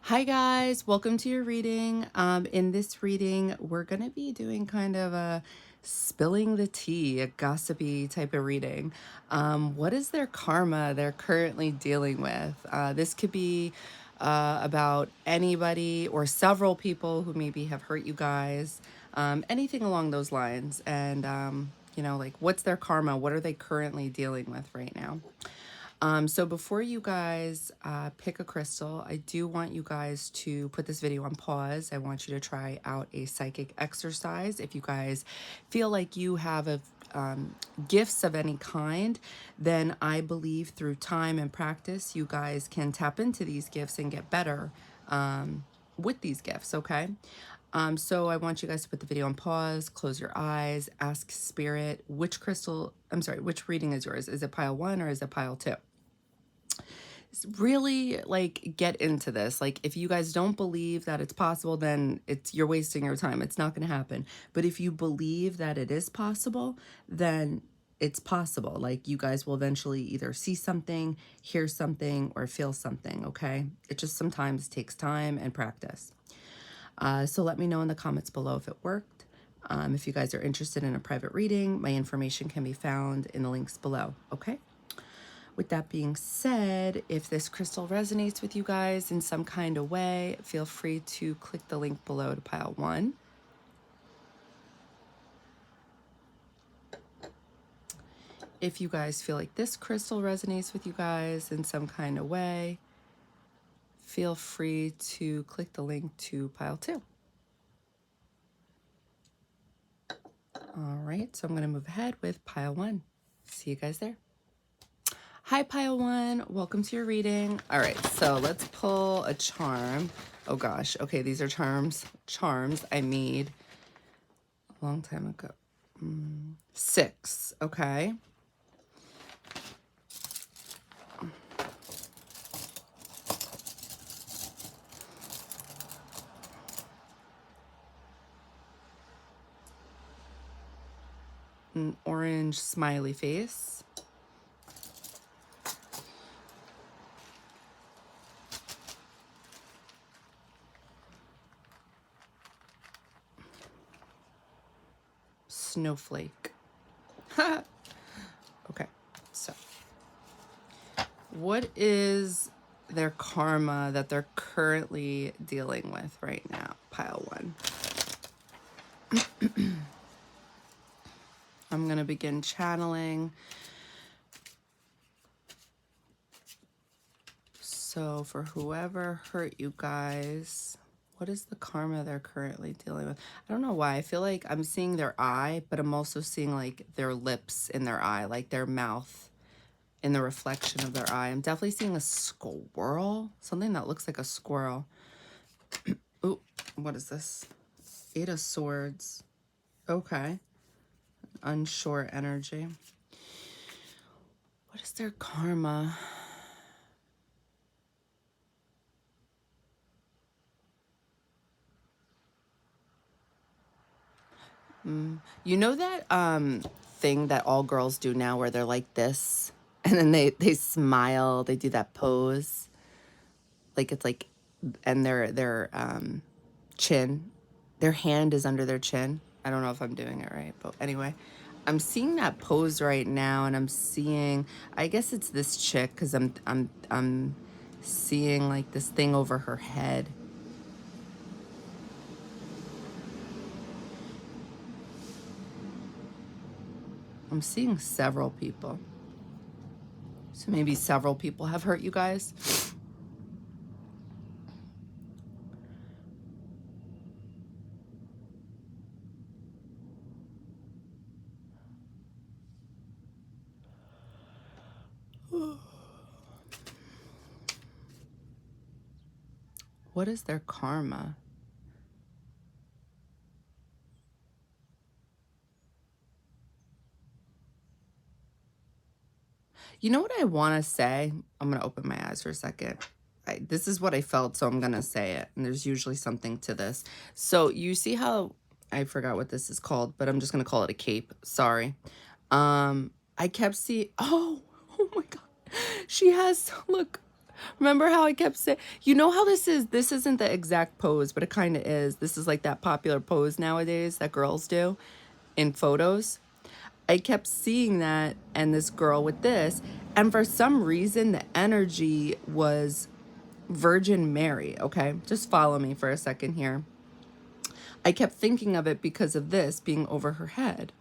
Hi guys, welcome to your reading. In this reading, we're going to be doing kind of a spilling the tea, a gossipy type of reading. What is their karma they're currently dealing with? This could be about anybody or several people who maybe have hurt you guys, anything along those lines. And, like what's their karma? What are they currently dealing with right now? So before you guys pick a crystal, I do want you guys to put this video on pause. I want you to try out a psychic exercise. If you guys feel like you have gifts of any kind, then I believe through time and practice, you guys can tap into these gifts and get better with these gifts, okay? So I want you guys to put the video on pause, close your eyes, ask spirit, which reading is yours? Is it pile 1 or is it pile 2? Really like get into this. Like if you guys don't believe that it's possible, then you're wasting your time. It's not going to happen. But if you believe that it is possible, then it's possible. Like you guys will eventually either see something, hear something, or feel something, okay? It just sometimes takes time and practice. So let me know in the comments below if it worked. If you guys are interested in a private reading, my information can be found in the links below, okay? With that being said, if this crystal resonates with you guys in some kind of way, feel free to click the link below to pile 1. If you guys feel like this crystal resonates with you guys in some kind of way, feel free to click the link to pile 2. All right, so I'm going to move ahead with pile 1. See you guys there. Hi, pile 1. Welcome to your reading. All right, so let's pull a charm. Oh gosh. Okay, these are charms I made a long time ago. 6. Okay. An orange smiley face. Snowflake. Okay, so what is their karma that they're currently dealing with right now? Pile 1. I'm going to begin channeling. So for whoever hurt you guys, what is the karma they're currently dealing with? I don't know why. I feel like I'm seeing their eye, but I'm also seeing like their lips in their eye, like their mouth in the reflection of their eye. I'm definitely seeing a squirrel, something that looks like a squirrel. Ooh, what is this? 8 of Swords. Okay. Unsure energy. What is their karma? You know that thing that all girls do now where they're like this and then they smile, they do that pose. Like it's like, and their chin, their hand is under their chin. I don't know if I'm doing it right, but anyway, I'm seeing that pose right now, and I'm seeing, I guess it's this chick, because I'm seeing like this thing over her head. I'm seeing several people. So maybe several people have hurt you guys. What is their karma? You know what I want to say? I'm going to open my eyes for a second. This is what I felt, so I'm going to say it. And there's usually something to this. So you see how, I forgot what this is called, but I'm just going to call it a cape. Sorry. I kept seeing, oh my God. She has, look, Remember how I kept saying, you know how this is, this isn't the exact pose, but it kind of is. This is like that popular pose nowadays that girls do in photos. I kept seeing that and this girl with this. And for some reason, the energy was Virgin Mary. Okay, just follow me for a second here. I kept thinking of it because of this being over her head.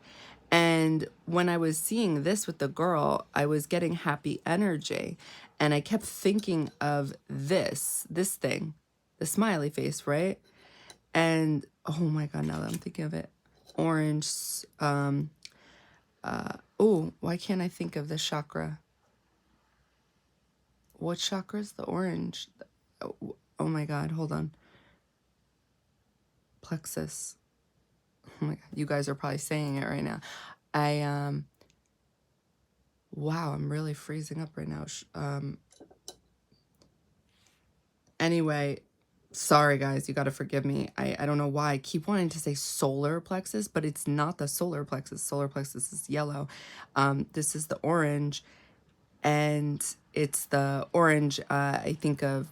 And when I was seeing this with the girl, I was getting happy energy. And I kept thinking of this thing, the smiley face, right? And oh my God, now that I'm thinking of it, orange. Oh, why can't I think of the chakra? What chakra is the orange? Oh my God, hold on. Plexus. Oh my God, you guys are probably saying it right now. Wow, I'm really freezing up right now. Anyway, sorry guys, you got to forgive me. I don't know why I keep wanting to say solar plexus, but it's not the solar plexus. Solar plexus is yellow. This is the orange, and it's the orange. I think of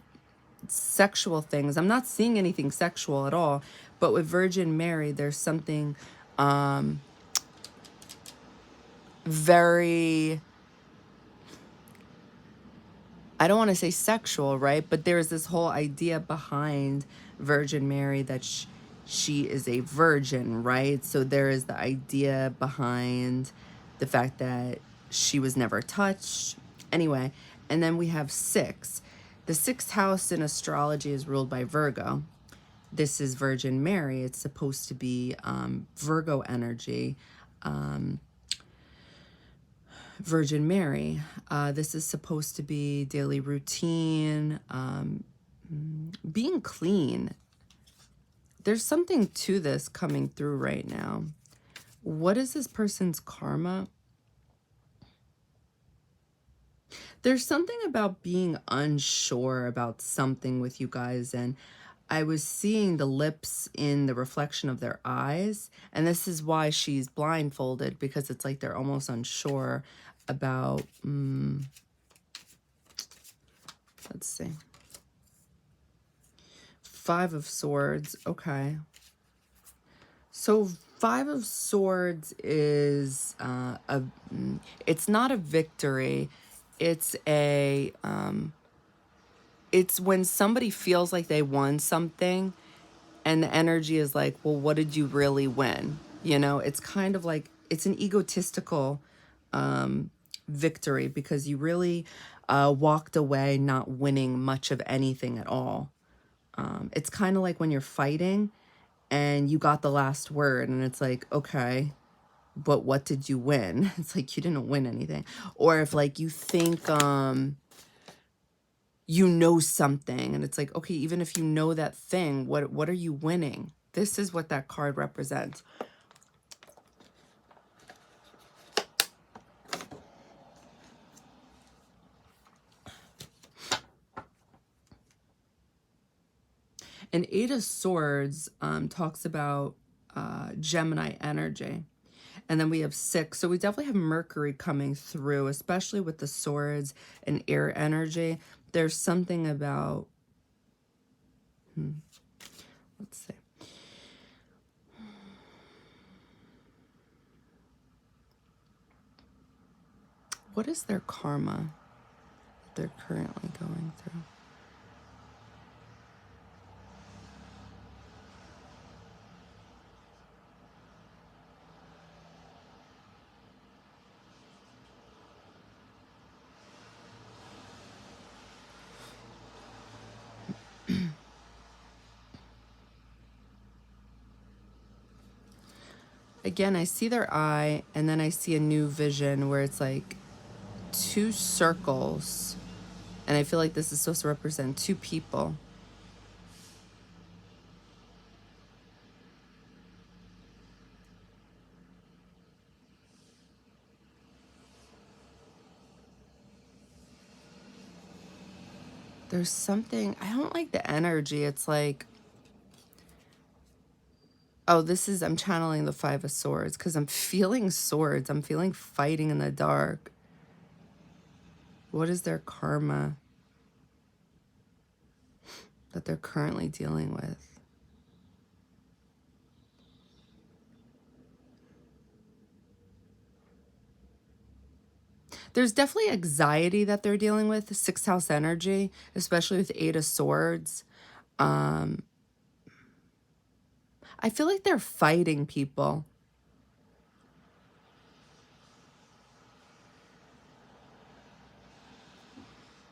sexual things. I'm not seeing anything sexual at all, but with Virgin Mary, there's something very, I don't want to say sexual, right? But there's this whole idea behind Virgin Mary that she is a virgin, right? So there is the idea behind the fact that she was never touched. Anyway, and then we have 6. The 6th house in astrology is ruled by Virgo. This is Virgin Mary. It's supposed to be Virgo energy. Virgin Mary. This is supposed to be daily routine, being clean. There's something to this coming through right now. What is this person's karma? There's something about being unsure about something with you guys, and I was seeing the lips in the reflection of their eyes, and this is why she's blindfolded, because it's like they're almost unsure about, let's see. 5 of Swords, okay. So 5 of Swords is it's not a victory. It's a, it's when somebody feels like they won something and the energy is like, well, what did you really win? You know, it's kind of like, it's an egotistical victory, because you really walked away not winning much of anything at all. It's kind of like when you're fighting and you got the last word and it's like, okay, but what did you win? It's like you didn't win anything. Or if like you think you know something and it's like, okay, even if you know that thing, what are you winning? This is what that card represents. And 8 of Swords talks about Gemini energy. And then we have 6. So we definitely have Mercury coming through, especially with the swords and air energy. There's something about, let's see. What is their karma that they're currently going through? Again, I see their eye, and then I see a new vision where it's like 2 circles. And I feel like this is supposed to represent 2 people. There's something, I don't like the energy. It's like, oh, this is, I'm channeling the 5 of Swords because I'm feeling swords. I'm feeling fighting in the dark. What is their karma? that they're currently dealing with. There's definitely anxiety that they're dealing with, 6th house energy, especially with 8 of Swords. I feel like they're fighting people.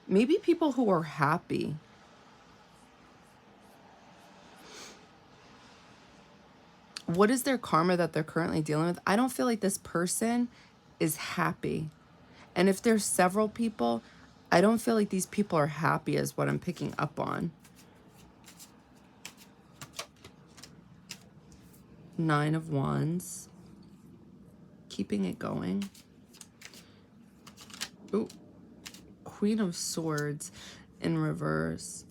Maybe people who are happy. What is their karma that they're currently dealing with? I don't feel like this person is happy. And if there's several people, I don't feel like these people are happy is what I'm picking up on. 9 of Wands. Keeping it going. Ooh. Queen of Swords in reverse.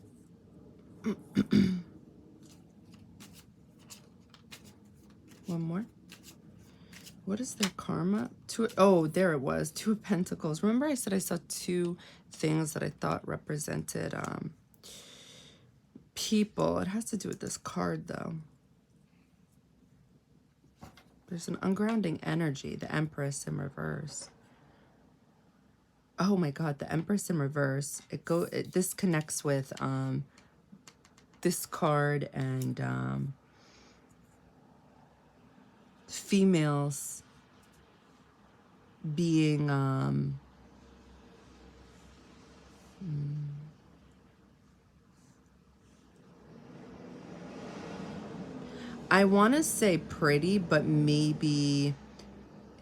One more. What is their karma? Oh, there it was. 2 of Pentacles. Remember I said I saw 2 things that I thought represented people. It has to do with this card, though. There's an ungrounding energy. The Empress in reverse. Oh my God, the Empress in reverse. This connects with this card and females being I want to say pretty, but maybe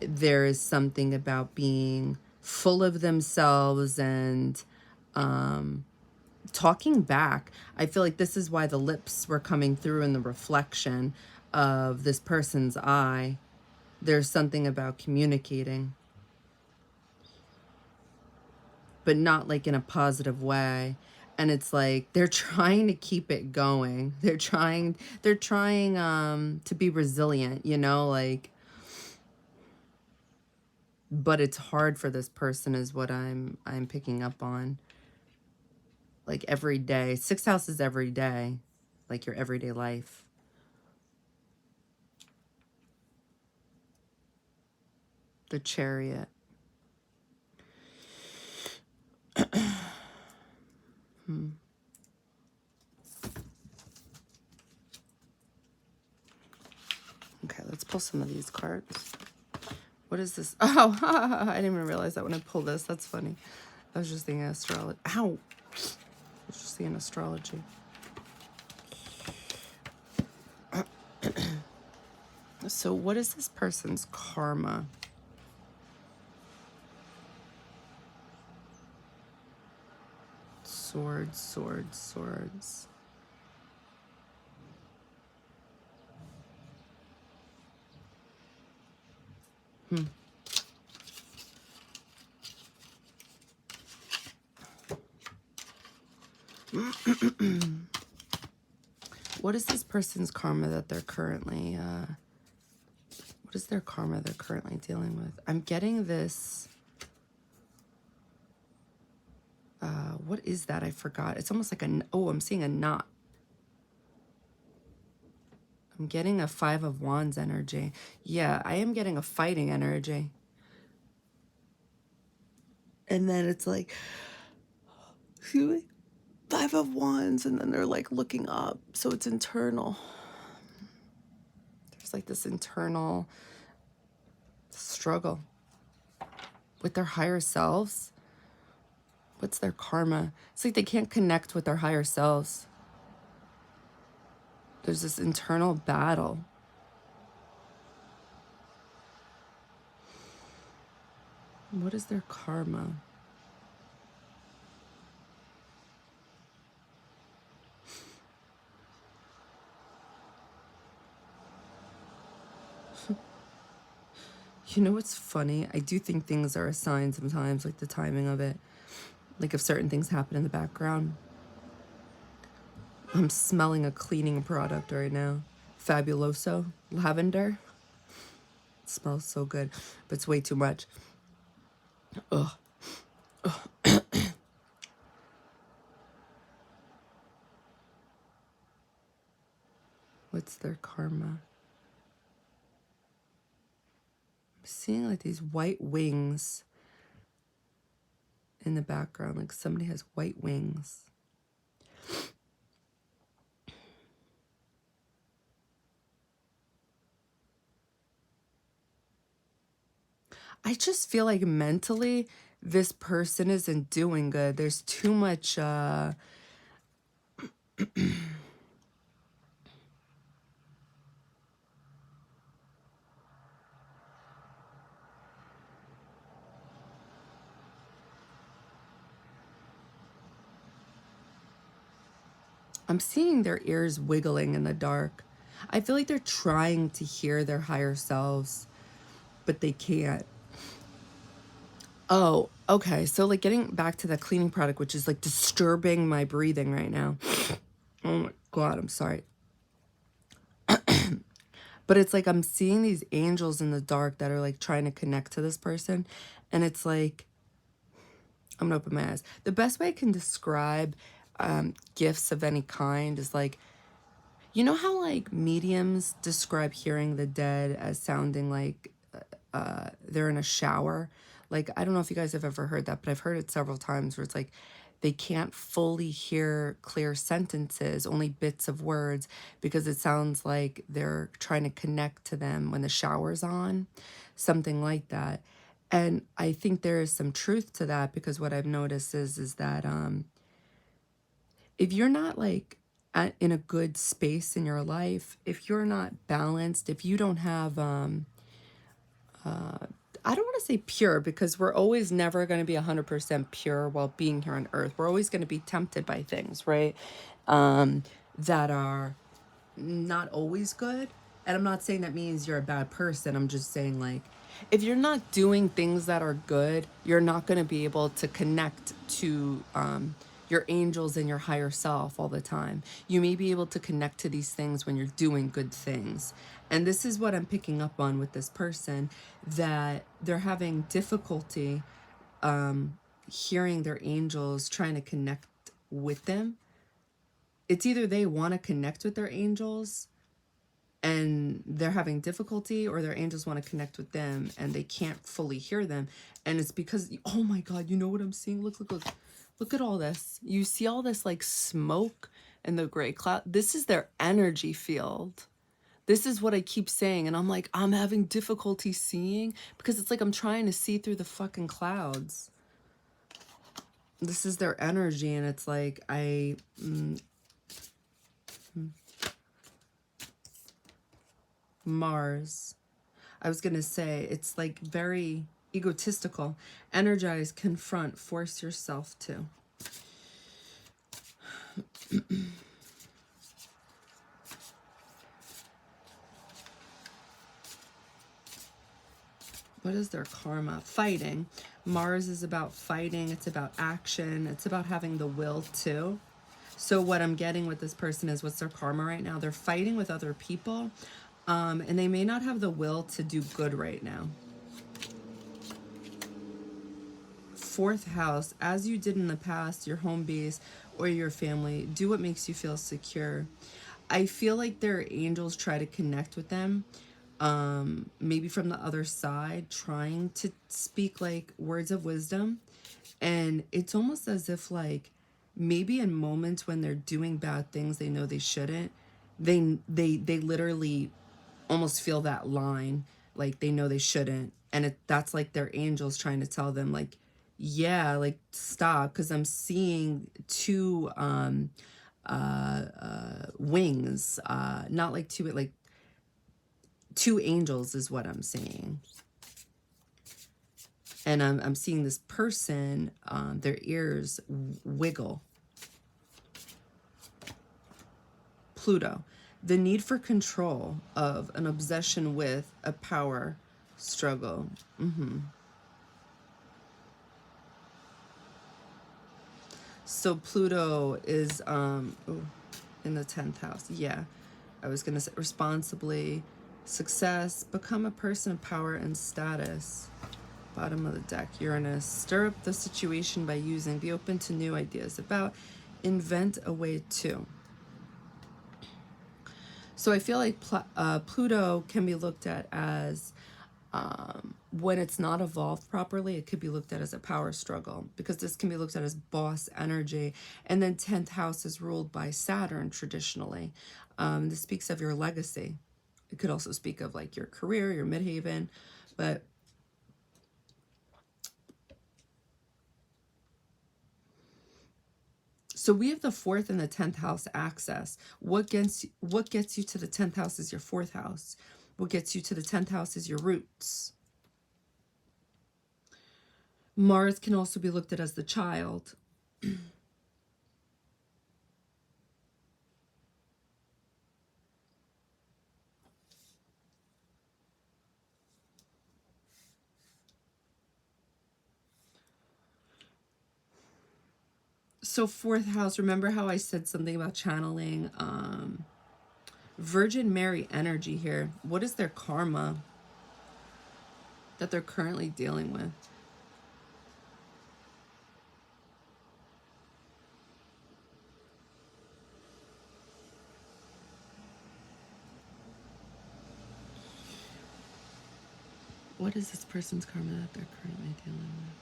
there is something about being full of themselves and talking back. I feel like this is why the lips were coming through in the reflection of this person's eye. There's something about communicating, but not like in a positive way. And it's like they're trying to keep it going. They're trying to be resilient, you know, like, but it's hard for this person is what I'm picking up on. Like every day. 6th house is every day, like your everyday life. The Chariot. Okay, let's pull some of these cards. What is this? Oh, I didn't even realize that when I pulled this. That's funny. I was just thinking astrology. Ow! I was just thinking astrology. So what is this person's karma? Swords, swords, swords. What is this person's karma that they're currently, what is their karma they're currently dealing with? I'm getting this, what is that? I forgot. It's almost like I'm seeing a knot. I'm getting a 5 of Wands energy. Yeah, I am getting a fighting energy. And then it's like, excuse me, 5 of Wands, and then they're like looking up. So it's internal. There's like this internal struggle with their higher selves. What's their karma? It's like they can't connect with their higher selves. There's this internal battle. What is their karma? You know what's funny? I do think things are a sign sometimes, like the timing of it. Like if certain things happen in the background. I'm smelling a cleaning product right now. Fabuloso. Lavender. It smells so good, but it's way too much. Ugh. What's their karma? I'm seeing like these white wings in the background, like somebody has white wings. I just feel like mentally this person isn't doing good. There's too much I'm seeing their ears wiggling in the dark. I feel like they're trying to hear their higher selves, but they can't. Oh, okay. So like getting back to the cleaning product, which is like disturbing my breathing right now. Oh my God, I'm sorry. But it's like I'm seeing these angels in the dark that are like trying to connect to this person. And it's like, I'm gonna open my eyes. The best way I can describe gifts of any kind is like, you know how like mediums describe hearing the dead as sounding like they're in a shower? Like, I don't know if you guys have ever heard that, but I've heard it several times where it's like they can't fully hear clear sentences, only bits of words, because it sounds like they're trying to connect to them when the shower's on, something like that. And I think there is some truth to that, because what I've noticed is that if you're not like in a good space in your life, if you're not balanced, if you don't have I don't want to say pure, because we're always never going to be 100% pure while being here on earth. We're always going to be tempted by things, right? That are not always good. And I'm not saying that means you're a bad person. I'm just saying, like, if you're not doing things that are good, you're not going to be able to connect to your angels and your higher self all the time. You may be able to connect to these things when you're doing good things. And this is what I'm picking up on with this person, that they're having difficulty hearing their angels trying to connect with them. It's either they want to connect with their angels and they're having difficulty, or their angels want to connect with them and they can't fully hear them. And it's because, oh my God, you know what I'm seeing? Look at all this. You see all this like smoke and the gray cloud. This is their energy field. This is what I keep saying. And I'm like, I'm having difficulty seeing, because it's like I'm trying to see through the fucking clouds. This is their energy. And it's like, Mars. I was going to say, it's like very egotistical. Energize, confront, force yourself to. What is their karma? Fighting. Mars is about fighting. It's about action. It's about having the will to. So what I'm getting with this person is, what's their karma right now? They're fighting with other people, and they may not have the will to do good right now. Fourth house, as you did in the past, your home base or your family, do what makes you feel secure. I feel like their angels try to connect with them, maybe from the other side, trying to speak like words of wisdom. And it's almost as if like maybe in moments when they're doing bad things they know they shouldn't, they literally almost feel that line, like they know they shouldn't, and that's like their angels trying to tell them like, yeah, like stop, because I'm seeing two wings, not like two, like two angels is what I'm seeing. And I'm seeing this person, their ears wiggle. Pluto, the need for control of, an obsession with, a power struggle. So Pluto is in the 10th house. Yeah, I was going to say responsibly, success, become a person of power and status. Bottom of the deck, Uranus, stir up the situation by using, be open to new ideas about, invent a way to. So I feel like Pluto can be looked at as, when it's not evolved properly, it could be looked at as a power struggle, because this can be looked at as boss energy. And then 10th house is ruled by Saturn traditionally. This speaks of your legacy. It could also speak of like your career, your midhaven, but so we have the 4th and the 10th house access. What gets you to the 10th house is your 4th house. What gets you to the 10th house is your roots. Mars can also be looked at as the child. So 4th house, remember how I said something about channeling Virgin Mary energy here? What is their karma that they're currently dealing with? What is this person's karma that they're currently dealing with?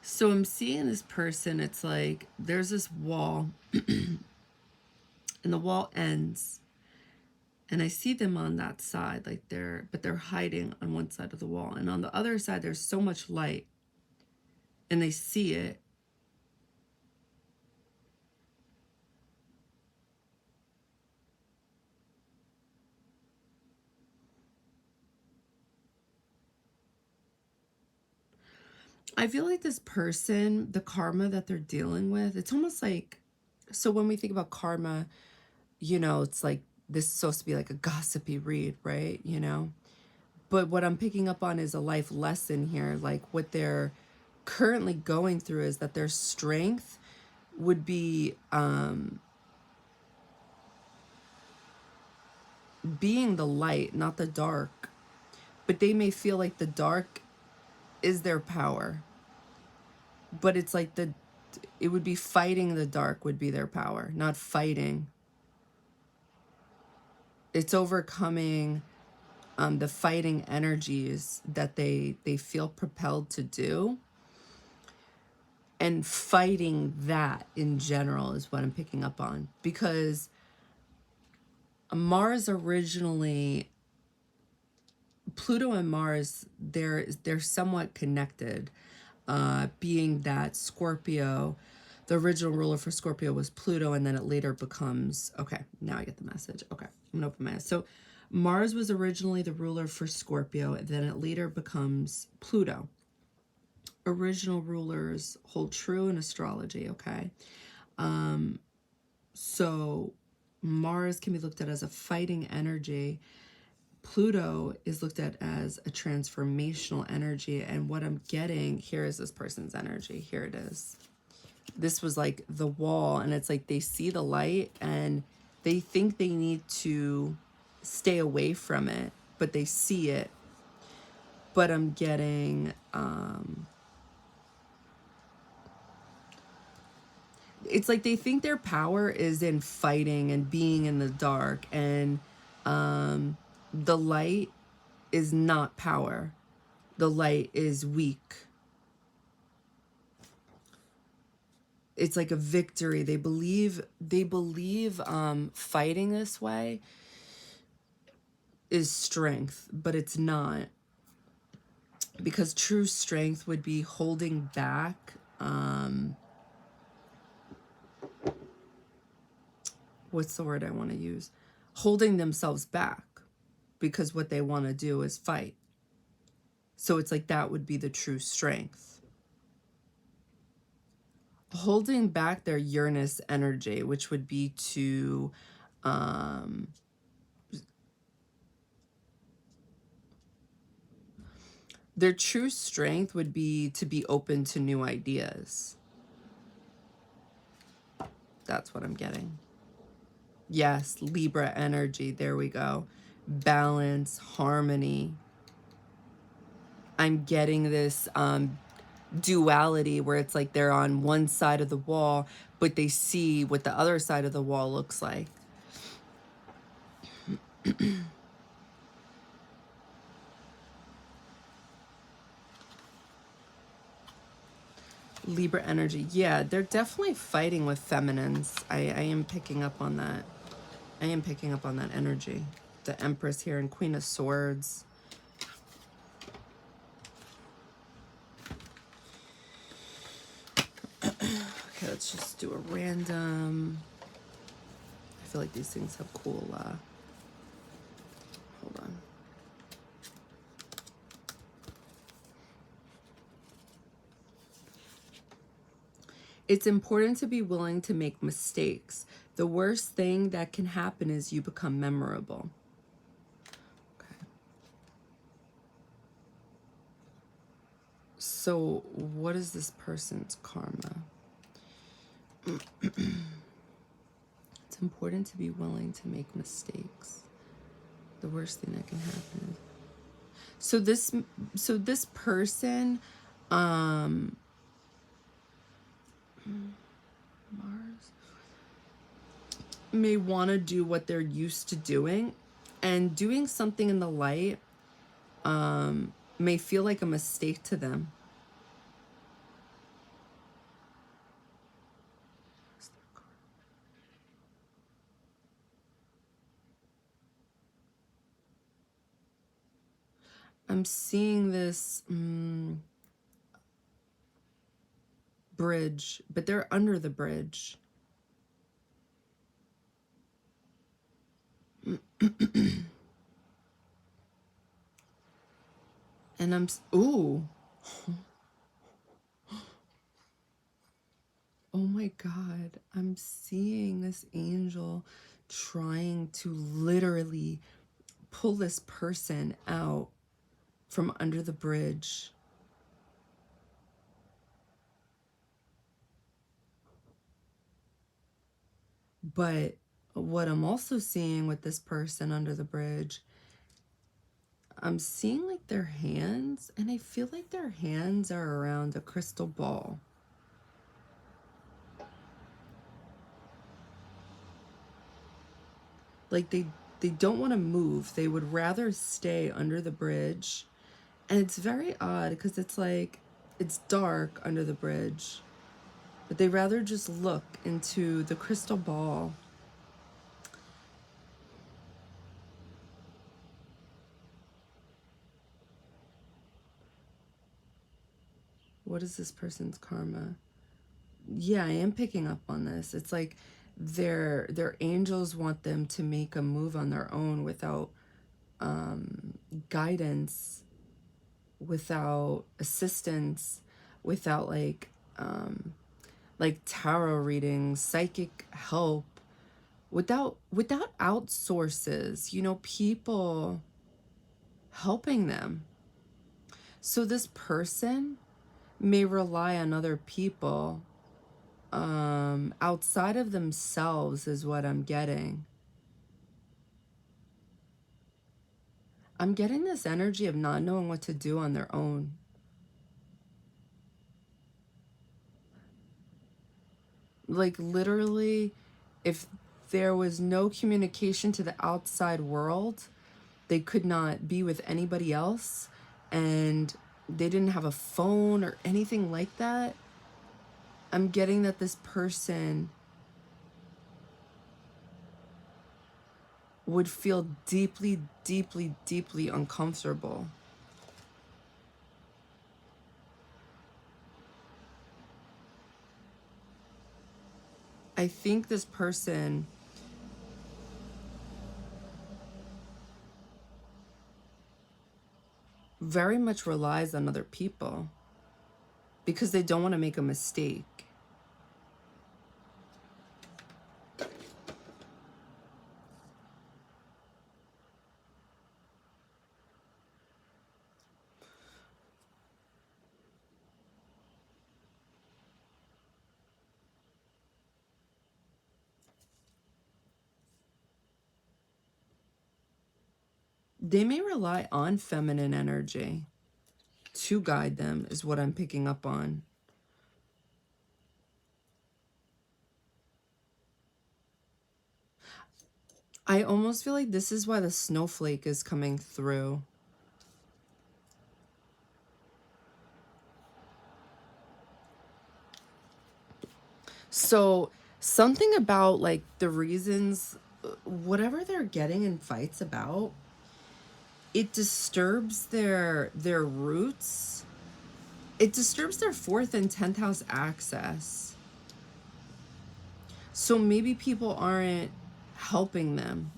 So I'm seeing this person, it's like there's this wall and the wall ends, and I see them on that side, like they're hiding on one side of the wall, and on the other side there's so much light and they see it. I feel like this person, the karma that they're dealing with, it's almost like, so when we think about karma, you know, it's like this is supposed to be like a gossipy read, right? You know, but what I'm picking up on is a life lesson here. Like what they're currently going through is that their strength would be being the light, not the dark. But they may feel like the dark is their power. But it's like it would be fighting the dark would be their power, not fighting. It's overcoming the fighting energies that they feel propelled to do, and fighting that in general is what I'm picking up on, because Mars originally, Pluto and Mars, they're somewhat connected, being that Scorpio, the original ruler for Scorpio was Pluto, and then it later becomes, okay, now I get the message. Okay, I'm gonna open my eyes. So Mars was originally the ruler for Scorpio, and then it later becomes Pluto. Original rulers hold true in astrology, okay? So Mars can be looked at as a fighting energy. Pluto is looked at as a transformational energy, and what I'm getting here is this person's energy. Here it is. This was like the wall, and it's like they see the light and they think they need to stay away from it, but they see it. But I'm getting it's like they think their power is in fighting and being in the dark, and the light is not power. The light is weak. It's like a victory. They believe fighting this way is strength, but it's not, because true strength would be holding back what's the word I want to use? Holding themselves back, because what they want to do is fight. So it's like that would be the true strength. Holding back their Uranus energy, which would be to their true strength would be to be open to new ideas. That's what I'm getting. Yes, Libra energy. There we go. Balance, harmony. I'm getting this duality where it's like they're on one side of the wall, but they see what the other side of the wall looks like. Libra energy. Yeah, they're definitely fighting with feminines. I am picking up on that. I am picking up on that energy. The Empress here and Queen of Swords. Okay, let's just do a random. I feel like these things have cool, hold on. It's important to be willing to make mistakes. The worst thing that can happen is you become memorable. Okay. So what is this person's karma? It's important to be willing to make mistakes. The worst thing that can happen is... So this person, Mars, may want to do what they're used to doing, and doing something in the light may feel like a mistake to them. I'm seeing this bridge, but they're under the bridge. And I'm, ooh. Oh my God, I'm seeing this angel trying to literally pull this person out from under the bridge. But what I'm also seeing with this person under the bridge, I'm seeing like their hands, and I feel like their hands are around a crystal ball. Like they don't want to move. They would rather stay under the bridge. And it's very odd because it's like it's dark under the bridge, but they rather just look into the crystal ball. What is this person's karma? Yeah, I am picking up on this. It's like their angels want them to make a move on their own without guidance, without assistance, without like tarot readings, psychic help, without outsources, you know, people helping them. So this person may rely on other people outside of themselves is what I'm getting. I'm getting this energy of not knowing what to do on their own. Like literally, if there was no communication to the outside world, they could not be with anybody else, and they didn't have a phone or anything like that. I'm getting that this person would feel deeply, deeply, deeply uncomfortable. I think this person very much relies on other people because they don't want to make a mistake. They may rely on feminine energy. to guide them is what I'm picking up on. I almost feel like this is why the snowflake is coming through. So something about like the reasons, whatever they're getting in fights about, it disturbs their roots. It disturbs their 4th and 10th house access. So maybe people aren't helping them.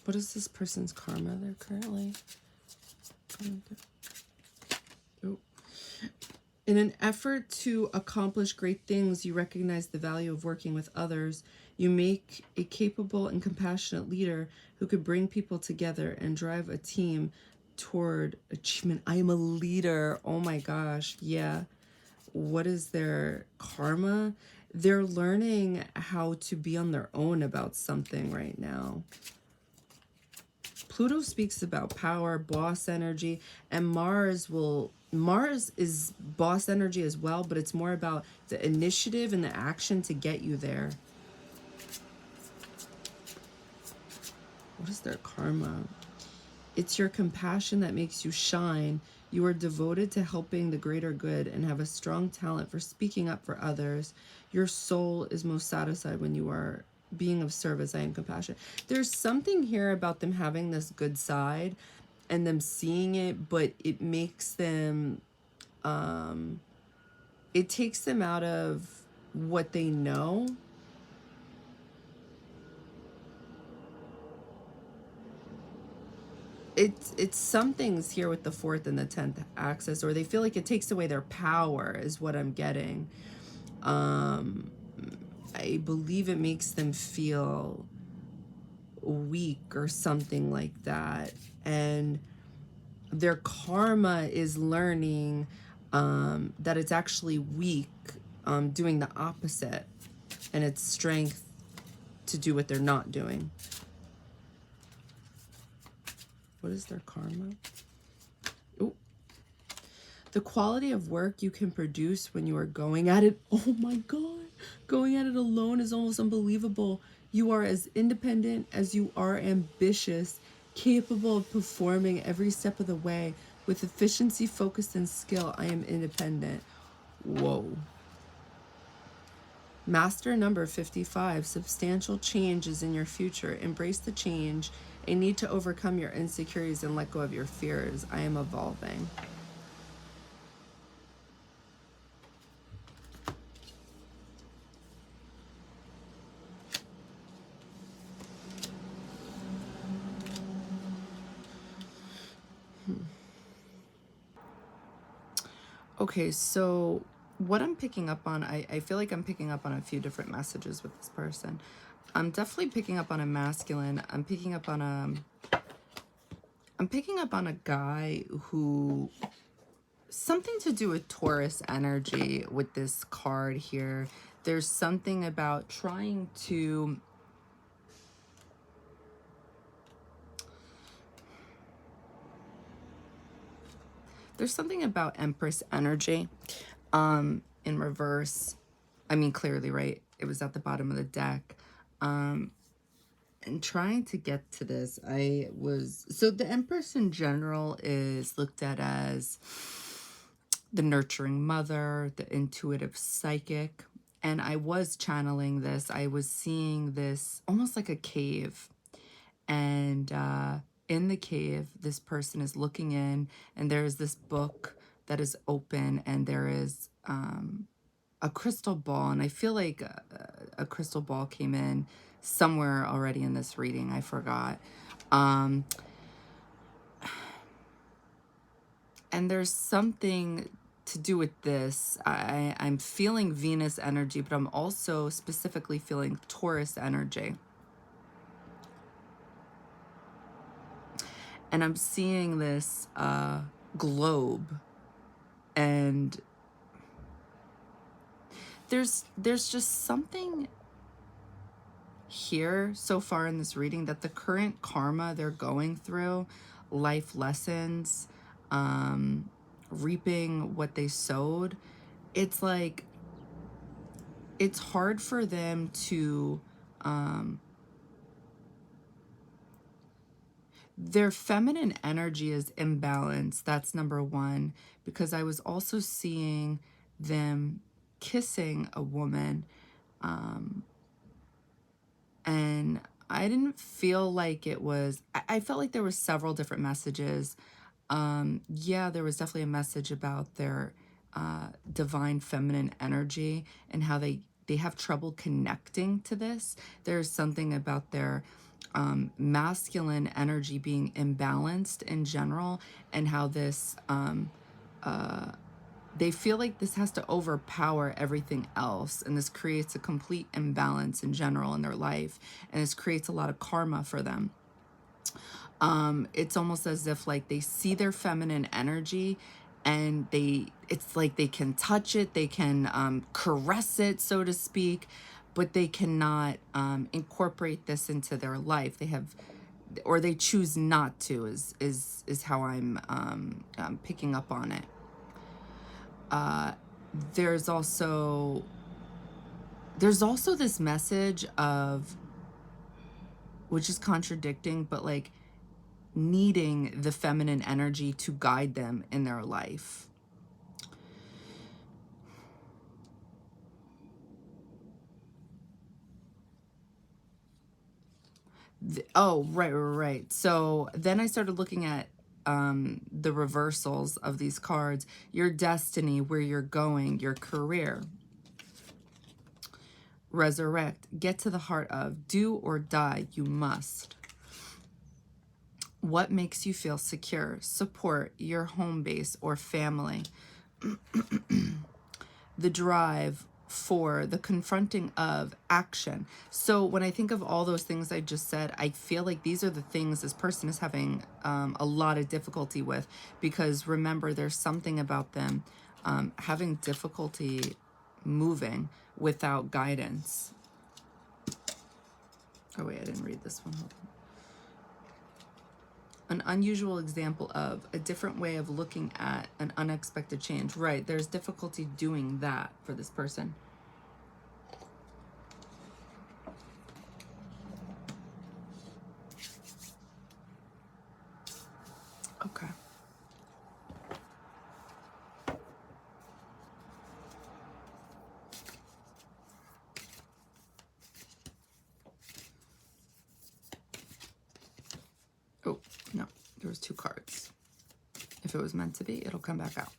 What is this person's karma they're currently going through? Oh. In an effort to accomplish great things, you recognize the value of working with others. You make a capable and compassionate leader who could bring people together and drive a team toward achievement. I am a leader. Oh my gosh. Yeah. What is their karma? They're learning how to be on their own about something right now. Pluto speaks about power, boss energy, and Mars is boss energy as well, but it's more about the initiative and the action to get you there. What is their karma? It's your compassion that makes you shine. You are devoted to helping the greater good and have a strong talent for speaking up for others. Your soul is most satisfied when you are being of service. I am compassionate. There's something here about them having this good side and them seeing it, but it makes them, it takes them out of what they know. It's some things here with the 4th and the 10th axis, or they feel like it takes away their power is what I'm getting. I believe it makes them feel weak or something like that. And their karma is learning that it's actually weak, doing the opposite, and it's strength to do what they're not doing. What is their karma? Ooh. The quality of work you can produce when you are going at it. Oh my God. Going at it alone is almost unbelievable. You are as independent as you are ambitious, capable of performing every step of the way. With efficiency, focus, and skill, I am independent. Whoa. Master number 55. Substantial change is in your future. Embrace the change. A need to overcome your insecurities and let go of your fears. I am evolving. Okay, so what I'm picking up on, I feel like I'm picking up on a few different messages with this person. I'm definitely picking up on a masculine. I'm picking up on a guy who, something to do with Taurus energy with this card here. There's something about trying to, there's something about Empress energy in reverse. I mean, clearly, right? It was at the bottom of the deck. And trying to get to this, so the Empress in general is looked at as the nurturing mother, the intuitive psychic. And I was channeling this. I was seeing this almost like a cave. And in the cave, this person is looking in, and there is this book that is open, and there is a crystal ball. And I feel like a crystal ball came in somewhere already in this reading. I forgot. And there's something to do with this. I'm feeling Venus energy, but I'm also specifically feeling Taurus energy. And I'm seeing this globe, and there's just something here so far in this reading that the current karma they're going through, life lessons, reaping what they sowed, it's like it's hard for them to their feminine energy is imbalanced. That's number one, because I was also seeing them kissing a woman, and I didn't feel like it was, I felt like there were several different messages. Yeah, there was definitely a message about their divine feminine energy and how they have trouble connecting to this. There's something about their masculine energy being imbalanced in general, and how this they feel like this has to overpower everything else, and this creates a complete imbalance in general in their life, and this creates a lot of karma for them. It's almost as if like they see their feminine energy, and it's like they can touch it, they can caress it, so to speak, but they cannot incorporate this into their life. They have, or they choose not to, is how I'm picking up on it. There's also this message of, which is contradicting, but like needing the feminine energy to guide them in their life. Oh, right. So then I started looking at the reversals of these cards. Your destiny, where you're going, your career. Resurrect, get to the heart of, do or die, you must. What makes you feel secure? Support, your home base or family. The drive, for the confronting of, action. So when I think of all those things I just said, I feel like these are the things this person is having a lot of difficulty with, because remember, there's something about them having difficulty moving without guidance. Oh wait, I didn't read this one. Hold on. An unusual example of a different way of looking at an unexpected change. Right, there's difficulty doing that for this person. Okay. Oh, no, there was two cards. If it was meant to be, it'll come back out.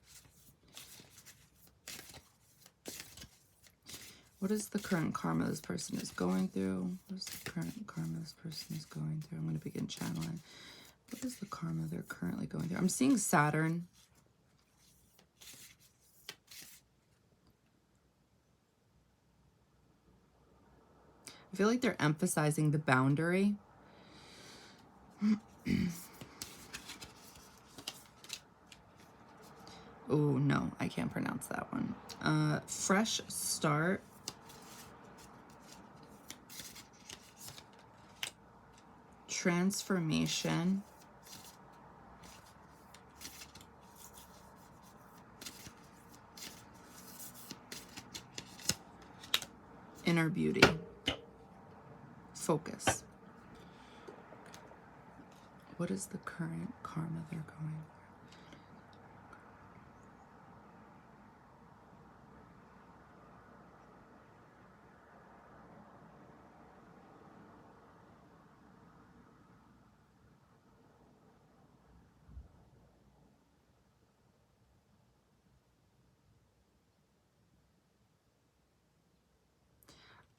What is the current karma this person is going through? What is the current karma this person is going through? I'm going to begin channeling. What is the karma they're currently going through? I'm seeing Saturn. I feel like they're emphasizing the boundary. Oh, no, I can't pronounce that one. Fresh start. Transformation. Inner beauty. Focus. What is the current karma they're going through?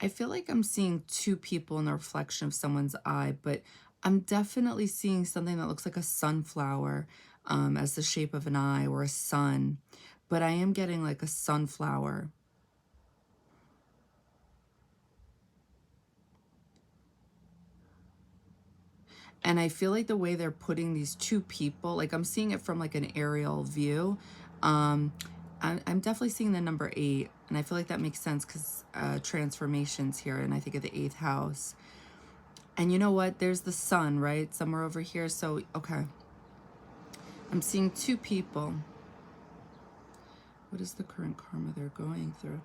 I feel like I'm seeing two people in the reflection of someone's eye, but I'm definitely seeing something that looks like a sunflower as the shape of an eye, or a sun. But I am getting like a sunflower. And I feel like the way they're putting these two people, like I'm seeing it from like an aerial view. Um, I'm definitely seeing the number 8, and I feel like that makes sense because transformations here, and I think of the 8th house. And you know what? There's the sun, right? Somewhere over here. So, okay. I'm seeing two people. What is the current karma they're going through?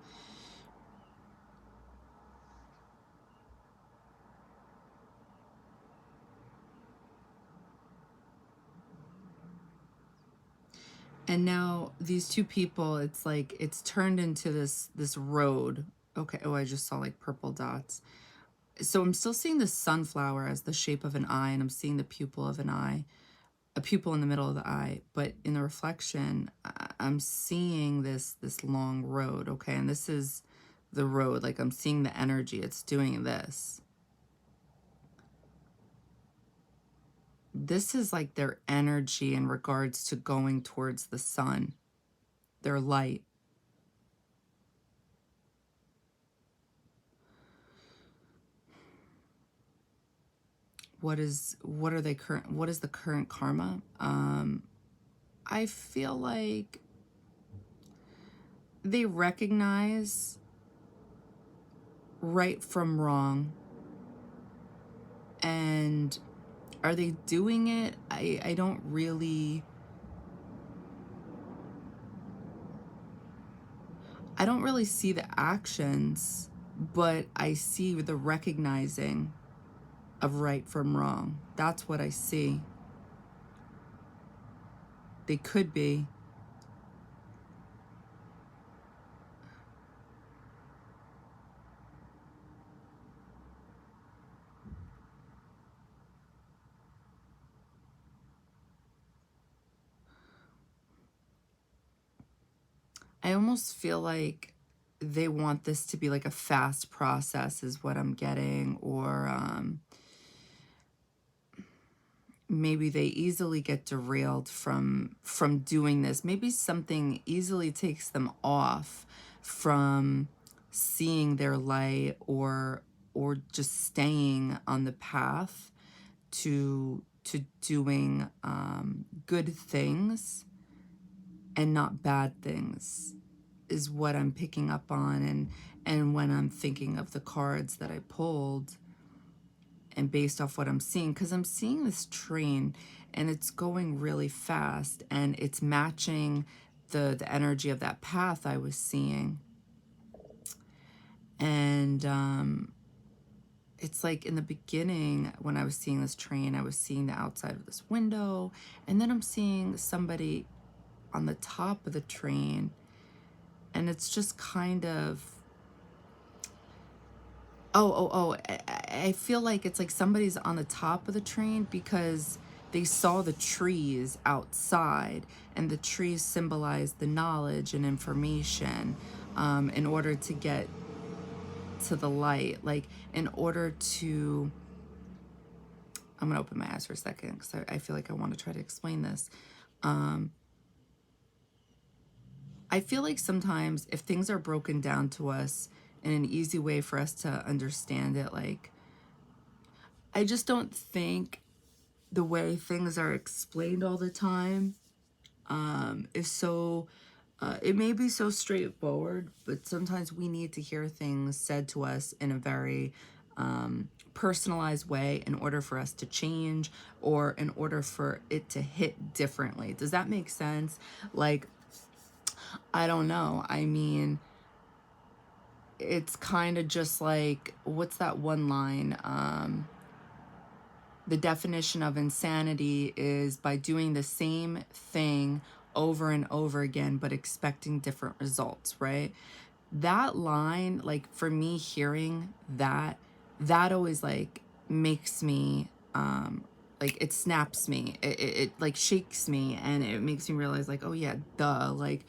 And now these two people, it's like it's turned into this road. Okay. Oh, I just saw like purple dots. So I'm still seeing the sunflower as the shape of an eye, and I'm seeing the pupil of an eye, a pupil in the middle of the eye. But in the reflection, I'm seeing this long road. Okay, and this is the road. Like I'm seeing the energy. It's doing this. This is like their energy in regards to going towards the sun, their light. What is the current karma? I feel like they recognize right from wrong, and are they doing it? I don't really see the actions, but I see the recognizing of right from wrong. That's what I see. They could be. I almost feel like they want this to be like a fast process is what I'm getting, or maybe they easily get derailed from doing this. Maybe something easily takes them off from seeing their light, or just staying on the path to doing good things and not bad things, is what I'm picking up on. And when I'm thinking of the cards that I pulled, and based off what I'm seeing, because I'm seeing this train and it's going really fast, and it's matching the energy of that path I was seeing. And it's like in the beginning when I was seeing this train, I was seeing the outside of this window, and then I'm seeing somebody on the top of the train, and it's just kind of I feel like it's like somebody's on the top of the train because they saw the trees outside, and the trees symbolize the knowledge and information, in order to get to the light. Like, in order to, I'm gonna open my eyes for a second because I feel like I want to try to explain this. I feel like sometimes if things are broken down to us in an easy way for us to understand it, like, I just don't think the way things are explained all the time is so, it may be so straightforward, but sometimes we need to hear things said to us in a very personalized way in order for us to change, or in order for it to hit differently. Does that make sense? Like, I don't know. I mean, it's kind of just like, what's that one line? The definition of insanity is by doing the same thing over and over again, but expecting different results, right? That line, like for me, hearing that, that always like makes me, like it snaps me. It like shakes me, and it makes me realize like, oh yeah, duh. Like,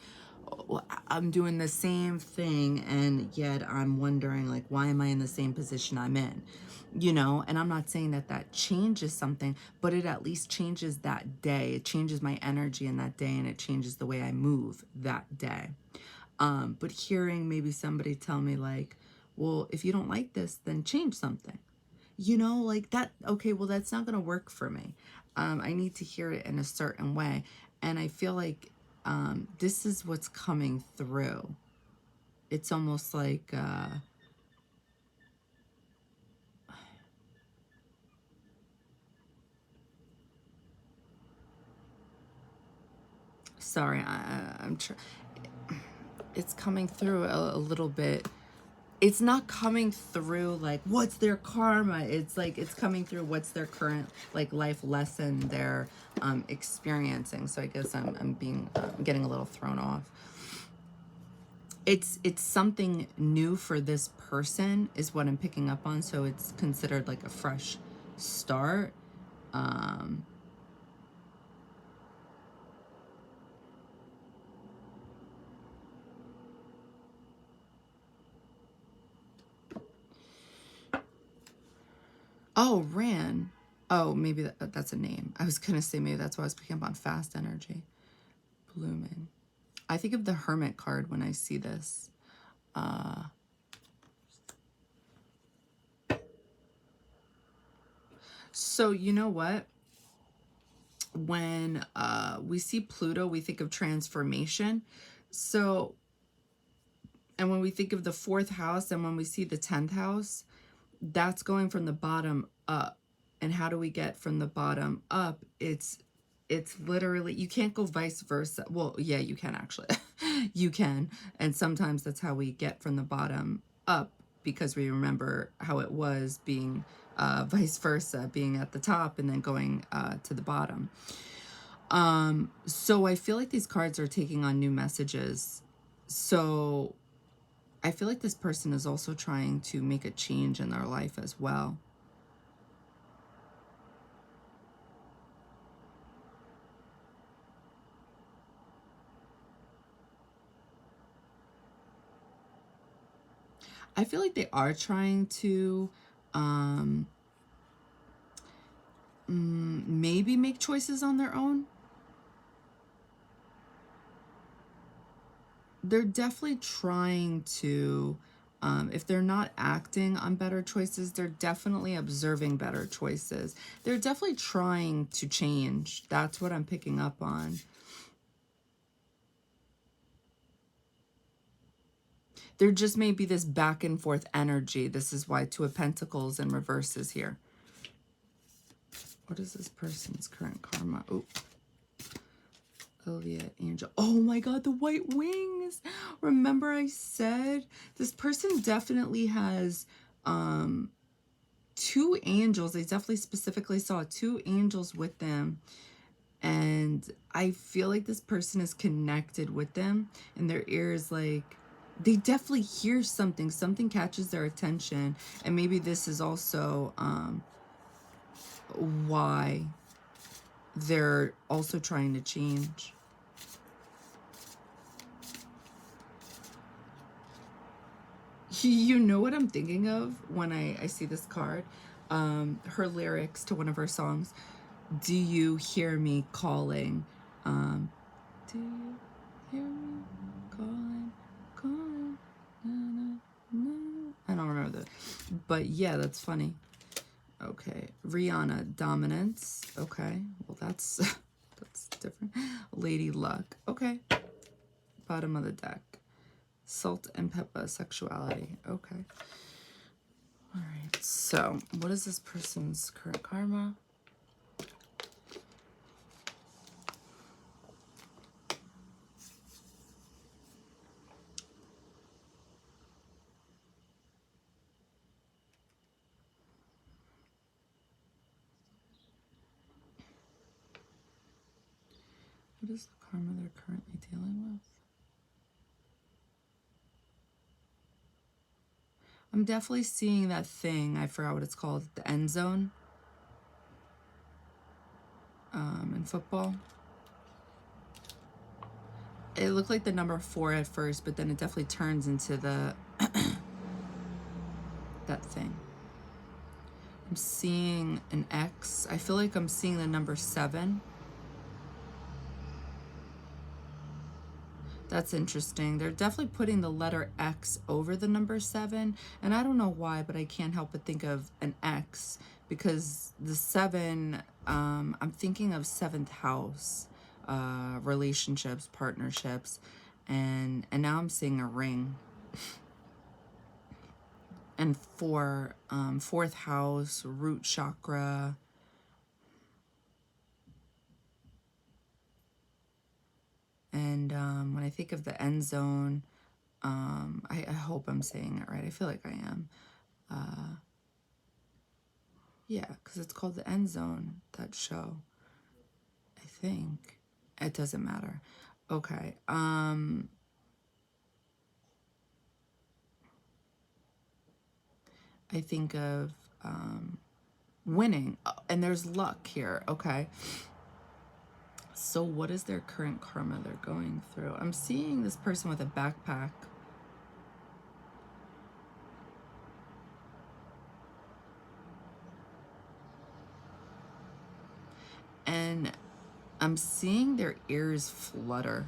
I'm doing the same thing, and yet I'm wondering like, why am I in the same position I'm in? And I'm not saying that that changes something, but it at least changes that day. It changes my energy in that day, and it changes the way I move that day. But hearing maybe somebody tell me like, well, if you don't like this, then change something. you know, like that. Okay, well, that's not going to work for me. I need to hear it in a certain way. And I feel like this is what's coming through. It's almost like, sorry, I'm trying. It's coming through a little bit. It's not coming through like what's their karma. It's like it's coming through what's their current like life lesson they're experiencing. So I guess I'm getting a little thrown off. It's something new for this person is what I'm picking up on. So it's considered like a fresh start. Oh, Ran. Oh, maybe that's a name. I was gonna say maybe that's why I was picking up on fast energy. Blooming. I think of the Hermit card when I see this. So you know what? When we see Pluto, we think of transformation. So, and when we think of the 4th house and when we see the 10th house, that's going from the bottom up. And how do we get from the bottom up? It's literally, you can't go vice versa. Well, yeah, you can actually. You can. And sometimes that's how we get from the bottom up, because we remember how it was being vice versa, being at the top and then going to the bottom. So I feel like these cards are taking on new messages. So I feel like this person is also trying to make a change in their life as well. I feel like they are trying to maybe make choices on their own. They're definitely trying to, if they're not acting on better choices, they're definitely observing better choices. They're definitely trying to change. That's what I'm picking up on. There just may be this back and forth energy. This is why 2 of Pentacles in reverse is here. What is this person's current karma? Oh, Olivia Angel. Oh my God, the white wings. Remember I said this person definitely has 2 angels. They definitely specifically saw 2 angels with them. And I feel like this person is connected with them, and their ears, like, they definitely hear something. Something catches their attention. And maybe this is also why they're also trying to change. You know what I'm thinking of when I see this card? Her lyrics to one of her songs. Do you hear me calling? Do you hear me calling? Calling? Na, na, na. I don't remember that. But yeah, that's funny. Okay. Rihanna, dominance. Okay. Well, that's that's different. Lady Luck. Okay. Bottom of the deck. Salt and pepper, sexuality. Okay. All right. So, what is this person's current karma? What is the karma they're currently dealing with? I'm definitely seeing that thing. I forgot what it's called. The end zone. In football. It looked like the number 4 at first, but then it definitely turns into the that thing. I'm seeing an X. I feel like I'm seeing the number 7. That's interesting. They're definitely putting the letter X over the number 7. And I don't know why, but I can't help but think of an X because the 7, I'm thinking of 7th house, relationships, partnerships. And now I'm seeing a ring. And 4, 4th house, root chakra. And when I think of the end zone, I hope I'm saying it right. I feel like I am. Yeah, because it's called the end zone, that show. I think. It doesn't matter. Okay. I think of winning. Oh, and there's luck here. Okay. So what is their current karma they're going through? I'm seeing this person with a backpack. And I'm seeing their ears flutter.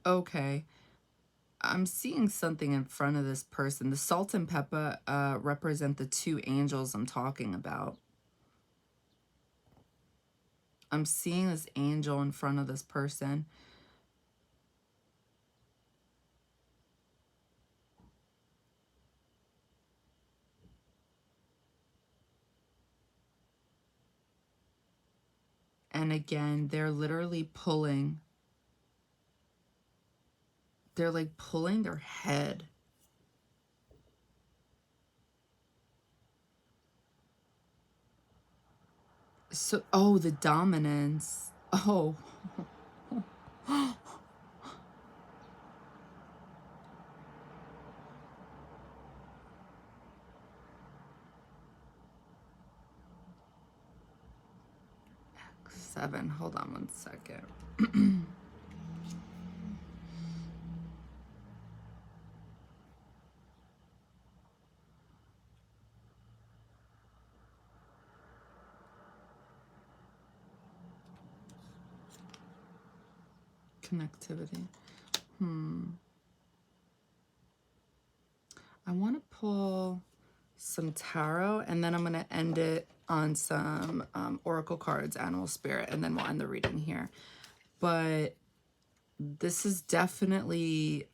Okay. I'm seeing something in front of this person. The salt and pepper represent the 2 angels I'm talking about. I'm seeing this angel in front of this person. And again, they're literally pulling. They're like pulling their head. So, oh, the dominance. Oh. 7. Hold on one second. Connectivity. I want to pull some tarot, and then I'm going to end it on some oracle cards, animal spirit, and then we'll end the reading here. But this is definitely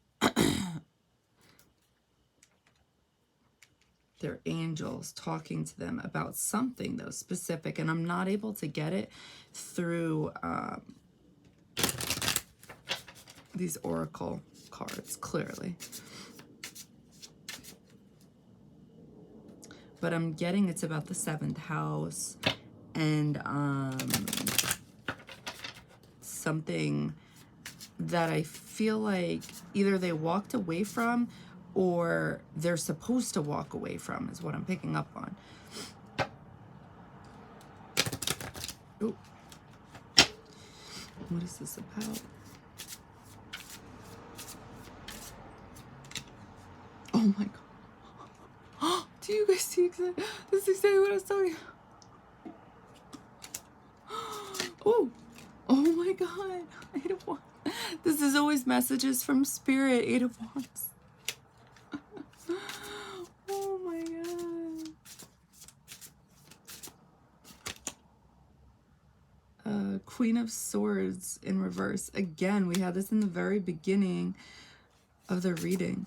their angels talking to them about something, though, specific, and I'm not able to get it through these oracle cards, clearly. But I'm getting it's about the 7th house and something that I feel like either they walked away from or they're supposed to walk away from is what I'm picking up on. Ooh. What is this about? Oh my god. Do you guys see exactly? This is exactly what I was telling you. Oh. Oh my god. 8 of Wands. This is always messages from Spirit. 8 of Wands. Oh my god. Queen of Swords in reverse. Again, we had this in the very beginning of the reading.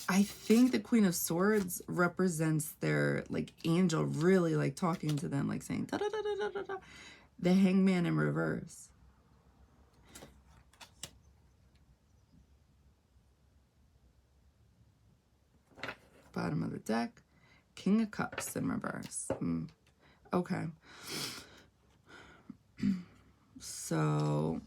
I think the Queen of Swords represents their like angel really like talking to them, like saying da da da da da da da. The Hangman in reverse. Bottom of the deck, King of Cups in reverse. Okay. So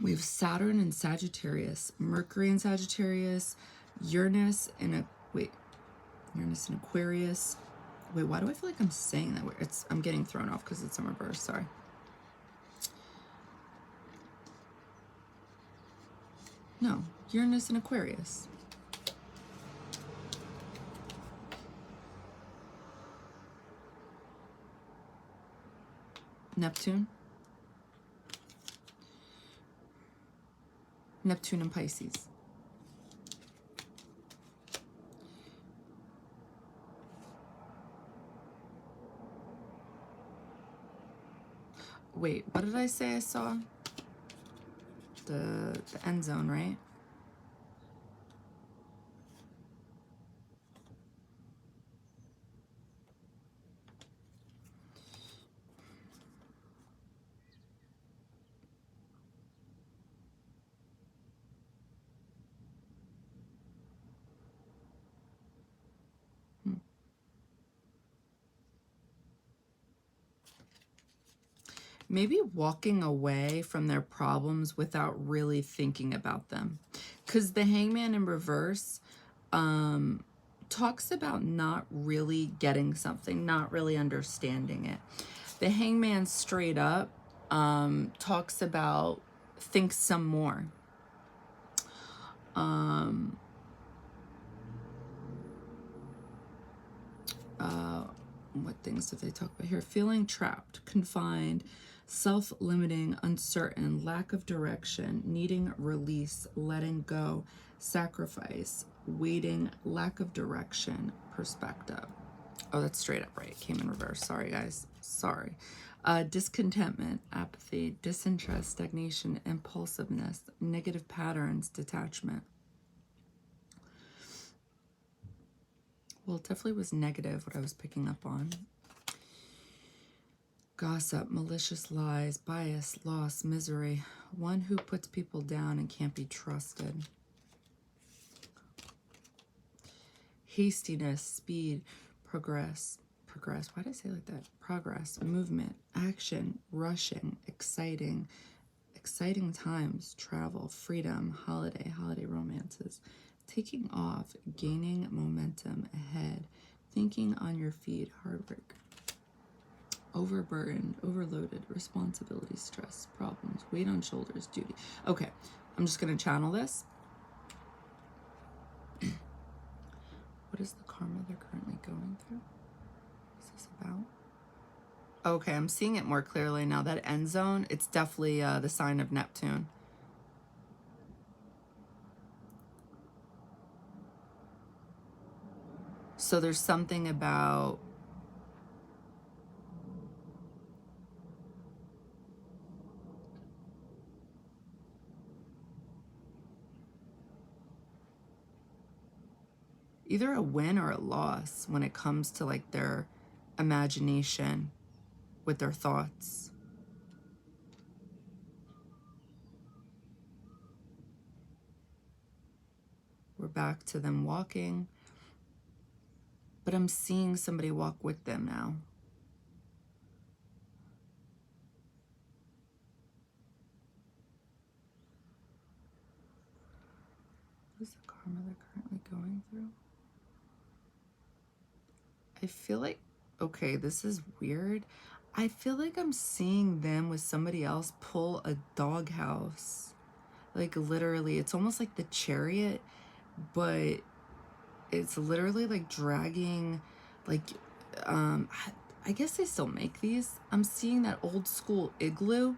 we have Saturn in Sagittarius, Mercury in Sagittarius, Uranus in a, wait, Uranus in Aquarius. Wait, why do I feel like I'm saying that? I'm getting thrown off because it's in reverse, sorry. No, Uranus in Aquarius. Neptune. Neptune and Pisces. Wait, what did I say I saw? The end zone, right? Maybe walking away from their problems without really thinking about them. Because the Hangman in reverse talks about not really getting something, not really understanding it. The Hangman straight up talks about think some more. What things did they talk about here? Feeling trapped, confined, self-limiting, uncertain, lack of direction, needing release, letting go, sacrifice, waiting, lack of direction, perspective. Oh, that's straight up right. Came in reverse. Sorry, guys. Sorry. Discontentment, apathy, disinterest, stagnation, impulsiveness, negative patterns, detachment. Well, it definitely was negative, what I was picking up on. Gossip, malicious lies, bias, loss, misery. One who puts people down and can't be trusted. Hastiness, speed, progress. Progress, why did I say it like that? Progress, movement, action, rushing, exciting. Exciting times, travel, freedom, holiday romances. Taking off, gaining momentum ahead. Thinking on your feet, hard work. Overburdened, overloaded, responsibility, stress, problems, weight on shoulders, duty. Okay, I'm just going to channel this. What is the karma they're currently going through? What's this about? Okay, I'm seeing it more clearly now. That end zone, it's definitely the sign of Neptune. So there's something about either a win or a loss when it comes to like their imagination with their thoughts. We're back to them walking, but I'm seeing somebody walk with them now. What is the karma they're currently going through? I feel like, okay, this is weird. I feel like I'm seeing them with somebody else pull a doghouse. Like literally, it's almost like the Chariot, but it's literally like dragging, like, I guess they still make these. I'm seeing that old school igloo,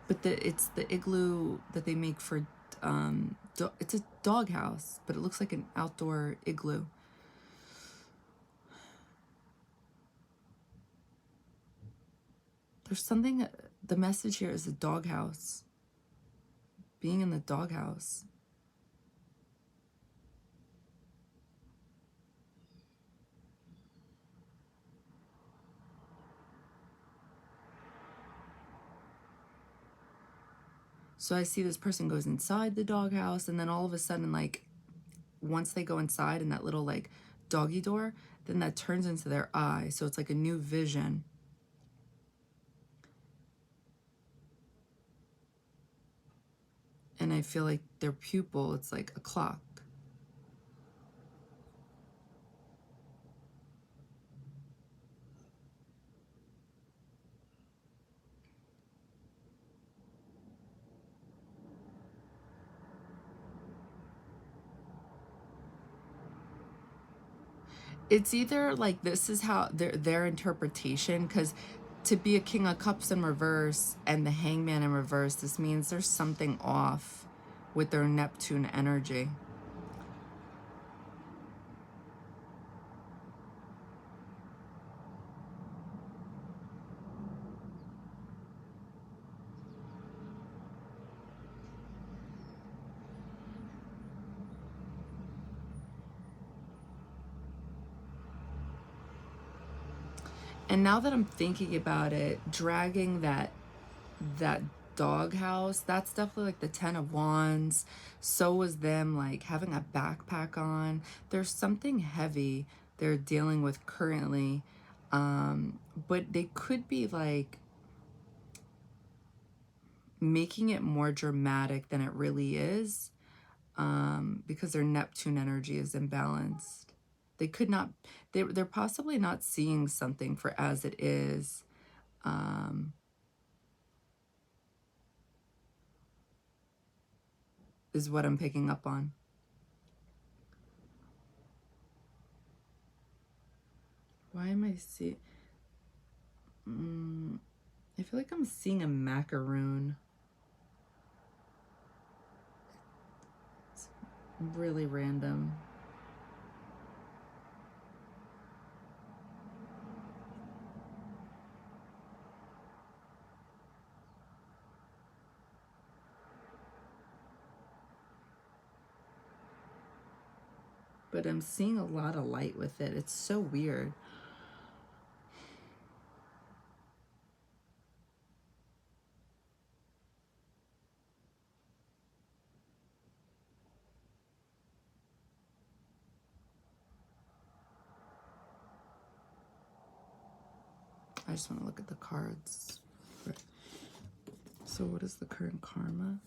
but it's the igloo that they make for, it's a doghouse, but it looks like an outdoor igloo. There's something, the message here is a doghouse. Being in the doghouse. So I see this person goes inside the doghouse, and then all of a sudden, like, once they go inside in that little, like, doggy door, then that turns into their eye. So it's like a new vision. And I feel like their pupil, it's like a clock. It's either like this is how their interpretation, because to be a King of Cups in reverse and the Hangman in reverse, this means there's something off with their Neptune energy. And now that I'm thinking about it, dragging that doghouse, that's definitely like the 10 of Wands. So was them like having a backpack on. There's something heavy they're dealing with currently. But they could be like making it more dramatic than it really is, because their Neptune energy is imbalanced. They could not, they're possibly not seeing something for as it is. Is what I'm picking up on. Why am I seeing... I feel like I'm seeing a macaroon. It's really random. But I'm seeing a lot of light with it. It's so weird. I just want to look at the cards. So what is the current karma?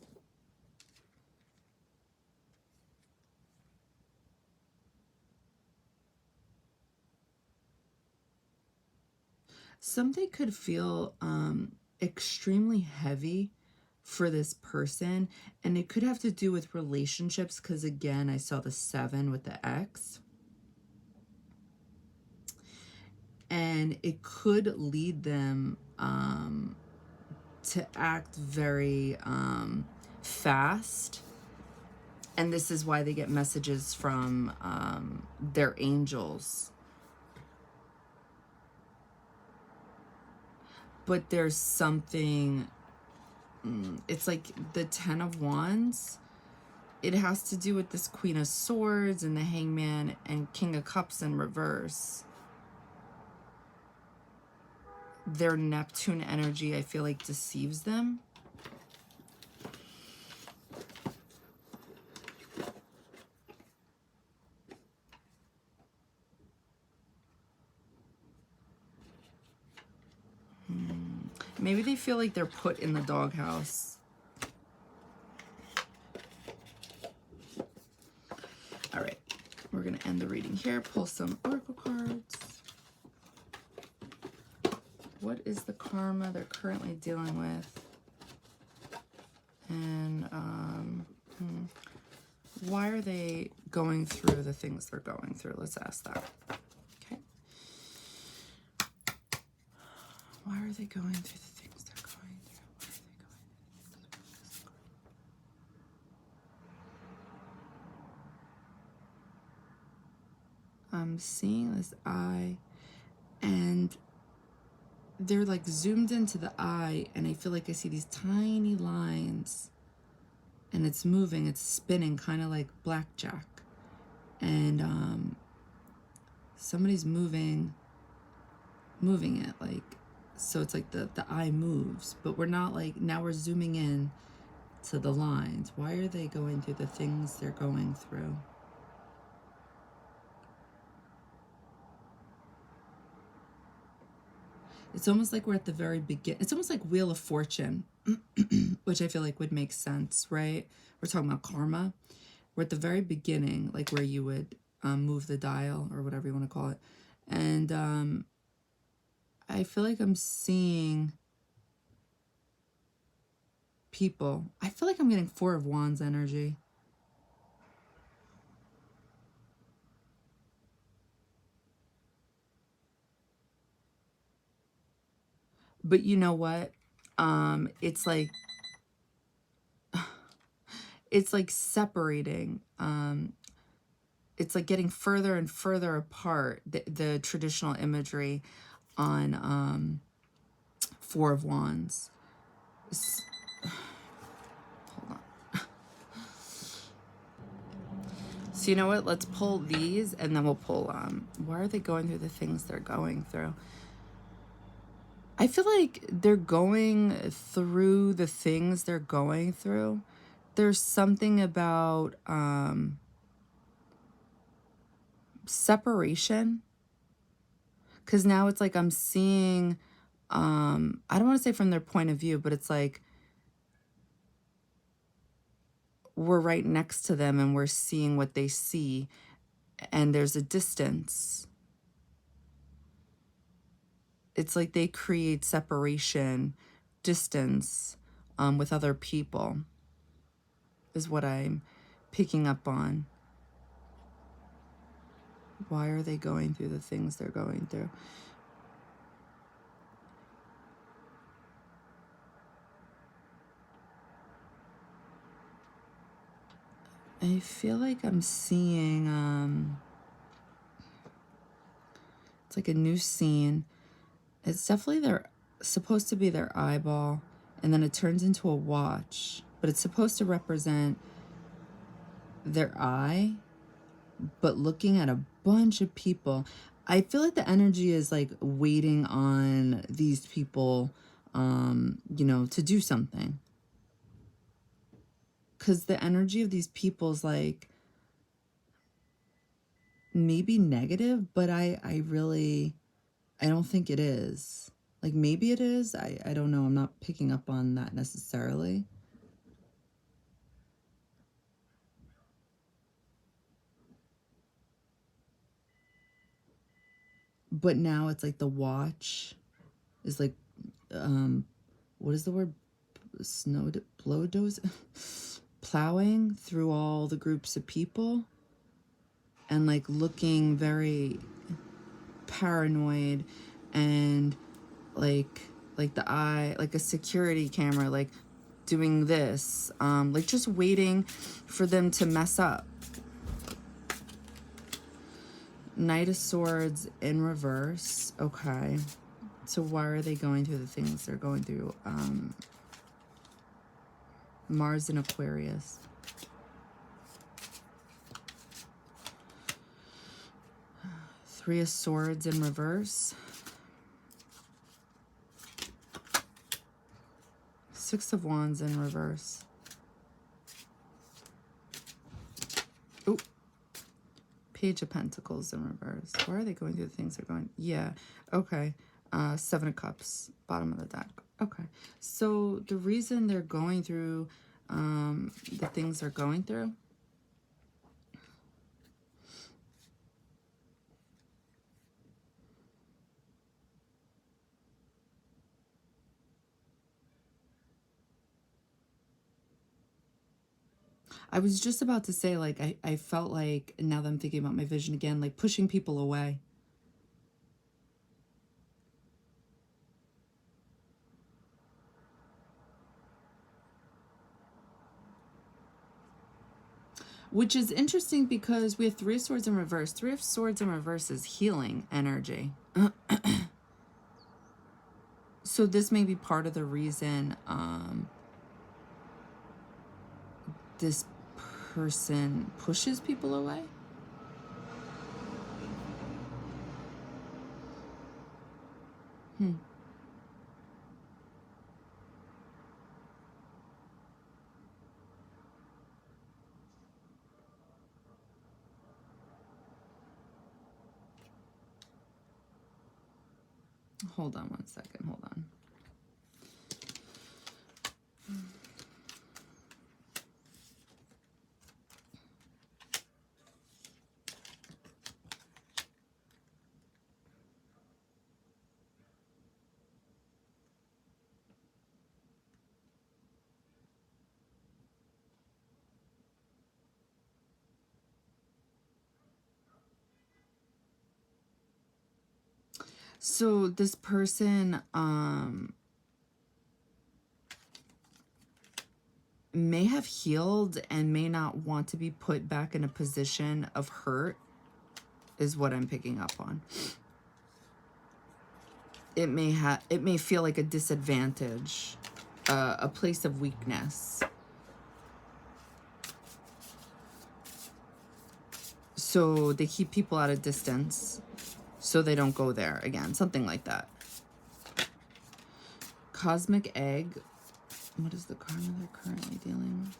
Something could feel extremely heavy for this person, and it could have to do with relationships, because again, I saw the 7 with the X. And it could lead them to act very fast. And this is why they get messages from their angels. But there's something, it's like the 10 of Wands. It has to do with this Queen of Swords and the Hangman and King of Cups in reverse. Their Neptune energy, I feel like, deceives them. Maybe they feel like they're put in the doghouse. All right, we're going to end the reading here. Pull some oracle cards. What is the karma they're currently dealing with? And why are they going through the things they're going through? Let's ask that. Okay. Why are they going through the things they're going through? I'm seeing this eye, and they're like zoomed into the eye, and I feel like I see these tiny lines, and it's moving, it's spinning, kind of like blackjack. And somebody's moving it, like, so it's like the eye moves, but we're not like, now we're zooming in to the lines. Why are they going through the things they're going through? It's almost like we're at the very beginning. It's almost like Wheel of Fortune, which I feel like would make sense, right? We're talking about karma. We're at the very beginning, like where you would move the dial or whatever you want to call it. And I feel like I'm seeing people. I feel like I'm getting 4 of Wands energy. But you know what? It's like separating. It's like getting further and further apart, the traditional imagery on Four of Wands. Hold on. So you know what? Let's pull these and then we'll pull, why are they going through the things they're going through? I feel like they're going through the things they're going through. There's something about separation. Because now it's like I'm seeing, I don't want to say from their point of view, but it's like we're right next to them and we're seeing what they see, and there's a distance. It's like they create separation, distance with other people, is what I'm picking up on. Why are they going through the things they're going through? I feel like I'm seeing, it's like a new scene. It's definitely supposed to be their eyeball, and then it turns into a watch, but it's supposed to represent their eye, but looking at a bunch of people. I feel like the energy is like waiting on these people, to do something. Because the energy of these people is like maybe negative, but I don't think it is. Like maybe it is. I don't know. I'm not picking up on that necessarily. But now it's like the watch is like, what is the word? Plowing through all the groups of people and like looking very paranoid, and like the eye, like a security camera, like doing this, like just waiting for them to mess up. Knight of Swords in reverse. Okay. So why are they going through the things they're going through? Mars in Aquarius. Three of Swords in reverse. Six of Wands in reverse. Oh, Page of Pentacles in reverse. Why are they going through the things they're going? Yeah, okay. Seven of Cups, bottom of the deck. Okay, so the reason they're going through the things they're going through, I was just about to say, like, I felt like, now that I'm thinking about my vision again, like pushing people away. Which is interesting because we have Three of Swords in reverse. Three of Swords in reverse is healing energy. So this may be part of the reason this person pushes people away. Hold on one second. Hold on. So this person, may have healed and may not want to be put back in a position of hurt, is what I'm picking up on. It may feel like a disadvantage, a place of weakness. So they keep people at a distance so they don't go there again, something like that. Cosmic egg. What is the karma they're currently dealing with?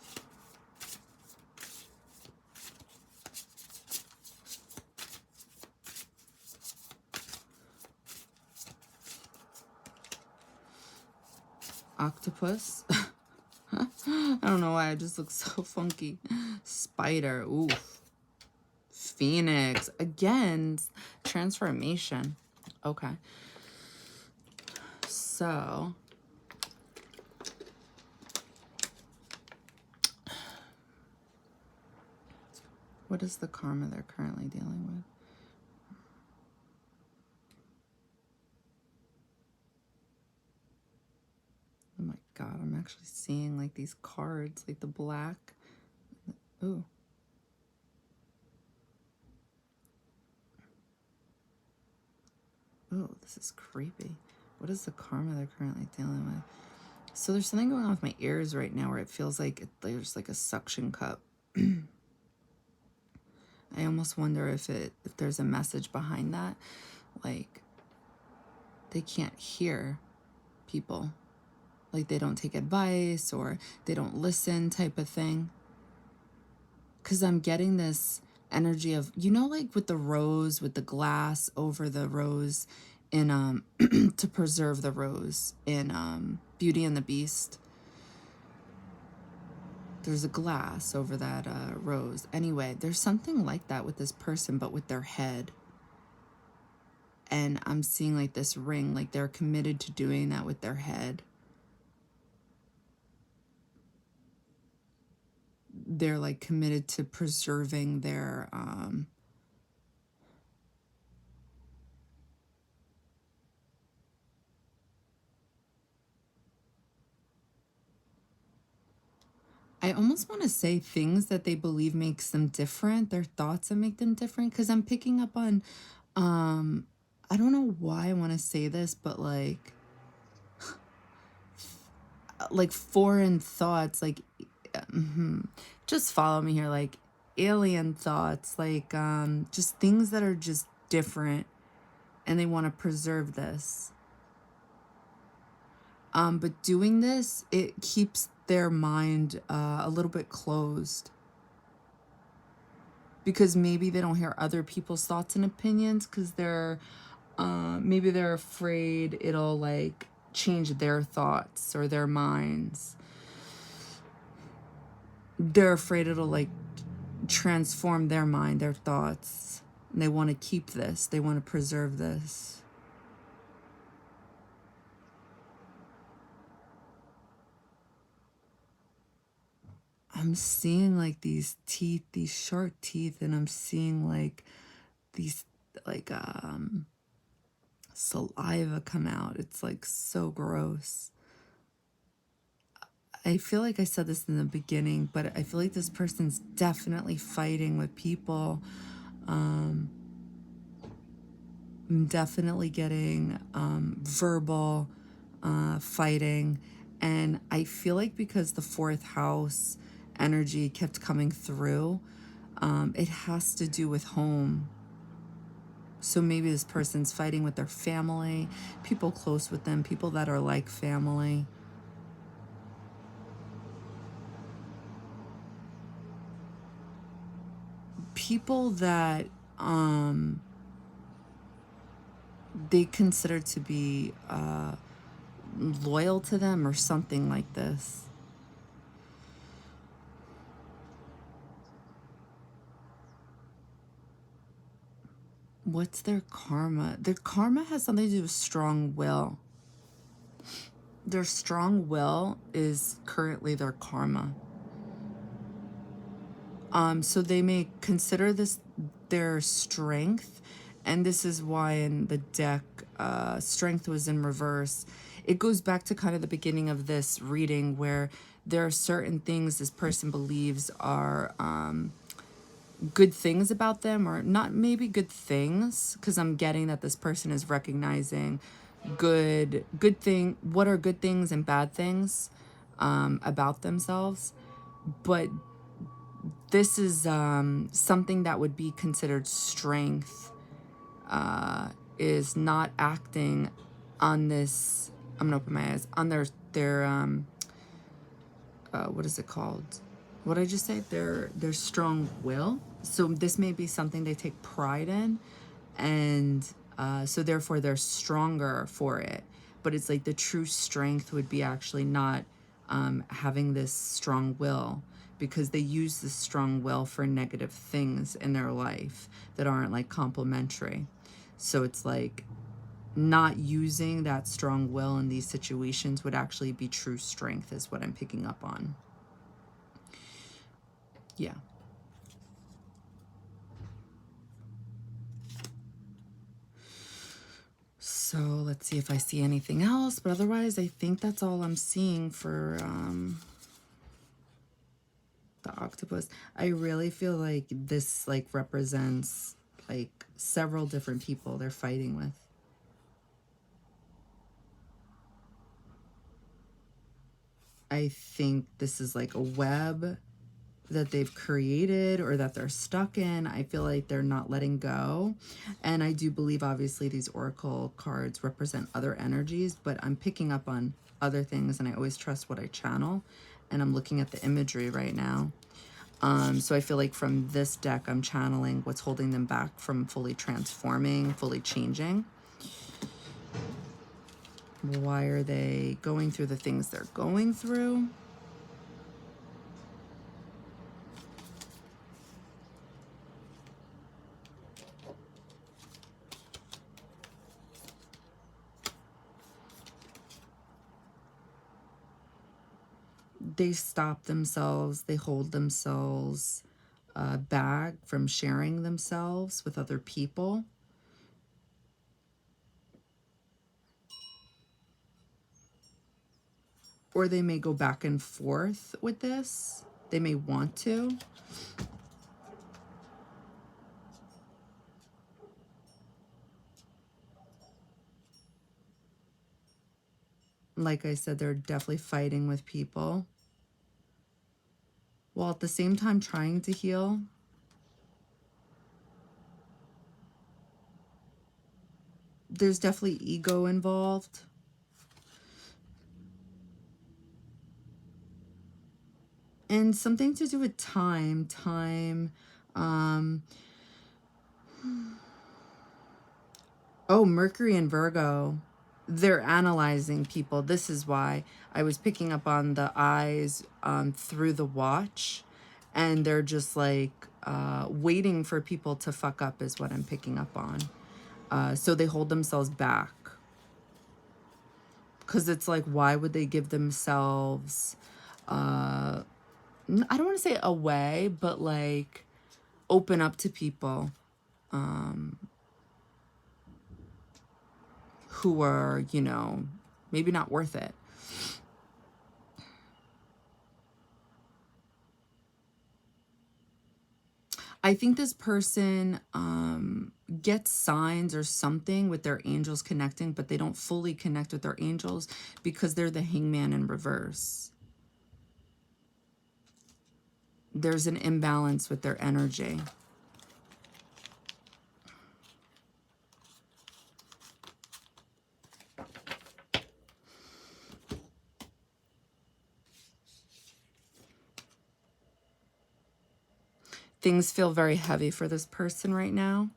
Octopus. I don't know why it just looks so funky. Spider. Oof. Phoenix. Again, transformation. Okay. So what is the karma they're currently dealing with? Oh my God, I'm actually seeing like these cards, like the black. Ooh. Oh, this is creepy. What is the karma they're currently dealing with? So there's something going on with my ears right now where it feels like there's like a suction cup. I almost wonder if there's a message behind that. Like, they can't hear people. Like, they don't take advice or they don't listen type of thing. Because I'm getting this energy of, you know, like with the rose, with the glass over the rose in, to preserve the rose in Beauty and the Beast. There's a glass over that rose. Anyway, there's something like that with this person, but with their head. And I'm seeing like this ring, like they're committed to doing that with their head. They're like committed to preserving their I almost want to say things that they believe makes them different, their thoughts that make them different, because I'm picking up on I don't know why I want to say this, but like foreign thoughts, like just follow me here, like alien thoughts, like just things that are just different, and they want to preserve this. But doing this, it keeps their mind a little bit closed, because maybe they don't hear other people's thoughts and opinions, because they're maybe they're afraid it'll like change their thoughts or their minds. They're afraid it'll like transform their mind, their thoughts. And they want to keep this. They want to preserve this. I'm seeing like these teeth, these sharp teeth, and I'm seeing like these like saliva come out. It's like so gross. I feel like I said this in the beginning, but I feel like this person's definitely fighting with people. I'm definitely getting verbal fighting. And I feel like because the fourth house energy kept coming through, it has to do with home. So maybe this person's fighting with their family, people close with them, people that are like family. People that they consider to be loyal to them or something like this. What's their karma? Their karma has something to do with strong will. Their strong will is currently their karma. So they may consider this their strength, and this is why in the deck strength was in reverse. It goes back to kind of the beginning of this reading where there are certain things this person believes are good things about them, or not maybe good things, because I'm getting that this person is recognizing good thing, what are good things and bad things about themselves. But this is something that would be considered strength, is not acting on this. I'm gonna open my eyes on their what is it called? What did I just say? Their strong will. So this may be something they take pride in, and so therefore they're stronger for it. But it's like the true strength would be actually not having this strong will, because they use this strong will for negative things in their life that aren't like complementary. So it's like not using that strong will in these situations would actually be true strength, is what I'm picking up on. Yeah. So let's see if I see anything else, but otherwise I think that's all I'm seeing for the octopus. I really feel like this like represents like several different people they're fighting with. I think this is like a web that they've created or that they're stuck in. I feel like they're not letting go. And I do believe obviously these oracle cards represent other energies, but I'm picking up on other things, and I always trust what I channel. And I'm looking at the imagery right now. So I feel like from this deck, I'm channeling what's holding them back from fully transforming, fully changing. Why are they going through the things they're going through? They stop themselves, they hold themselves back from sharing themselves with other people. Or they may go back and forth with this. They may want to. Like I said, they're definitely fighting with people, while at the same time trying to heal. There's definitely ego involved. And something to do with time. Oh, Mercury and Virgo. They're analyzing people. This is why I was picking up on the eyes through the watch. And they're just like waiting for people to fuck up is what I'm picking up on. So they hold themselves back. Because it's like, why would they give themselves, I don't want to say away, but like open up to people who are, you know, maybe not worth it. I think this person gets signs or something with their angels connecting, but they don't fully connect with their angels because they're the hangman in reverse. There's an imbalance with their energy. Things feel very heavy for this person right now.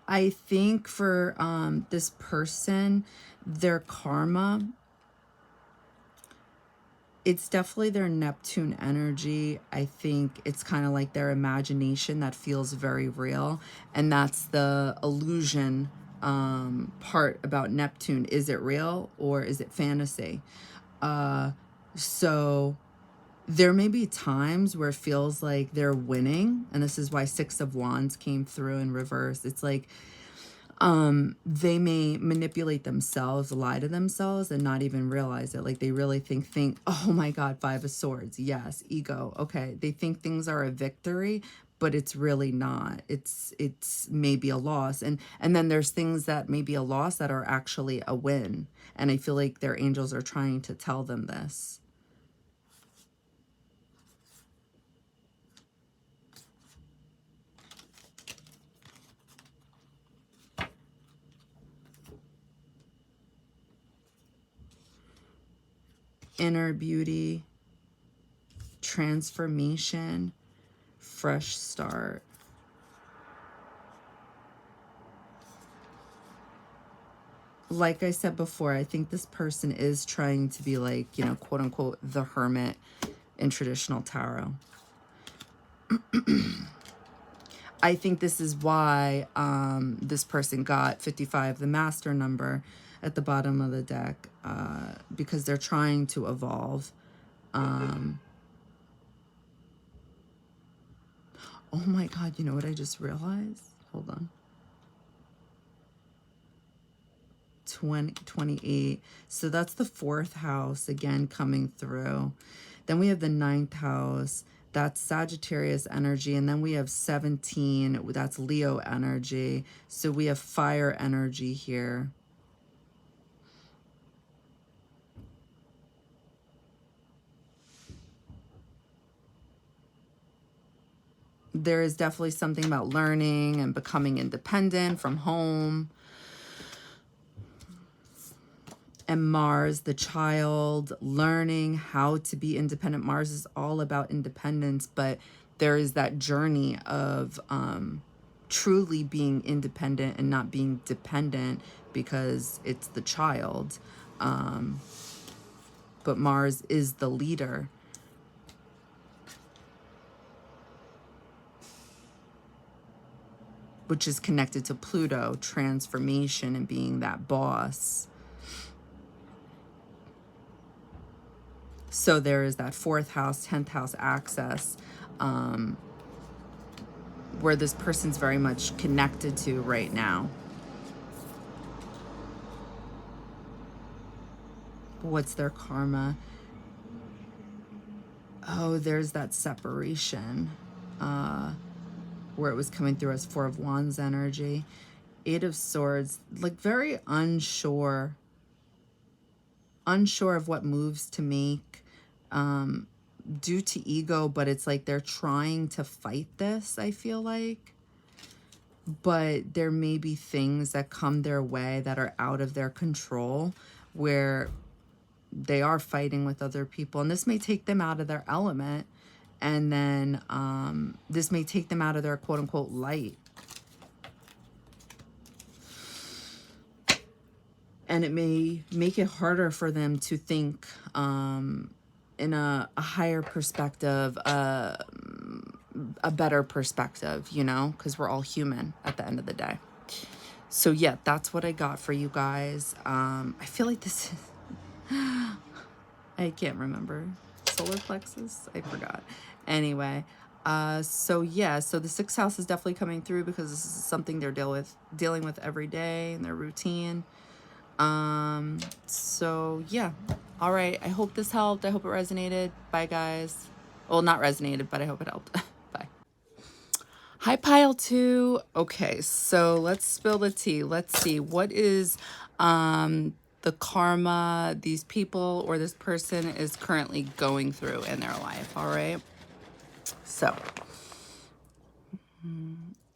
I think for this person, their karma, it's definitely their Neptune energy. I think it's kind of like their imagination that feels very real. And that's the illusion part about Neptune. Is it real or is it fantasy? So there may be times where it feels like they're winning, and this is why Six of Wands came through in reverse. It's like they may manipulate themselves, lie to themselves, and not even realize it. Like they really think, oh my God, Five of Swords. Yes, ego. Okay. They think things are a victory, but it's really not. It's maybe a loss. And then there's things that may be a loss that are actually a win. And I feel like their angels are trying to tell them this. Inner beauty, transformation, fresh start. Like I said before, I think this person is trying to be like, you know, quote unquote, the hermit in traditional tarot. I think this is why this person got 55, the master number at the bottom of the deck, because they're trying to evolve. Oh my God, you know what I just realized? Hold on. 28. So that's the 4th house again coming through. Then we have the 9th house. That's Sagittarius energy. And then we have 17. That's Leo energy. So we have fire energy here. There is definitely something about learning and becoming independent from home. And Mars, the child, learning how to be independent. Mars is all about independence, but there is that journey of truly being independent and not being dependent because it's the child. But Mars is the leader. Which is connected to Pluto, transformation and being that boss. So there is that 4th house, 10th house access where this person's very much connected to right now. What's their karma? Oh, there's that separation where it was coming through as 4 of Wands energy. 8 of Swords, like very unsure of what moves to make due to ego, but it's like they're trying to fight this, I feel like. But there may be things that come their way that are out of their control where they are fighting with other people, and this may take them out of their element, and then this may take them out of their quote-unquote light. And it may make it harder for them to think in a higher perspective, a better perspective, you know, because we're all human at the end of the day. So yeah, that's what I got for you guys. I feel like this is... I can't remember. Solar plexus? I forgot. Anyway, so yeah, so the 6th house is definitely coming through because this is something they're dealing with every day in their routine. So yeah. All right. I hope this helped. I hope it resonated. Bye, guys. Well, not resonated, but I hope it helped. Bye. Hi, pile 2. Okay, so let's spill the tea. Let's see what is the karma these people or this person is currently going through in their life. All right. So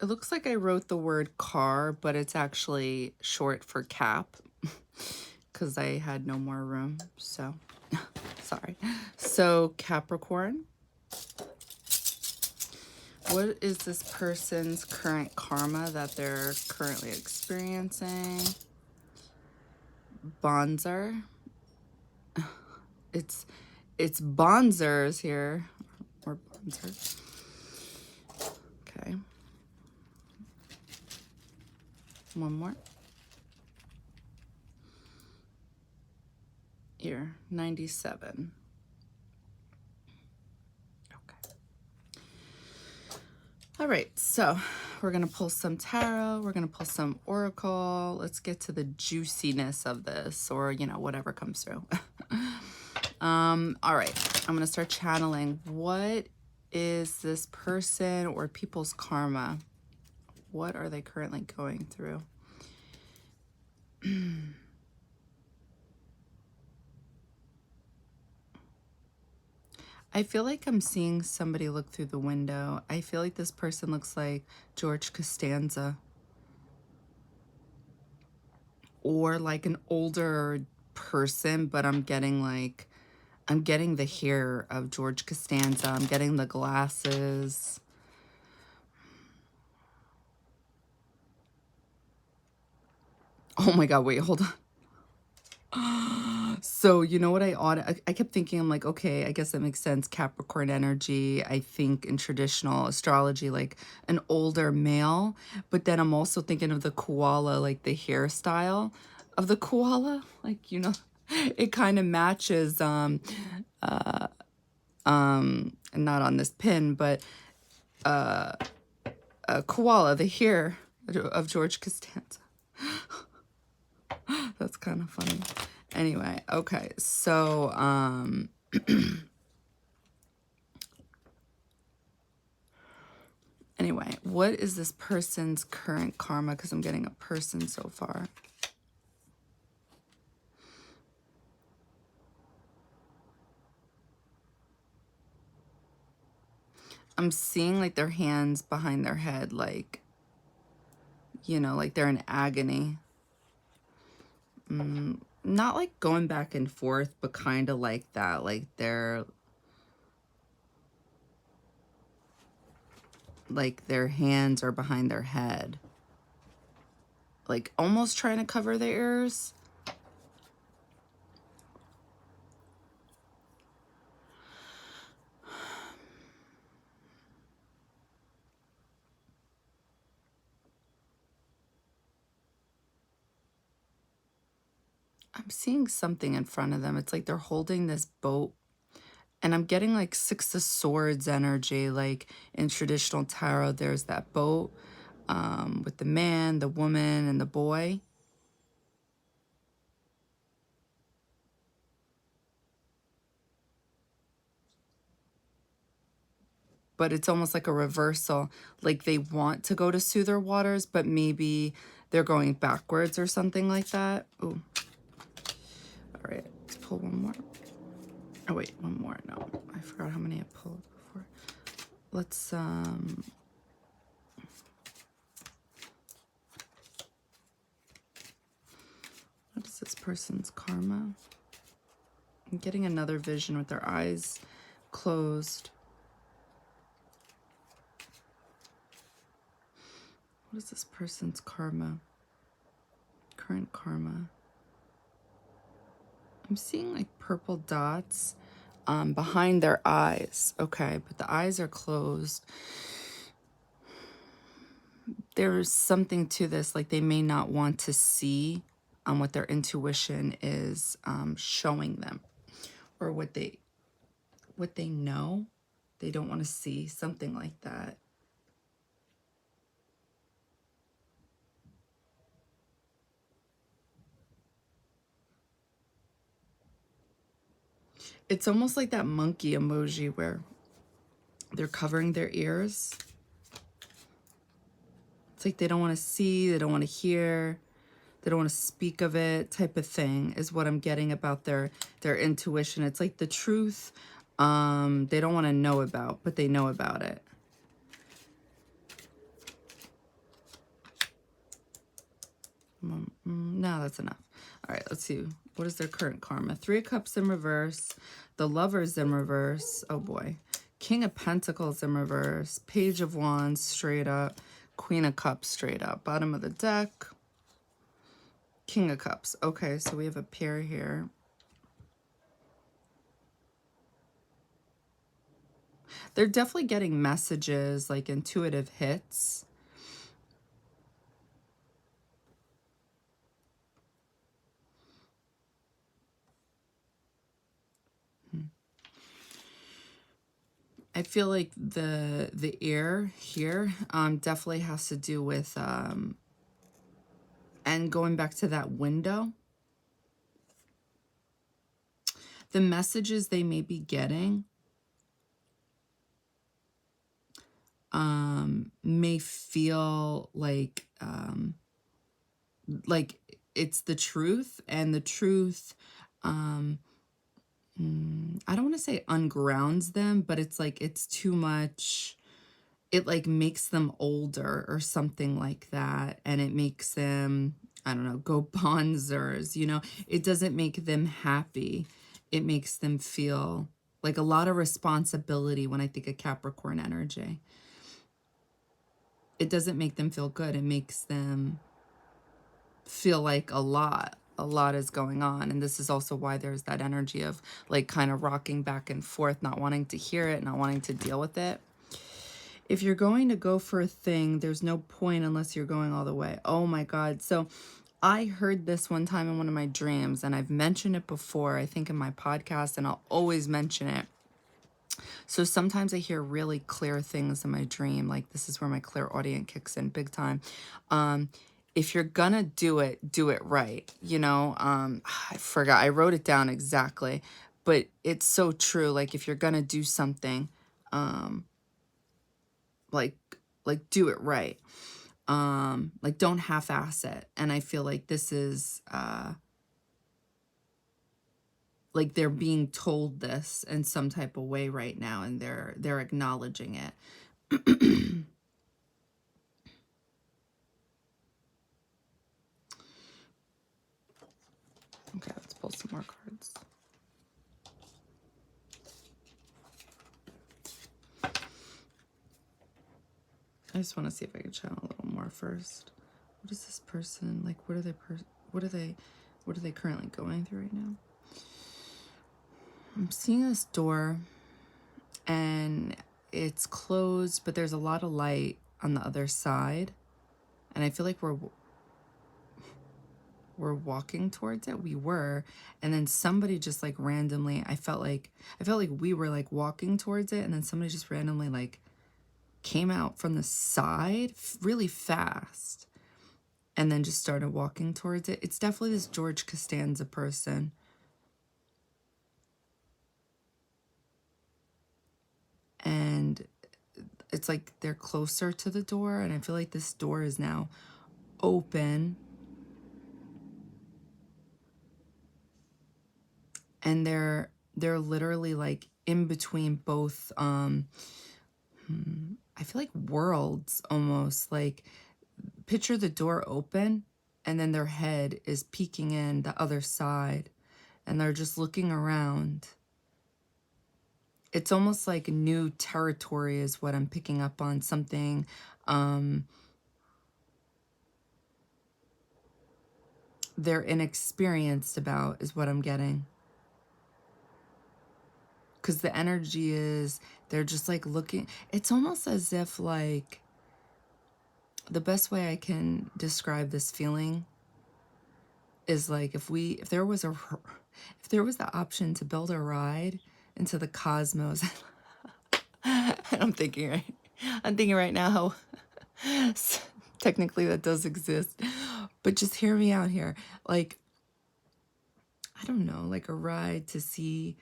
it looks like I wrote the word car, but it's actually short for cap because I had no more room. So sorry. So Capricorn, what is this person's current karma that they're currently experiencing? Bonzer. It's bonzers here, or bonzer. Okay. One more. Here, 97. Okay. All right, so we're going to pull some tarot. We're going to pull some oracle. Let's get to the juiciness of this, or, you know, whatever comes through. All right, I'm going to start channeling. What is this person or people's karma? What are they currently going through? I feel like I'm seeing somebody look through the window. I feel like this person looks like George Costanza, or like an older person, but I'm getting the hair of George Costanza. I'm getting the glasses. Oh my God, wait, hold on. So, you know what I kept thinking, I'm like, okay, I guess that makes sense. Capricorn energy, I think in traditional astrology, like an older male. But then I'm also thinking of the koala, like the hairstyle of the koala. Like, you know, it kind of matches, not on this pin, but a koala, the hair of George Costanza. That's kind of funny. Anyway, okay, so anyway, what is this person's current karma? Because I'm getting a person so far. I'm seeing like their hands behind their head, like, you know, like they're in agony. Not like going back and forth, but kind of like that. Like their hands are behind their head. Like almost trying to cover their ears. I'm seeing something in front of them. It's like they're holding this boat. And I'm getting like Six of Swords energy. Like in traditional tarot, there's that boat with the man, the woman, and the boy. But it's almost like a reversal. Like they want to go to soother waters, but maybe they're going backwards or something like that. Ooh. All right, let's pull one more. Oh, wait, one more. No, I forgot how many I pulled before. Let's, what is this person's karma? I'm getting another vision with their eyes closed. What is this person's karma? Current karma. I'm seeing like purple dots behind their eyes. Okay, but the eyes are closed. There's something to this, like they may not want to see what their intuition is showing them, or what they know. They don't want to see something like that. It's almost like that monkey emoji where they're covering their ears. It's like they don't want to see, they don't want to hear, they don't want to speak of it, type of thing is what I'm getting about their intuition. It's like the truth they don't want to know about, but they know about it. No, that's enough. All right, let's see. What is their current karma? Three of Cups in reverse. The Lovers in reverse. Oh, boy. King of Pentacles in reverse. Page of Wands straight up. Queen of Cups straight up. Bottom of the deck. King of Cups. Okay, so we have a pair here. They're definitely getting messages, like intuitive hits. I feel like the air here definitely has to do with and going back to that window, the messages they may be getting may feel like it's the truth, and the truth I don't want to say ungrounds them, but it's like it's too much. It like makes them older or something like that, and it makes them, I don't know, go bonzers, you know. It doesn't make them happy. It makes them feel like a lot of responsibility. When I think of Capricorn energy, it doesn't make them feel good. It makes them feel like a lot is going on. And this is also why there's that energy of like kind of rocking back and forth, not wanting to hear it, not wanting to deal with it. If you're going to go for a thing, there's no point unless you're going all the way. Oh my God. So I heard this one time in one of my dreams, and I've mentioned it before, I think in my podcast, and I'll always mention it. So sometimes I hear really clear things in my dream. Like this is where my clairaudient kicks in big time. If you're gonna do it right. You know, I forgot, I wrote it down exactly, but it's so true. Like if you're gonna do something, like do it right. Like don't half-ass it. And I feel like this is like they're being told this in some type of way right now, and they're acknowledging it. Okay, let's pull some more cards. I just want to see if I can channel a little more first. What is this person like? What are they currently going through right now? I'm seeing this door, and it's closed, but there's a lot of light on the other side, and I feel like we're walking towards it. We were, and then somebody just like randomly, I felt like we were like walking towards it, and then somebody just randomly like came out from the side really fast and then just started walking towards it. It's definitely this George Costanza person. And it's like they're closer to the door, and I feel like this door is now open. And they're literally like in between both I feel like worlds almost. Like picture the door open, and then their head is peeking in the other side, and they're just looking around. It's almost like new territory is what I'm picking up on. Something they're inexperienced about is what I'm getting. Because the energy is, they're just like looking. It's almost as if like, the best way I can describe this feeling is like if there was the option to build a ride into the cosmos. I'm thinking right now how technically that does exist, but just hear me out here. Like, I don't know, like a ride to see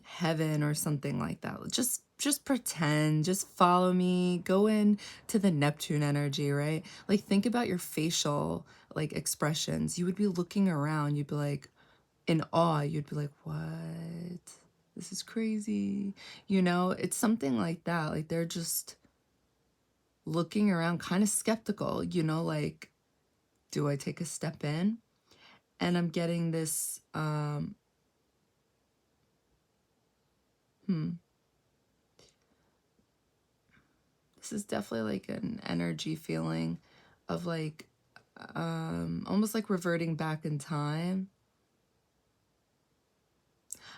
heaven or something like that. Just pretend, just follow me, go in to the Neptune energy, right? Like think about your facial like expressions. You would be looking around, you'd be like in awe, you'd be like, what? This is crazy. You know, it's something like that. Like they're just looking around kind of skeptical, you know, like, do I take a step in? And I'm getting this this is definitely like an energy feeling of like almost like reverting back in time.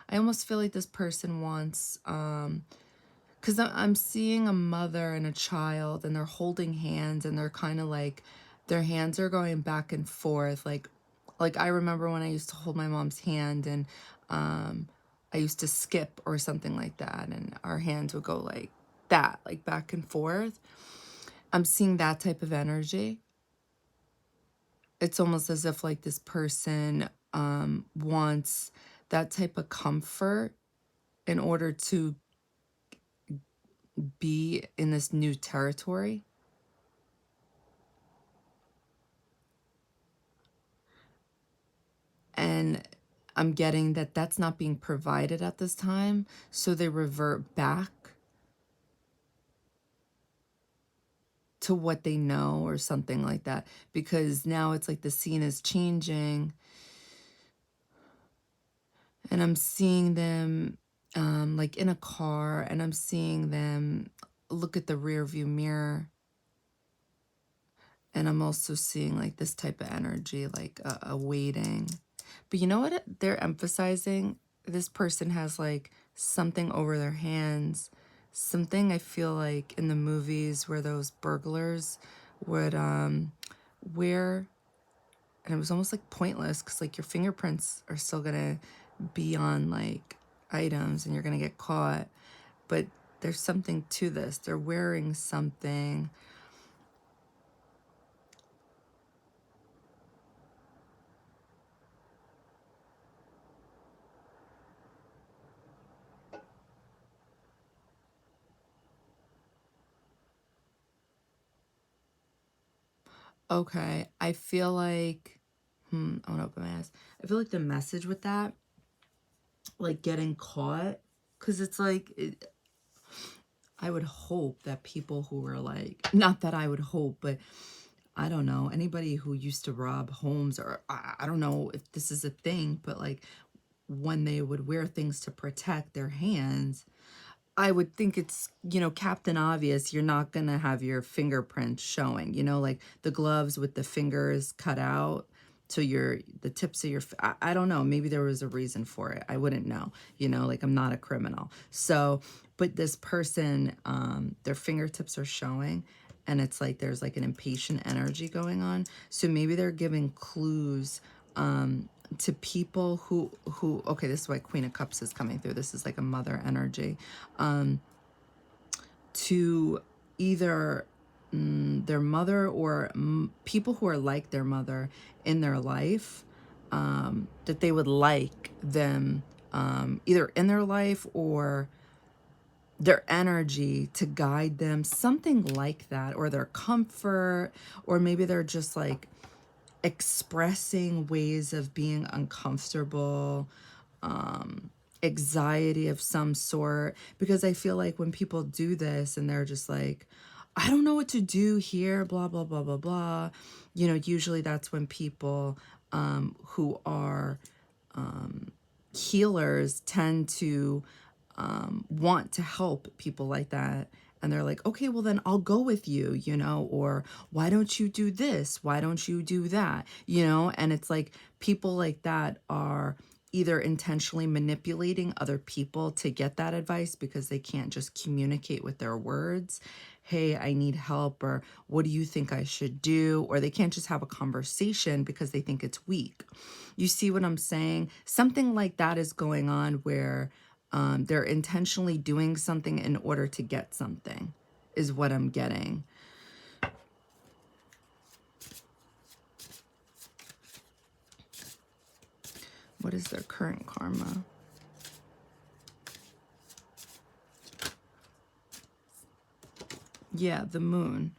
I almost feel like this person wants because I'm seeing a mother and a child, and they're holding hands, and they're kind of like their hands are going back and forth. Like I remember when I used to hold my mom's hand, and I used to skip or something like that, and our hands would go like that, like back and forth. I'm seeing that type of energy. It's almost as if like this person wants that type of comfort in order to be in this new territory. And I'm getting that that's not being provided at this time, so they revert back to what they know or something like that, because now it's like the scene is changing, and I'm seeing them like in a car, and I'm seeing them look at the rear view mirror, and I'm also seeing like this type of energy, like a waiting. But you know what they're emphasizing? This person has like something over their hands, something I feel like in the movies where those burglars would wear, and it was almost like pointless because like your fingerprints are still gonna be on like items and you're gonna get caught. But there's something to this. They're wearing something. Okay, I feel like, I want to open my eyes. I feel like the message with that, like getting caught, because it's like, I would hope that people who are like, not that I would hope, but I don't know, anybody who used to rob homes, or I don't know if this is a thing, but like when they would wear things to protect their hands, I would think it's, Captain Obvious, you're not going to have your fingerprints showing, like the gloves with the fingers cut out to the tips of your, I don't know, maybe there was a reason for it. I wouldn't know, like I'm not a criminal. So, but this person, their fingertips are showing, and it's like there's like an impatient energy going on. So maybe they're giving clues to people who okay, this is why Queen of Cups is coming through. This is like a mother energy, to either their mother or people who are like their mother in their life, that they would like them either in their life or their energy to guide them, something like that, or their comfort, or maybe they're just like expressing ways of being uncomfortable, anxiety of some sort. Because I feel like when people do this and they're just like, I don't know what to do here, blah, blah, blah, blah, blah. Usually that's when people who are healers tend to want to help people like that. And they're like, okay, well, then I'll go with you, or why don't you do this? Why don't you do that? And it's like people like that are either intentionally manipulating other people to get that advice because they can't just communicate with their words. Hey, I need help, or what do you think I should do? Or they can't just have a conversation because they think it's weak. You see what I'm saying? Something like that is going on where they're intentionally doing something in order to get something, is what I'm getting. What is their current karma? Yeah, the moon.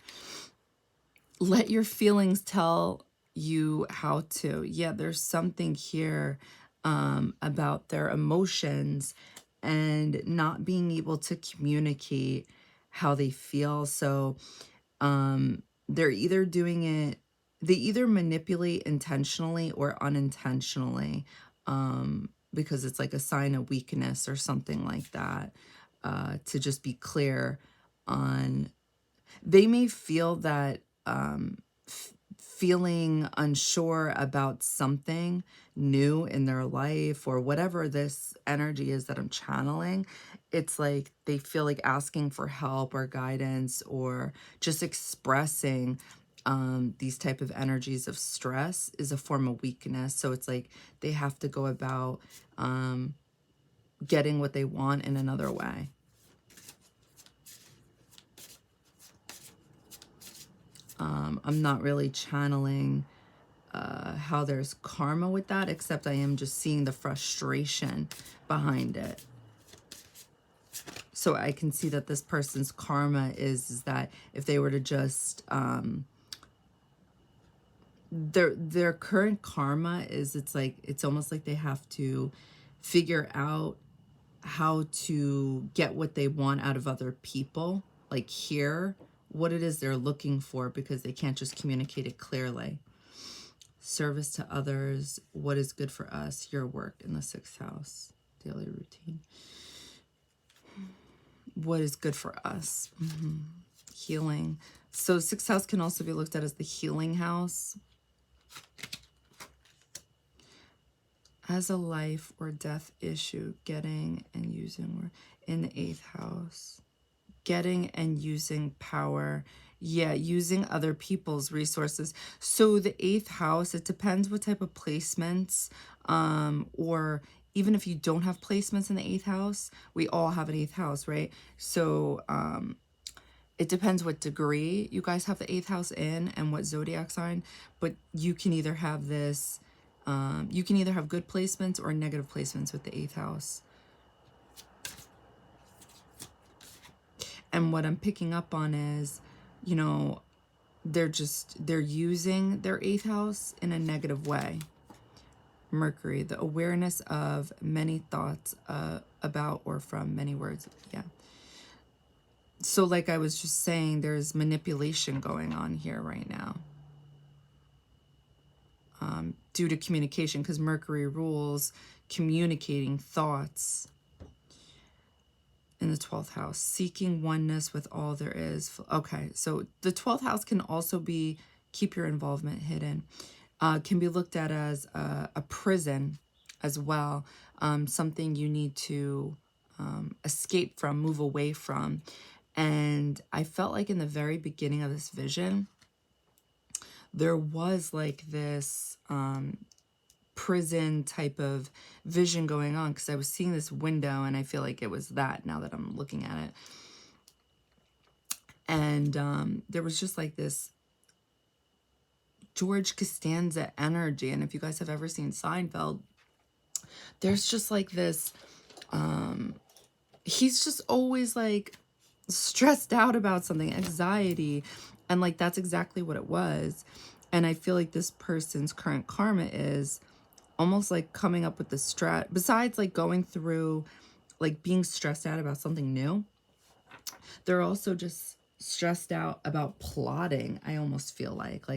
Let your feelings tell you how to. Yeah, there's something here about their emotions and not being able to communicate how they feel. So they're either doing it, they either manipulate intentionally or unintentionally, because it's like a sign of weakness or something like that, to just be clear on. They may feel that feeling unsure about something new in their life or whatever this energy is that I'm channeling. It's like they feel like asking for help or guidance or just expressing these type of energies of stress is a form of weakness. So it's like they have to go about getting what they want in another way. I'm not really channeling how there's karma with that, except I am just seeing the frustration behind it. So I can see that this person's karma is that if they were to just their current karma is, it's almost like they have to figure out how to get what they want out of other people, like hear what it is they're looking for, because they can't just communicate it clearly. Service to others, what is good for us, your work in the 6th house, daily routine. What is good for us? Healing. So 6th house can also be looked at as the healing house. As a life or death issue, getting and using, in the 8th house. Getting and using power. Yeah, using other people's resources. So the 8th house, it depends what type of placements, or even if you don't have placements in the 8th house, we all have an 8th house, right? So it depends what degree you guys have the 8th house in and what zodiac sign, but you can either have this, you can either have good placements or negative placements with the 8th house. And what I'm picking up on is, you know, they're using their 8th house in a negative way. Mercury, the awareness of many thoughts about or from many words. Yeah. So like I was just saying, there's manipulation going on here right now. Due to communication, because Mercury rules communicating thoughts. In the 12th house, seeking oneness with all there is. Okay, so the 12th house can also be keep your involvement hidden. Can be looked at as a prison as well, something you need to escape from, move away from. And I felt like in the very beginning of this vision, there was like this prison type of vision going on, because I was seeing this window and I feel like it was that now that I'm looking at it. And there was just like this George Costanza energy. And if you guys have ever seen Seinfeld, there's just like this, he's just always like stressed out about something, anxiety. And like, that's exactly what it was. And I feel like this person's current karma is almost like coming up with the strat, besides like going through, like being stressed out about something new, they're also just stressed out about plotting. I almost feel like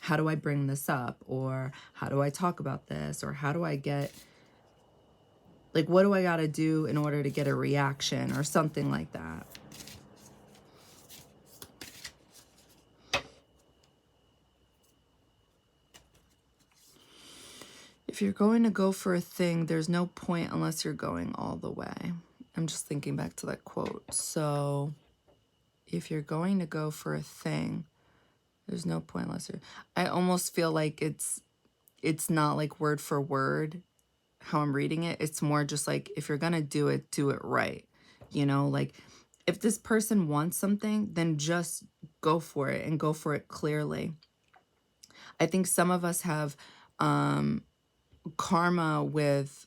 how do I bring this up, or how do I talk about this, or how do I get, like, what do I got to do in order to get a reaction or something like that. If you're going to go for a thing, there's no point unless you're going all the way. I'm just thinking back to that quote. So if you're going to go for a thing, there's no point unless you're... I almost feel like it's not like word for word how I'm reading it. It's more just like, if you're going to do it right. You know, like if this person wants something, then just go for it and go for it clearly. I think some of us have karma with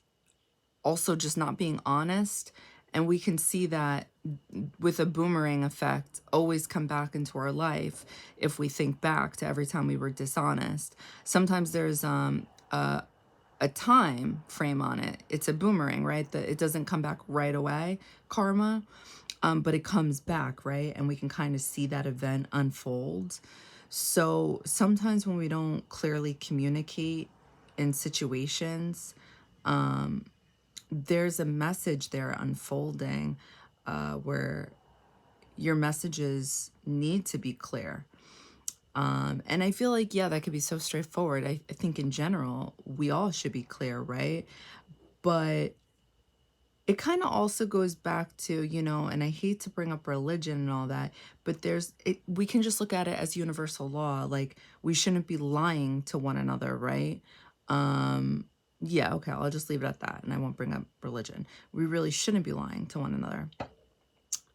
also just not being honest, and we can see that with a boomerang effect always come back into our life if we think back to every time we were dishonest. Sometimes there's a time frame on it. It's a boomerang, right? That it doesn't come back right away, karma, but it comes back, right? And we can kind of see that event unfold. So sometimes when we don't clearly communicate in situations, there's a message there unfolding where your messages need to be clear. And I feel like, yeah, that could be so straightforward. I think in general, we all should be clear, right? But it kind of also goes back to, you know, and I hate to bring up religion and all that, but we can just look at it as universal law. Like, we shouldn't be lying to one another, right? Yeah, okay, I'll just leave it at that and I won't bring up religion. We really shouldn't be lying to one another.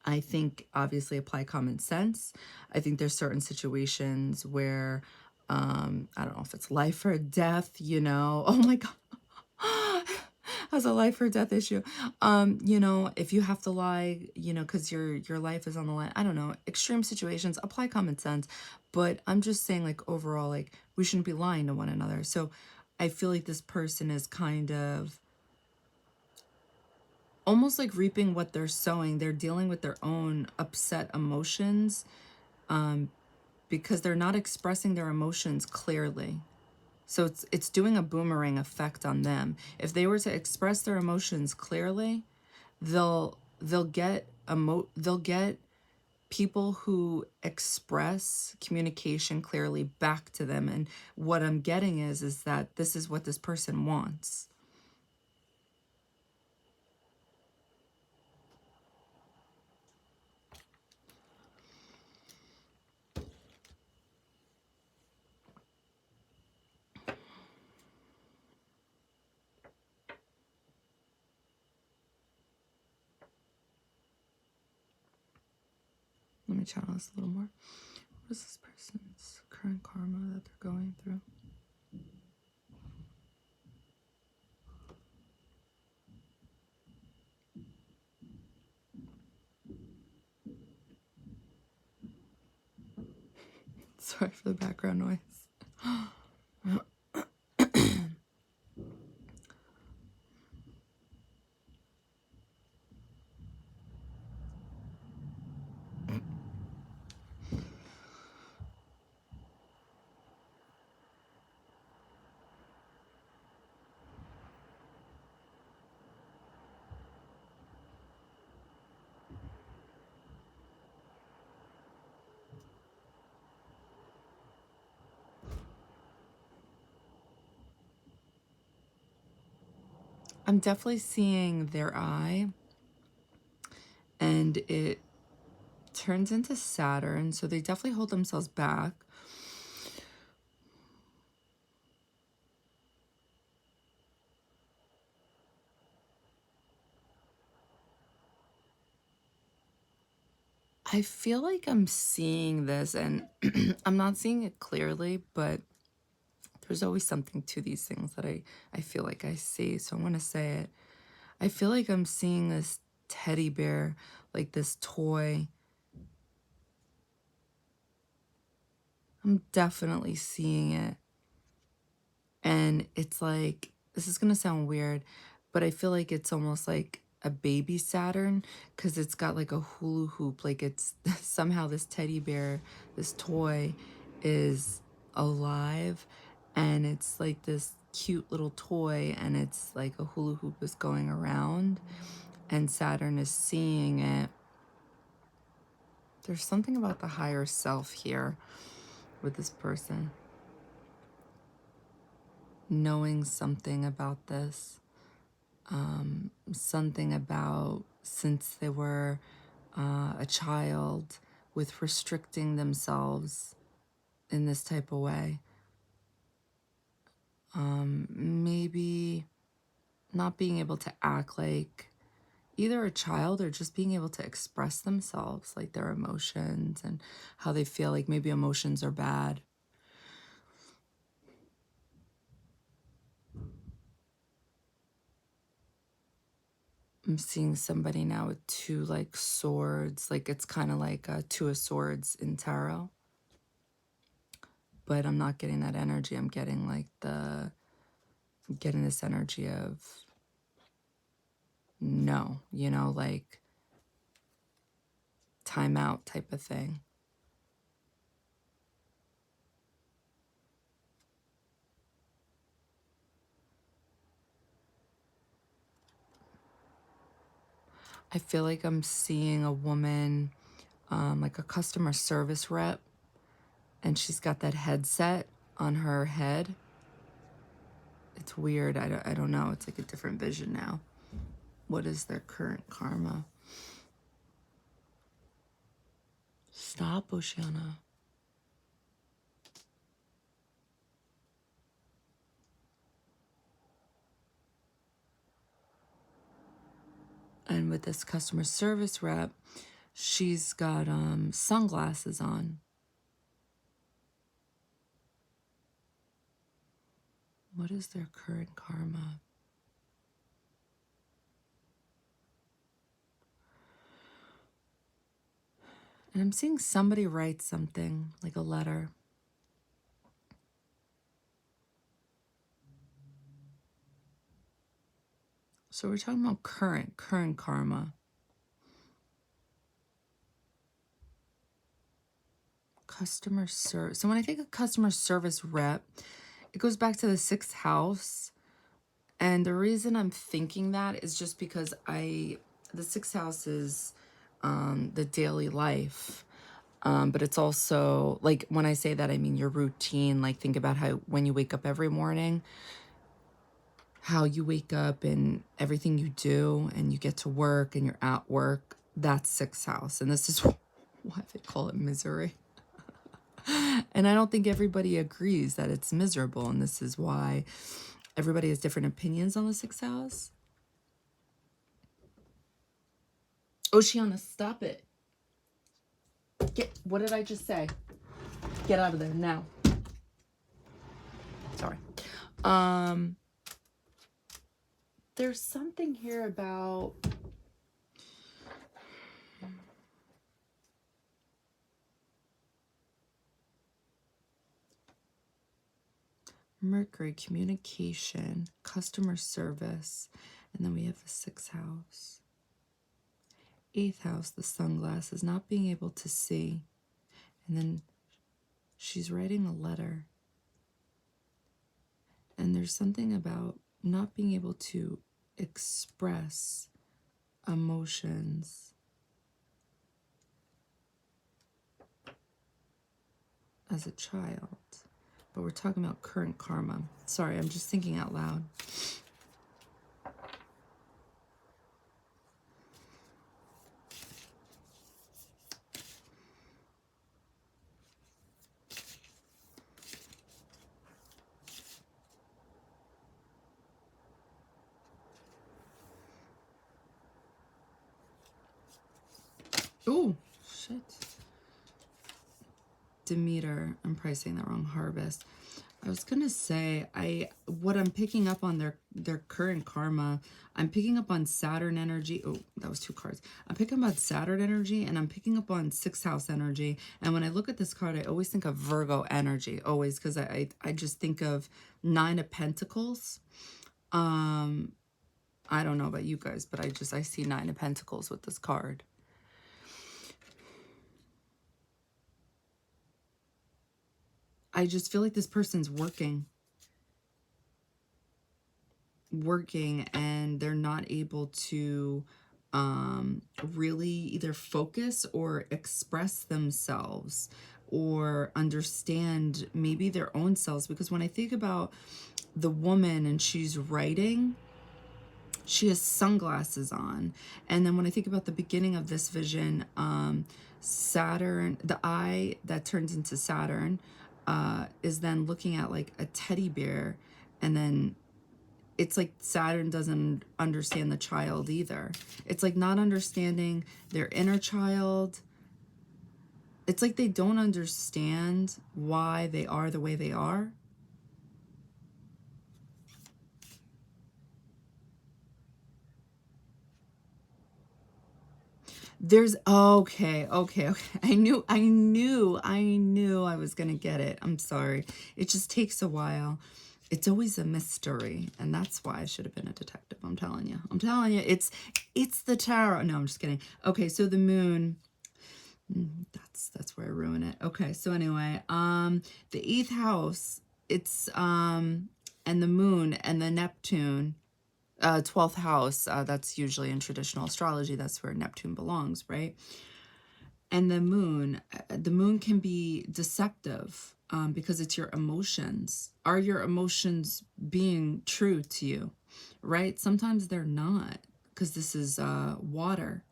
I think obviously apply common sense. I think there's certain situations where I don't know if it's life or death, you know. Oh my God. Has a life or death issue. You know, if you have to lie, you know, because your life is on the line. I don't know. Extreme situations, apply common sense. But I'm just saying, like, overall, like, we shouldn't be lying to one another. So I feel like this person is kind of almost like reaping what they're sowing. They're dealing with their own upset emotions because they're not expressing their emotions clearly. So it's doing a boomerang effect on them. If they were to express their emotions clearly, they'll get people who express communication clearly back to them. And what I'm getting is that this is what this person wants. Let me channel this a little more. What is this person's current karma that they're going through? Sorry for the background noise. I'm definitely seeing their eye, and it turns into Saturn, so they definitely hold themselves back. I feel like I'm seeing this, and I'm not seeing it clearly, but there's always something to these things that I feel like I see, so I'm going to say it. I feel like I'm seeing this teddy bear, like this toy. I'm definitely seeing it. And it's like, this is going to sound weird, but I feel like it's almost like a baby Saturn because it's got like a hula hoop. Like it's somehow this teddy bear, this toy is alive, and it's like this cute little toy, and it's like a hula hoop is going around and Saturn is seeing it. There's something about the higher self here with this person. Knowing something about this. Something about since they were a child with restricting themselves in this type of way. Maybe not being able to act like either a child or just being able to express themselves, like their emotions and how they feel, like maybe emotions are bad. I'm seeing somebody now with two like swords, like it's kind of like a two of swords in tarot, but I'm not getting that energy. I'm getting like I'm getting this energy of no, you know, like time out type of thing. I feel like I'm seeing a woman, like a customer service rep, and she's got that headset on her head. It's weird. I don't know. It's like a different vision now. What is their current karma? Stop, Oceana. And with this customer service rep, she's got sunglasses on. What is their current karma? And I'm seeing somebody write something, like a letter. So we're talking about current karma. Customer service. So when I think of customer service rep, it goes back to the 6th house. And the reason I'm thinking that is just because the 6th house is the daily life. But it's also, like, when I say that, I mean your routine. Like, think about how when you wake up every morning, how you wake up and everything you do, and you get to work and you're at work. That's 6th house. And this is why they call it misery. And I don't think everybody agrees that it's miserable. And this is why everybody has different opinions on the 6th house. Oceana, stop it. What did I just say? Get out of there now. Sorry. There's something here about Mercury, communication, customer service, and then we have the 6th house. 8th house, the sunglasses, not being able to see. And then she's writing a letter. And there's something about not being able to express emotions as a child. But we're talking about current karma. Sorry, I'm just thinking out loud. Oh, shit. Demeter, I'm probably saying that wrong. Harvest. I was gonna say, what I'm picking up on their current karma, I'm picking up on Saturn energy. Oh, that was 2 cards. I'm picking up on Saturn energy, and I'm picking up on 6th house energy. And when I look at this card, I always think of Virgo energy, always, because I just think of 9 of Pentacles. I don't know about you guys, but I see 9 of Pentacles with this card. I just feel like this person's working and they're not able to really either focus or express themselves or understand maybe their own selves. Because when I think about the woman and she's writing, she has sunglasses on. And then when I think about the beginning of this vision, Saturn, the eye that turns into Saturn, is then looking at like a teddy bear, and then it's like Saturn doesn't understand the child either. It's like not understanding their inner child. It's like they don't understand why they are the way they are. There's okay. I knew I was gonna get it. I'm sorry. It just takes a while. It's always a mystery, and that's why I should have been a detective. I'm telling you. It's the tarot. No, I'm just kidding. Okay, so the moon. That's where I ruin it. Okay, so anyway, the 8th house. It's and the moon and the Neptune. 12th house, that's usually in traditional astrology, that's where Neptune belongs, right? And the moon can be deceptive because it's your emotions. Are your emotions being true to you, right? Sometimes they're not, because this is water.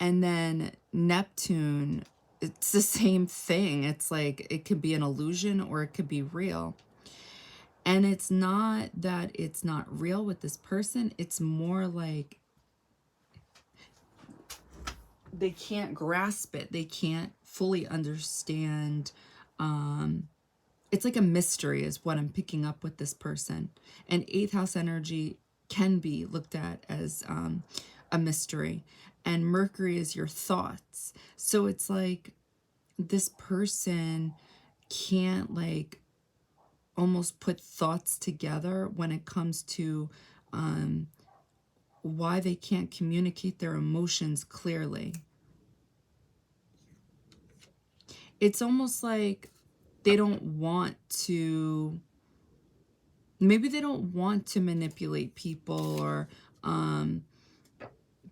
And then Neptune, it's the same thing. It's like it could be an illusion or it could be real. And it's not that it's not real with this person. It's more like they can't grasp it. They can't fully understand. It's like a mystery is what I'm picking up with this person. And 8th house energy can be looked at as a mystery. And Mercury is your thoughts. So it's like this person can't like almost put thoughts together when it comes to why they can't communicate their emotions clearly. It's almost like they don't want to, maybe they don't want to manipulate people or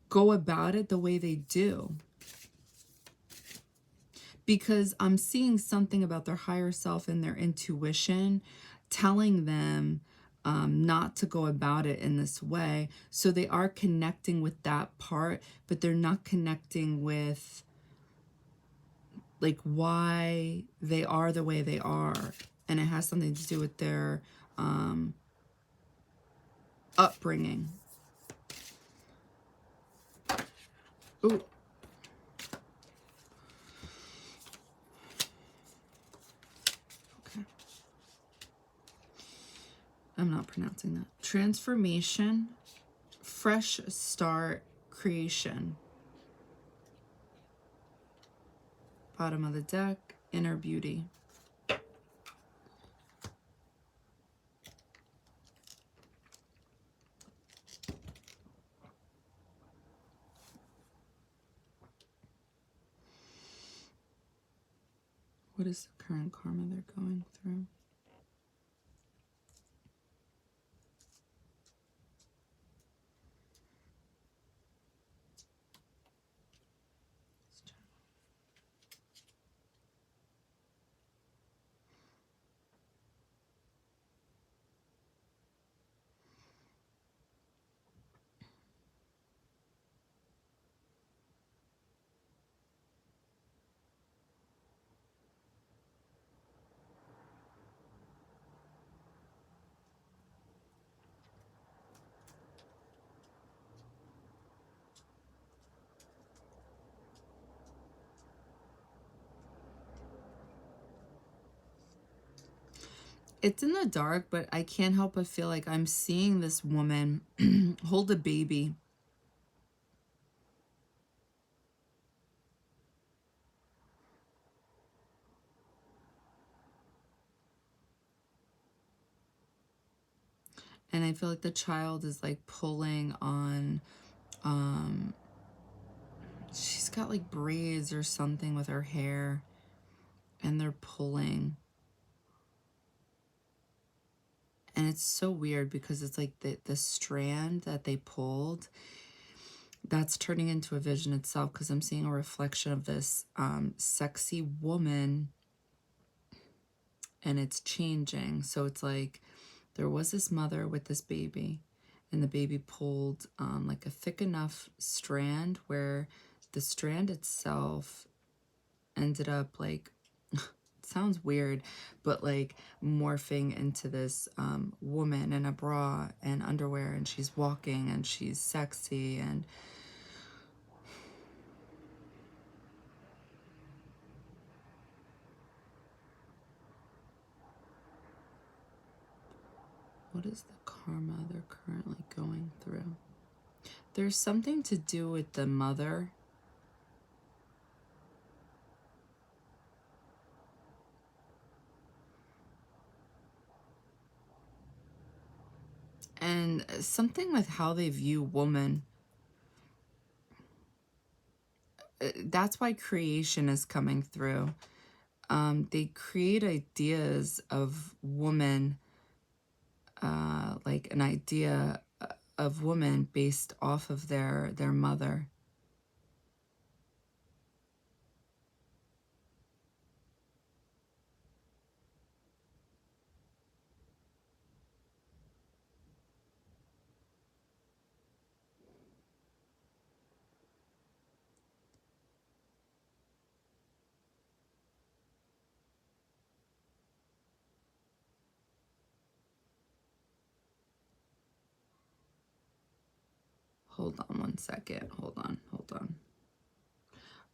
go about it the way they do. Because I'm seeing something about their higher self and their intuition telling them not to go about it in this way. So they are connecting with that part, but they're not connecting with like why they are the way they are. And it has something to do with their upbringing. Ooh. Okay. I'm not pronouncing that. Transformation, fresh start, creation. Bottom of the deck, inner beauty. What is the current karma they're going through? It's in the dark, but I can't help but feel like I'm seeing this woman hold a baby. And I feel like the child is like pulling on, she's got like braids or something with her hair, and they're pulling. And it's so weird because it's like the strand that they pulled, that's turning into a vision itself, because I'm seeing a reflection of this sexy woman, and it's changing. So it's like there was this mother with this baby, and the baby pulled like a thick enough strand where the strand itself ended up like, it sounds weird, but like morphing into this woman in a bra and underwear, and she's walking and she's sexy. And what is the karma they're currently going through? There's something to do with the mother. And something with how they view woman. That's why creation is coming through. They create ideas of woman, like an idea of woman based off of their mother. Hold on one second. Hold on.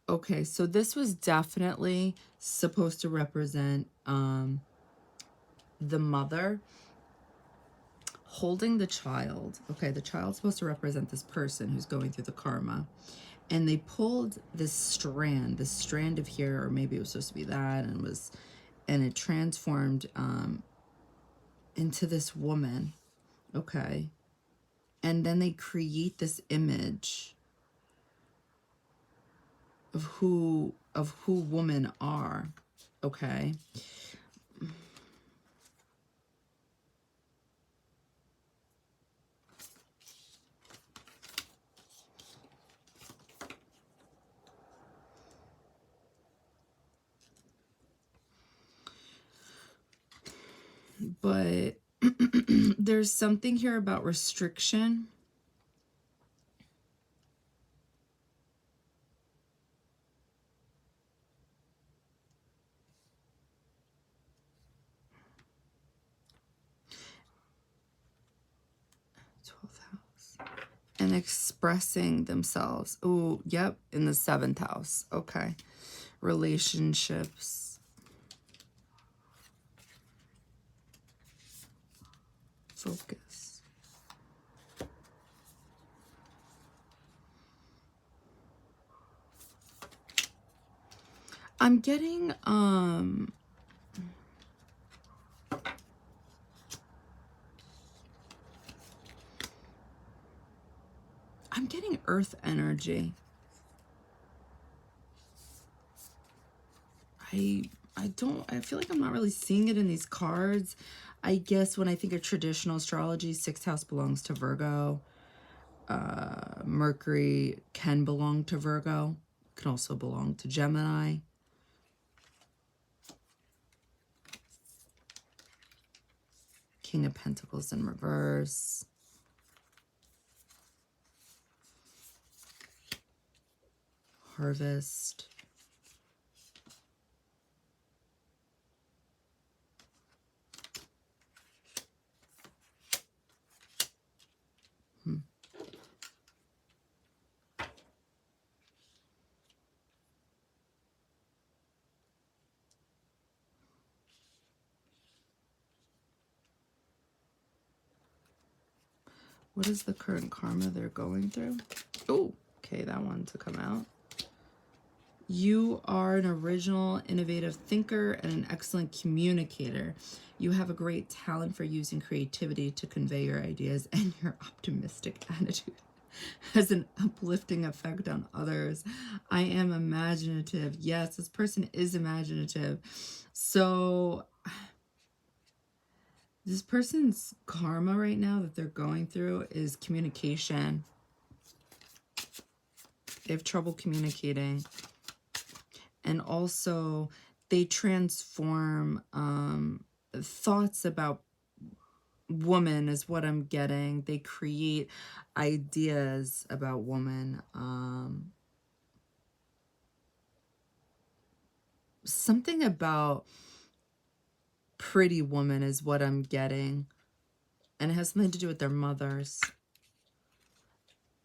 Okay, so this was definitely supposed to represent the mother holding the child. Okay, the child's supposed to represent this person who's going through the karma. And they pulled this strand of hair, or maybe it was supposed to be that, and it transformed into this woman. Okay. And then they create this image of who women are. Okay. But there's something here about restriction. And expressing themselves. Oh, yep, in the 7th house. Okay. Relationships. Focus. I'm getting earth energy. I feel like I'm not really seeing it in these cards. I guess when I think of traditional astrology, 6th house belongs to Virgo. Mercury can belong to Virgo. Can also belong to Gemini. King of Pentacles in reverse. Harvest. What is the current karma they're going through? Oh, okay, that one to come out. You are an original, innovative thinker and an excellent communicator. You have a great talent for using creativity to convey your ideas, and your optimistic attitude has an uplifting effect on others. I am imaginative. Yes, this person is imaginative. So this person's karma right now that they're going through is communication. They have trouble communicating. And also they transform thoughts about woman is what I'm getting. They create ideas about woman. Something about pretty woman is what I'm getting. And it has something to do with their mothers.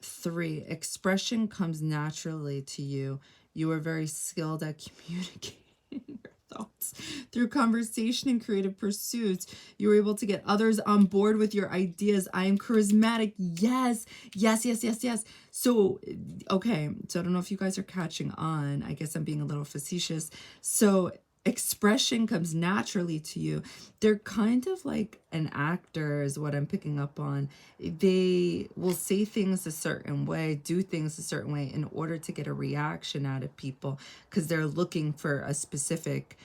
3, expression comes naturally to you. You are very skilled at communicating your thoughts. Through conversation and creative pursuits, you are able to get others on board with your ideas. I am charismatic. Yes, yes, yes, yes, yes. So, okay, so I don't know if you guys are catching on. I guess I'm being a little facetious. So, expression comes naturally to you. They're kind of like an actor is what I'm picking up on. They will say things a certain way, do things a certain way in order to get a reaction out of people, because they're looking for a specific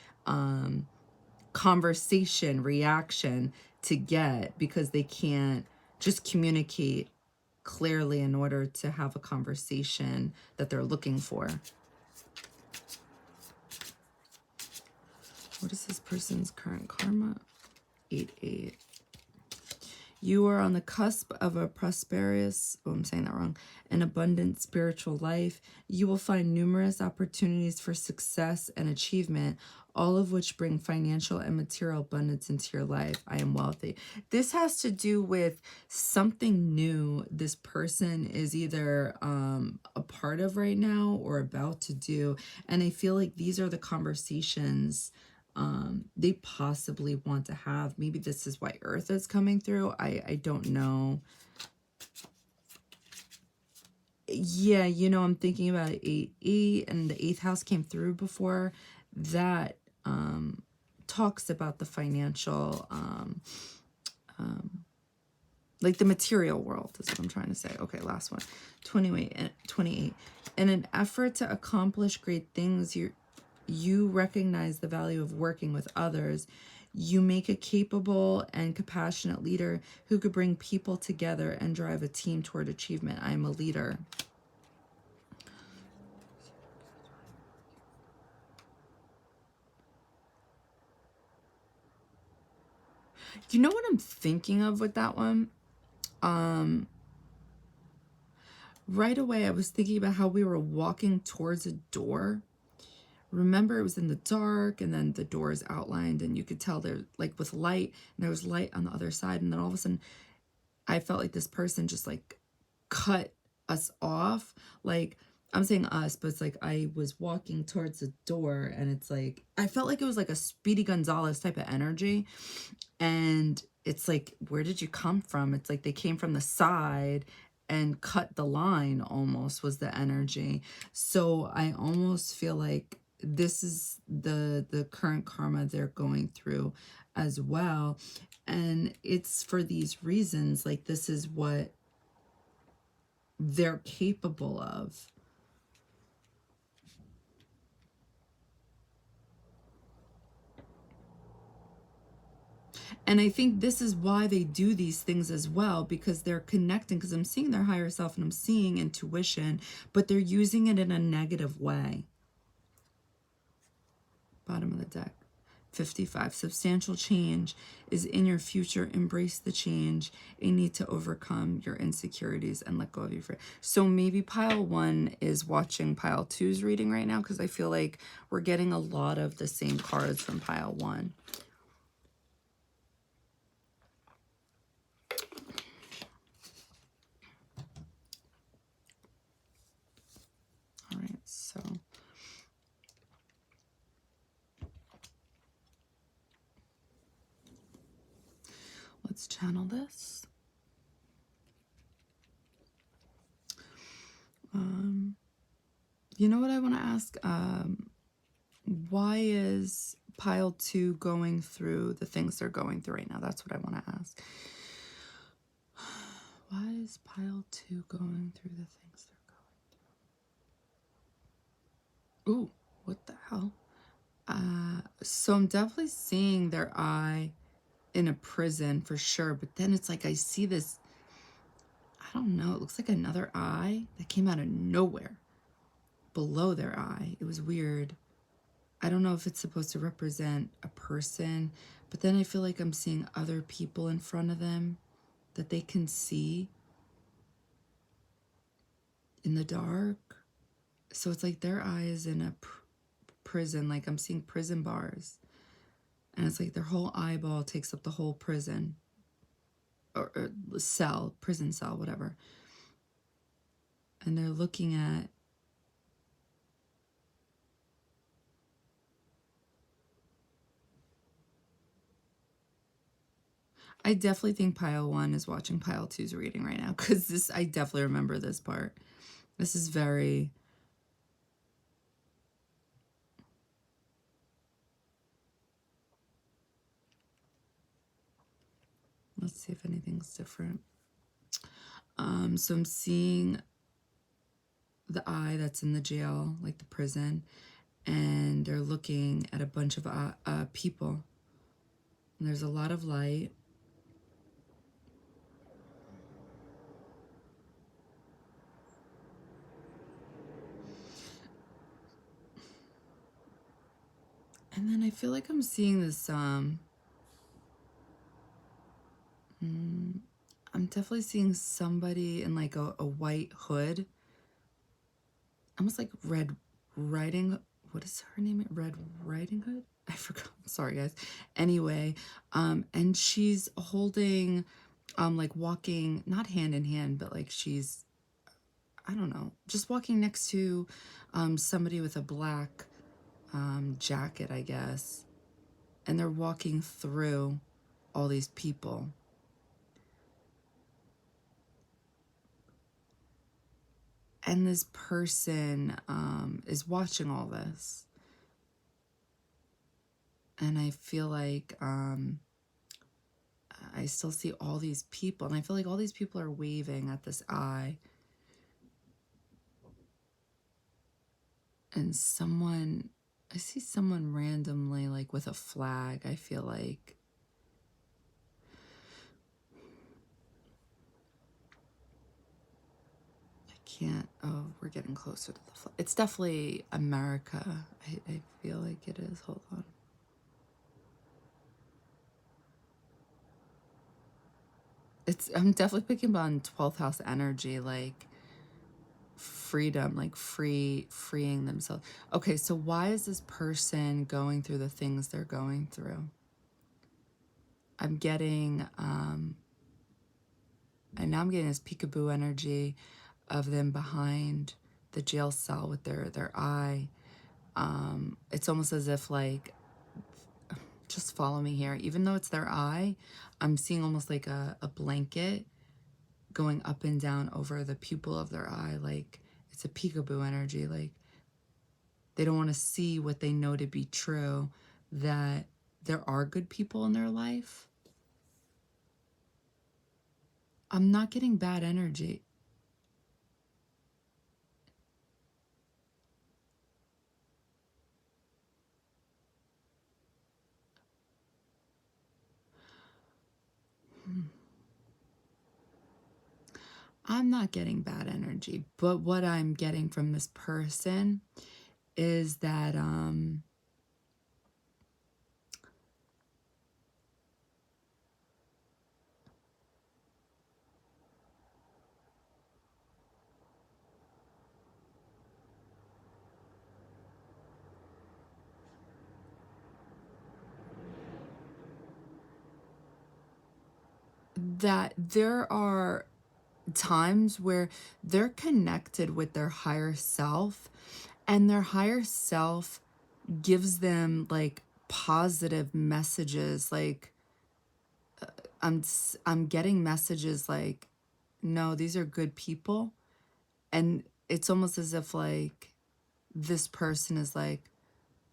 conversation reaction to get, because they can't just communicate clearly in order to have a conversation that they're looking for. What is this person's current karma? 8-8. You are on the cusp of a prosperous, oh, I'm saying that wrong, an abundant spiritual life. You will find numerous opportunities for success and achievement. all of which bring financial and material abundance into your life. I am wealthy. This has to do with something new this person is either a part of right now or about to do. And I feel like these are the conversations they possibly want to have. Maybe this is why Earth is coming through. I don't know. Yeah, you know, I'm thinking about 8, and the 8th house came through before. That talks about the financial, like the material world is what I'm trying to say. Okay, last one. 28. In an effort to accomplish great things, you recognize the value of working with others. You make a capable and compassionate leader who could bring people together and drive a team toward achievement. I am a leader. You know what I'm thinking of with that one? Right away, I was thinking about how we were walking towards a door. Remember, it was in the dark, and then the door is outlined, and you could tell there, like with light, and there was light on the other side, and then all of a sudden, I felt like this person just like cut us off. Like, I'm saying us, but it's like I was walking towards the door, and it's like I felt like it was like a Speedy Gonzalez type of energy. And it's like, where did you come from? It's like they came from the side and cut the line, almost was the energy. So I almost feel like this is the current karma they're going through as well. And it's for these reasons, like this is what they're capable of. And I think this is why they do these things as well, because they're connecting, because I'm seeing their higher self and I'm seeing intuition, but they're using it in a negative way. Bottom of the deck. 55. Substantial change is in your future. Embrace the change. A need to overcome your insecurities and let go of your fear. So maybe pile 1 is watching pile 2's reading right now, because I feel like we're getting a lot of the same cards from pile 1. All right, so let's channel this. You know what I want to ask? Why is pile 2 going through the things they're going through right now? That's what I want to ask. Why is pile 2 going through the things they're going through? Ooh, what the hell? So I'm definitely seeing their eye in a prison for sure, but then it's like I see this, I don't know, it looks like another eye that came out of nowhere below their eye. It was weird. I don't know if it's supposed to represent a person, but then I feel like I'm seeing other people in front of them that they can see in the dark. So it's like their eye is in a prison, like I'm seeing prison bars. And it's like their whole eyeball takes up the whole prison or cell, prison cell, whatever. And they're looking at, I definitely think pile 1 is watching pile 2's reading right now, because this, I definitely remember this part. This is very, let's see if anything's different. So I'm seeing the eye that's in the jail, like the prison, and they're looking at a bunch of people. And there's a lot of light. And then I feel like I'm seeing this, I'm definitely seeing somebody in like a white hood, almost like Red Riding what is her name? Red Riding Hood? I forgot. Sorry, guys. Anyway, and she's holding, like walking, not hand in hand, but like she's, I don't know, just walking next to somebody with a black jacket, I guess. And they're walking through all these people. And this person is watching all this. And I feel like I still see all these people. And I feel like all these people are waving at this eye. And someone, I see someone randomly like with a flag, I feel like. I can't, oh, we're getting closer to the flag. It's definitely America. I feel like it is. Hold on. I'm definitely picking up on 12th house energy, like freedom, like freeing themselves. Okay, so why is this person going through the things they're going through? I'm getting, and now I'm getting this peekaboo energy of them behind the jail cell with their eye. It's almost as if like, just follow me here. Even though it's their eye, I'm seeing almost like a blanket going up and down over the pupil of their eye. Like it's a peekaboo energy. Like they don't want to see what they know to be true, that there are good people in their life. I'm not getting bad energy. I'm not getting bad energy, but what I'm getting from this person is that there are times where they're connected with their higher self, and their higher self gives them like positive messages. Like I'm getting messages like, no, these are good people. And it's almost as if like this person is like,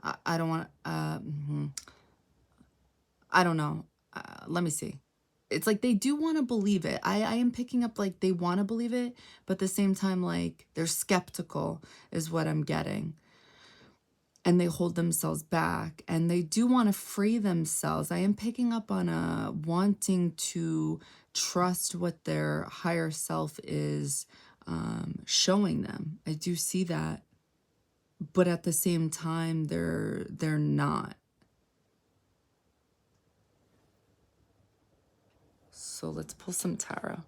I don't want I don't know. Let me see. It's like they do want to believe it. I am picking up like they want to believe it, but at the same time, like they're skeptical is what I'm getting. And they hold themselves back, and they do want to free themselves. I am picking up on a wanting to trust what their higher self is showing them. I do see that, but at the same time, they're not. So let's pull some tarot.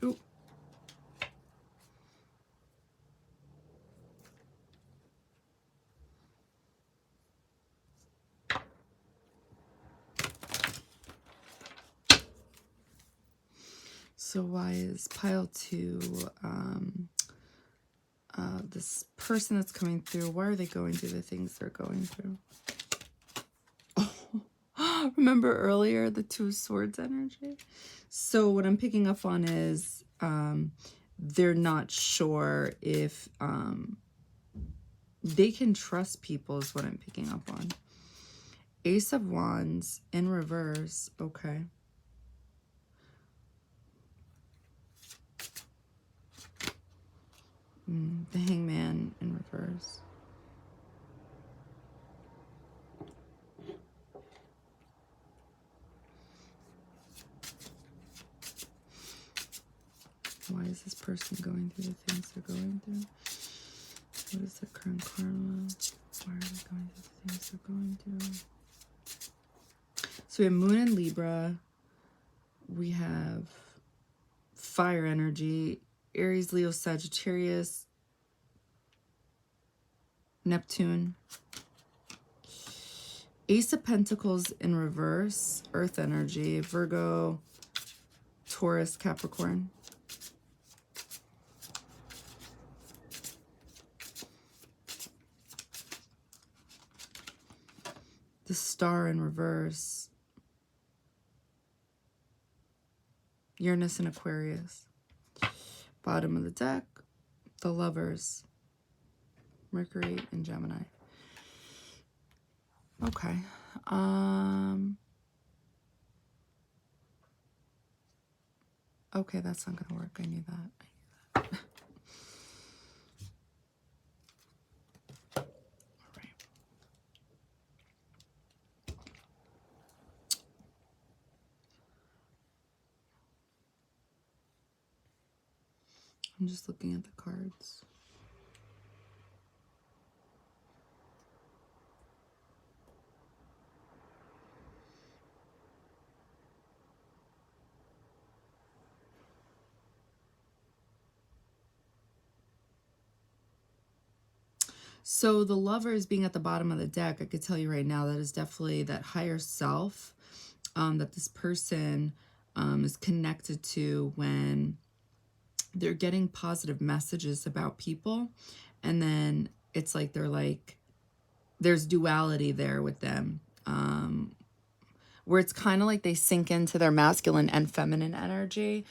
Ooh. So why is pile 2, this person that's coming through, why are they going through the things they're going through? Oh, remember earlier, the 2 of Swords energy? So what I'm picking up on is they're not sure if they can trust people is what I'm picking up on. Ace of Wands in reverse. Okay. The Hangman in reverse. Why is this person going through the things they're going through? What is the current karma? Why are they going through the things they're going through? So we have Moon in Libra. We have fire energy, Aries, Leo, Sagittarius, Neptune. Ace of Pentacles in reverse, Earth energy, Virgo, Taurus, Capricorn. The Star in reverse, Uranus and Aquarius. Bottom of the deck, the Lovers, Mercury and Gemini. Okay. Okay, that's not gonna work. I knew that. All right. I'm just looking at the cards. So the Lovers being at the bottom of the deck, I could tell you right now that is definitely that higher self that this person is connected to when they're getting positive messages about people. And then it's like they're like, there's duality there with them, where it's kind of like they sink into their masculine and feminine energy.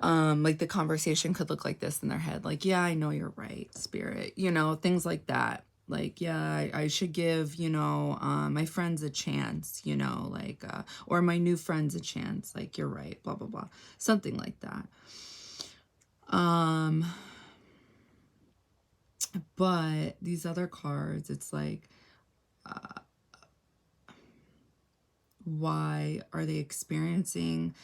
Like the conversation could look like this in their head. Like, yeah, I know you're right, spirit, you know, things like that. Like, yeah, I should give, you know, my friends a chance, you know, like, or my new friends a chance. Like, you're right, blah, blah, blah. Something like that. But these other cards, it's like, why are they experiencing,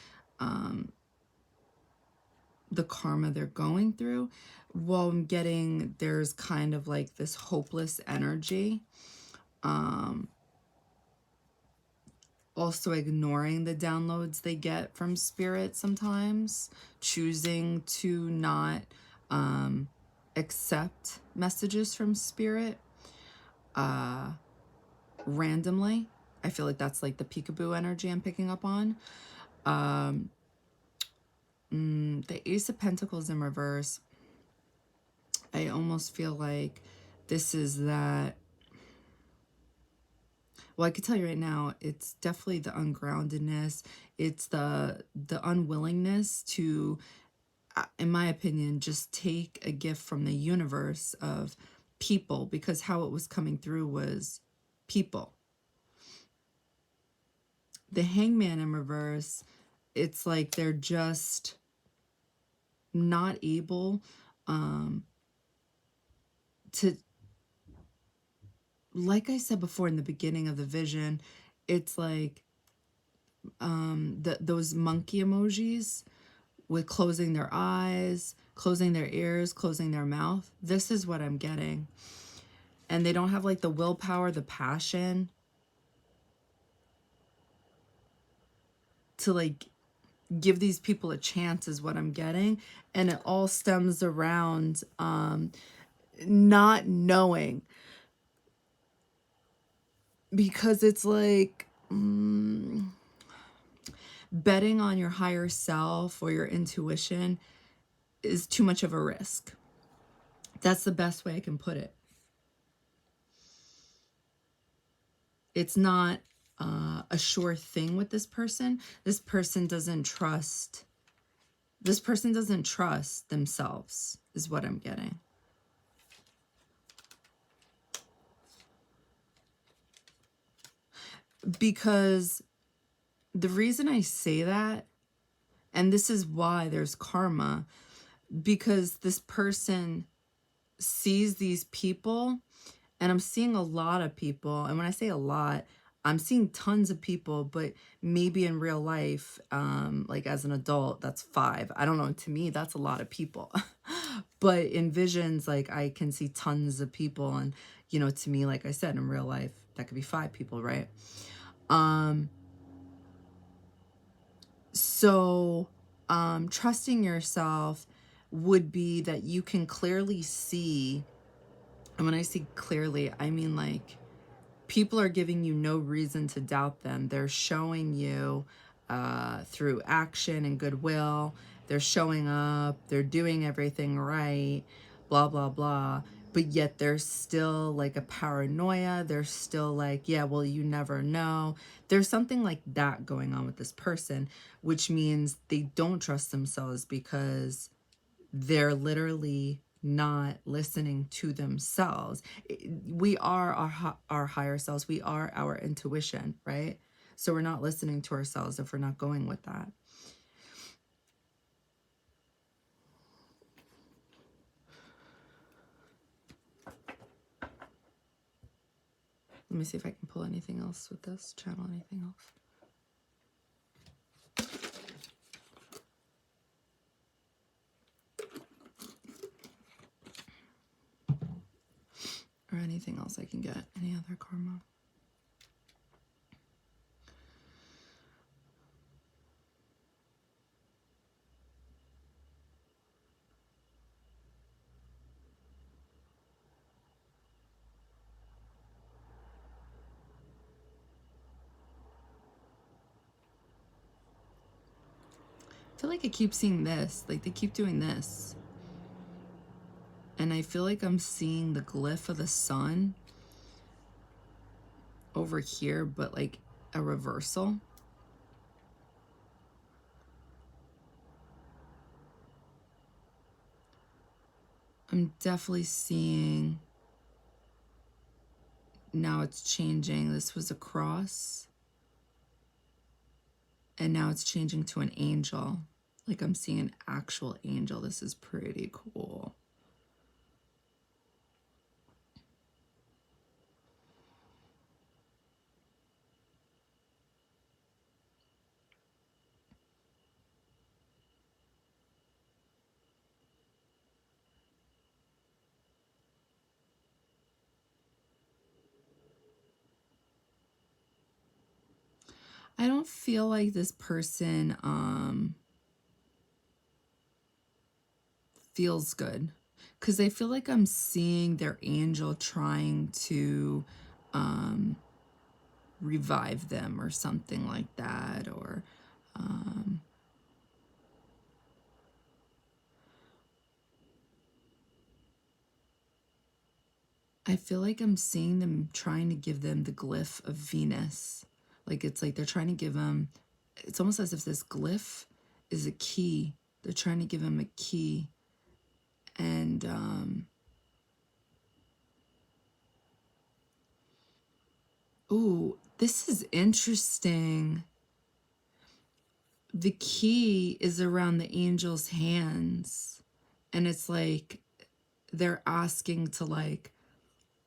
the karma they're going through? Well, I'm getting there's kind of like this hopeless energy, also ignoring the downloads they get from spirit sometimes, choosing to not accept messages from spirit randomly. I feel like that's like the peekaboo energy I'm picking up on. The Ace of Pentacles in reverse, I almost feel like this is that, well, I could tell you right now, it's definitely the ungroundedness. It's the unwillingness to, in my opinion, just take a gift from the universe of people, because how it was coming through was people. The Hangman in reverse, it's like they're just not able to, like I said before in the beginning of the vision, it's like those monkey emojis with closing their eyes, closing their ears, closing their mouth. This is what I'm getting. And they don't have like the willpower, the passion to like give these people a chance is what I'm getting. And it all stems around not knowing, because it's like betting on your higher self or your intuition is too much of a risk. That's the best way I can put it. It's not a sure thing with this person. This person doesn't trust. This person doesn't trust themselves is what I'm getting. Because the reason I say that, and this is why there's karma, because this person sees these people, and I'm seeing a lot of people, and when I say a lot, I'm seeing tons of people, but maybe in real life, like as an adult, that's 5. I don't know. To me, that's a lot of people. But in visions, like I can see tons of people. And, you know, to me, like I said, in real life, that could be 5 people, right? So trusting yourself would be that you can clearly see, and when I see clearly, I mean like people are giving you no reason to doubt them. They're showing you through action and goodwill. They're showing up. They're doing everything right, blah, blah, blah. But yet there's still like a paranoia. There's still like, yeah, well, you never know. There's something like that going on with this person, which means they don't trust themselves because they're literally not listening to themselves. We are our higher selves. We are our intuition, right? So we're not listening to ourselves if we're not going with that. Let me see if I can pull anything else with this channel, anything else. Or anything else I can get. Any other karma. I feel like I keep seeing this. Like they keep doing this. And I feel like I'm seeing the glyph of the sun over here, but like a reversal. I'm definitely seeing, now it's changing. This was a cross. And now it's changing to an angel. Like I'm seeing an actual angel. This is pretty cool. I don't feel like this person feels good, because I feel like I'm seeing their angel trying to revive them or something like that, or I feel like I'm seeing them trying to give them the glyph of Venus. Like it's like they're trying to give them, it's almost as if this glyph is a key. They're trying to give him a key. And ooh, this is interesting. The key is around the angel's hands. And it's like they're asking to like,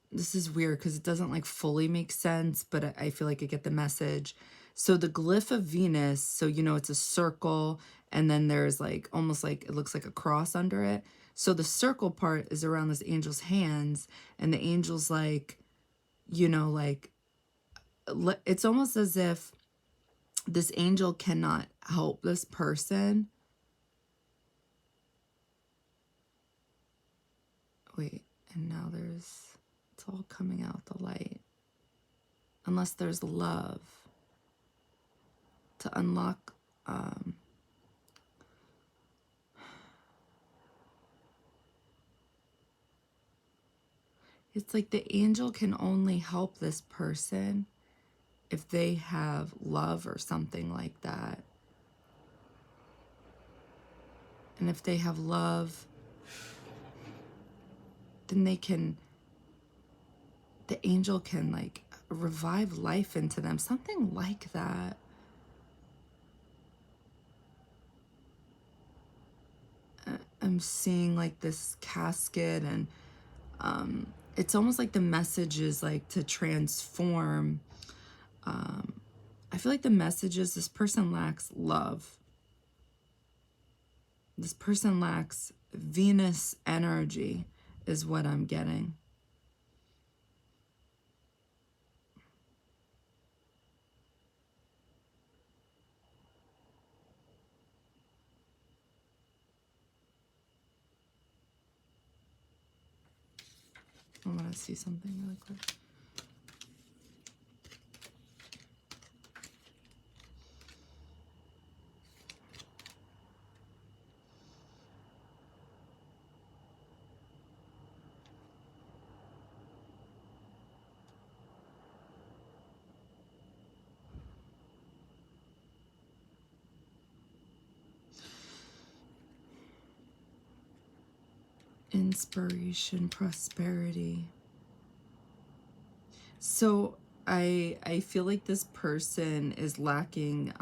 this is weird because it doesn't like fully make sense, but I feel like I get the message. So the glyph of Venus, so you know it's a circle, and then there's like almost like it looks like a cross under it. So the circle part is around this angel's hands, and the angel's like, you know, like it's almost as if this angel cannot help this person. Wait, and now it's all coming out the light. Unless there's love to unlock. It's like the angel can only help this person if they have love or something like that. And if they have love, then the angel can like revive life into them, something like that. I'm seeing like this casket, and it's almost like the message is like to transform I feel like the message is this person lacks love. This person lacks Venus energy is what I'm getting. I want to see something really quick. Inspiration, prosperity. So I feel like this person is lacking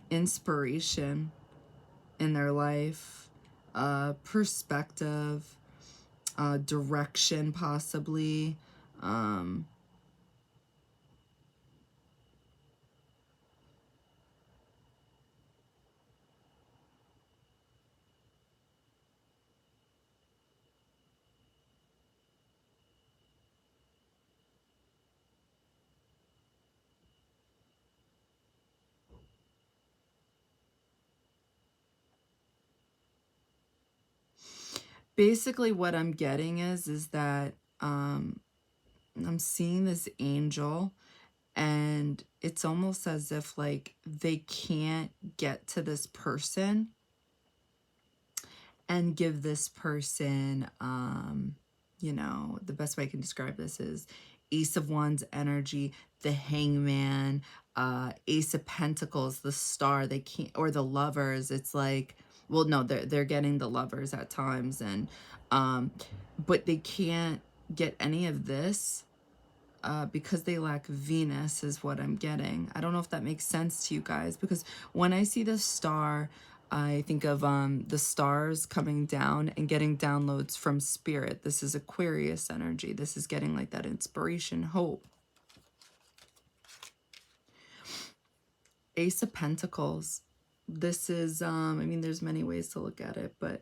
inspiration in their life, perspective, direction possibly. Basically what I'm getting is that I'm seeing this angel, and it's almost as if like they can't get to this person and give this person, you know, the best way I can describe this is Ace of Wands energy, the Hangman, Ace of Pentacles, the Star. They can't, or the Lovers. It's like, well, no, they're getting the Lovers at times, and but they can't get any of this because they lack Venus is what I'm getting. I don't know if that makes sense to you guys, because when I see the Star, I think of the stars coming down and getting downloads from spirit. This is Aquarius energy. This is getting like that inspiration, hope. Ace of Pentacles. This is, I mean, there's many ways to look at it, but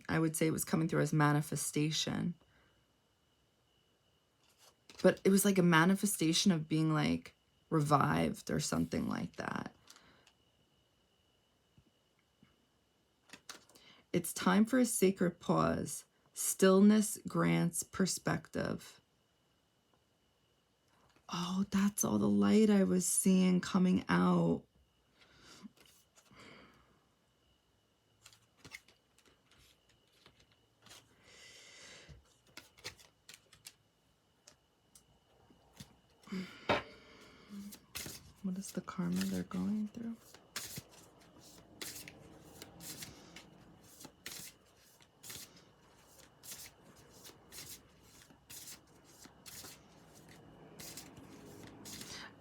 I would say it was coming through as manifestation. But it was like a manifestation of being like revived or something like that. It's time for a sacred pause. Stillness grants perspective. Oh, that's all the light I was seeing coming out. What is the karma they're going through?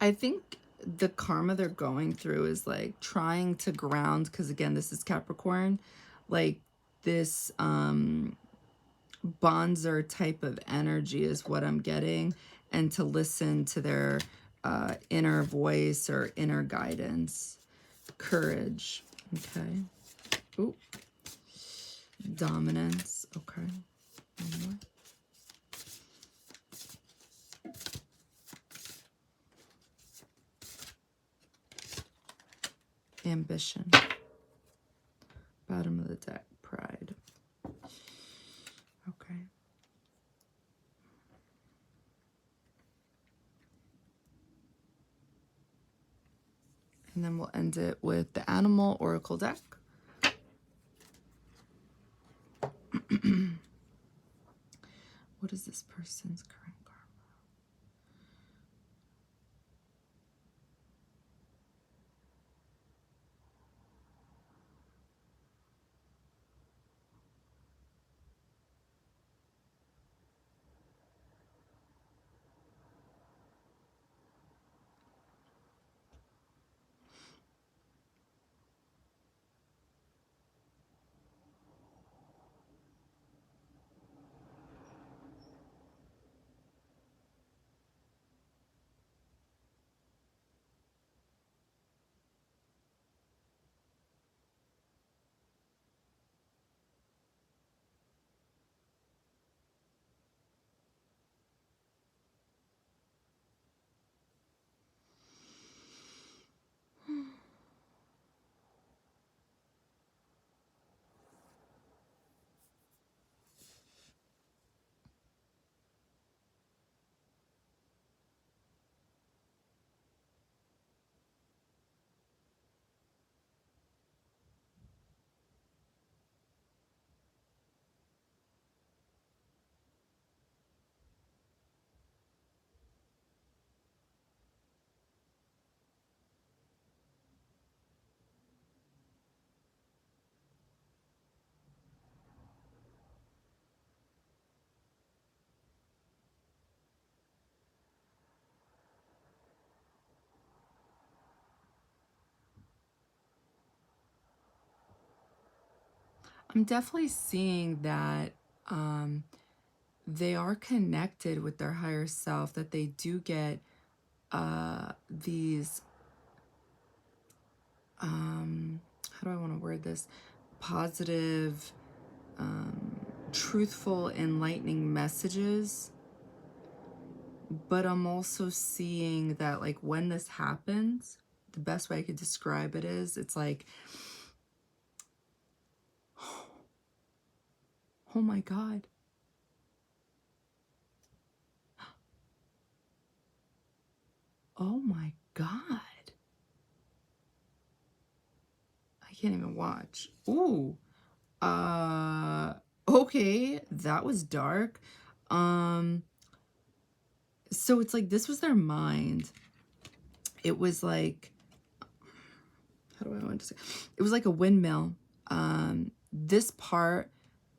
I think the karma they're going through is like trying to ground, because again, this is Capricorn, like this bonzer type of energy is what I'm getting, and to listen to their inner voice or inner guidance. Courage. Okay. Ooh. Dominance. Okay. One more. Ambition. Bottom of the deck. Pride. Okay. And then we'll end it with the Animal Oracle deck. What is this person's current karma? I'm definitely seeing that they are connected with their higher self, that they do get these, how do I want to word this? Positive, truthful, enlightening messages. But I'm also seeing that, like, when this happens, the best way I could describe it is, it's like, oh my God. Oh my God. I can't even watch. Ooh. Okay, that was dark. So it's like, this was their mind. It was like, how do I want to say? It was like a windmill. This part,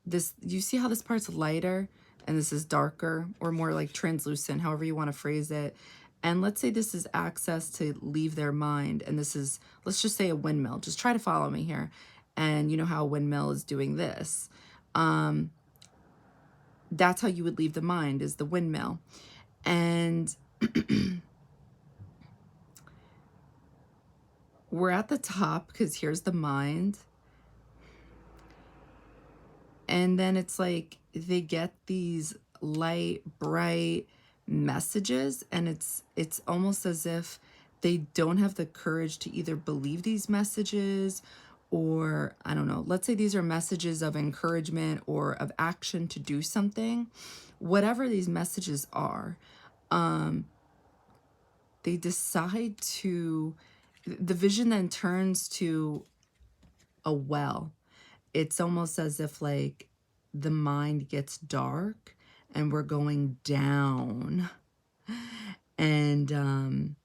you see how this part's lighter and this is darker, or more like translucent, however you want to phrase it. And let's say this is access to leave their mind, and this is, let's just say, a windmill. Just try to follow me here. And you know how a windmill is doing this. That's how you would leave the mind, is the windmill. And we're at the top because here's the mind. And then it's like they get these light, bright messages, and it's almost as if they don't have the courage to either believe these messages, or I don't know, let's say these are messages of encouragement or of action to do something. Whatever these messages are, they decide to, the vision then turns to a well. It's almost as if, like, the mind gets dark and we're going down. And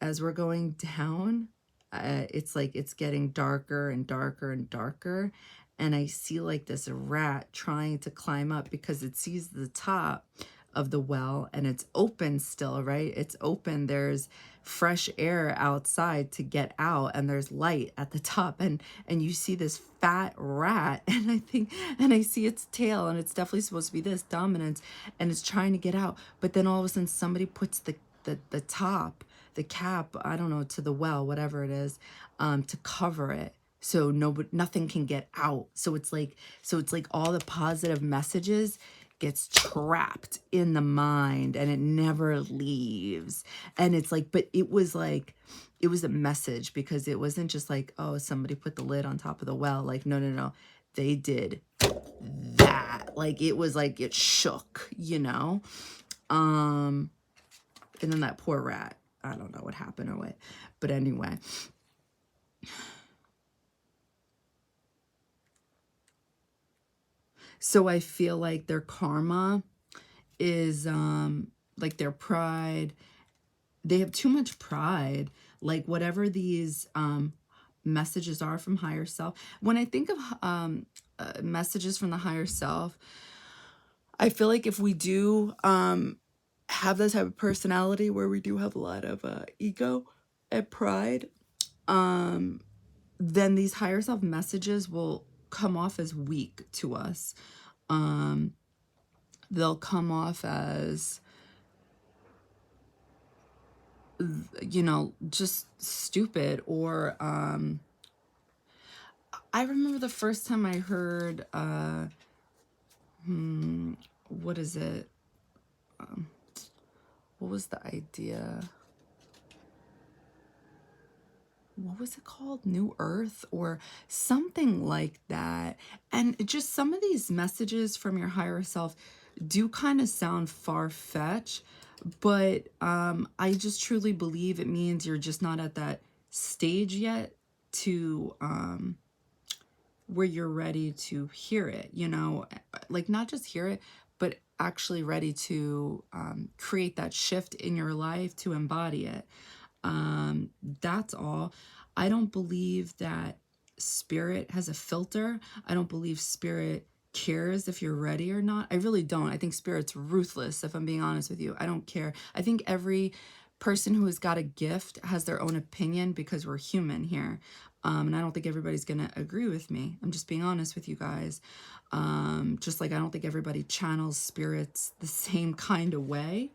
as we're going down, it's like it's getting darker and darker and darker. And I see like this rat trying to climb up because it sees the top of the well, and it's open still, right? It's open. There's fresh air outside to get out, and there's light at the top, and you see this fat rat, and I see its tail, and it's definitely supposed to be this dominance, and it's trying to get out. But then all of a sudden somebody puts the top, the cap, I don't know, to the well, whatever it is, to cover it, so nothing can get out. So it's like all the positive messages gets trapped in the mind, and it never leaves. And it's like, but it was a message, because it wasn't just like, oh, somebody put the lid on top of the well. Like, no, they did that. Like, it was like, it shook, you know. And then that poor rat, I don't know what happened or what, but anyway. So I feel like their karma is like their pride. They have too much pride. Like, whatever these messages are from higher self. When I think of messages from the higher self, I feel like if we do have this type of personality where we do have a lot of ego and pride, then these higher self messages will come off as weak to us. They'll come off as, you know, just stupid. Or I remember the first time I heard what is it, what was the idea, what was it called, New Earth or something like that. And just some of these messages from your higher self do kind of sound far-fetched, but I just truly believe it means you're just not at that stage yet to where you're ready to hear it, you know, like not just hear it, but actually ready to create that shift in your life, to embody it. That's all. I don't believe that spirit has a filter. I don't believe spirit cares if you're ready or not. I really don't. I think spirit's ruthless, if I'm being honest with you. I don't care. I think every person who has got a gift has their own opinion because we're human here. And I don't think everybody's going to agree with me. I'm just being honest with you guys. Just like I don't think everybody channels spirits the same kind of way.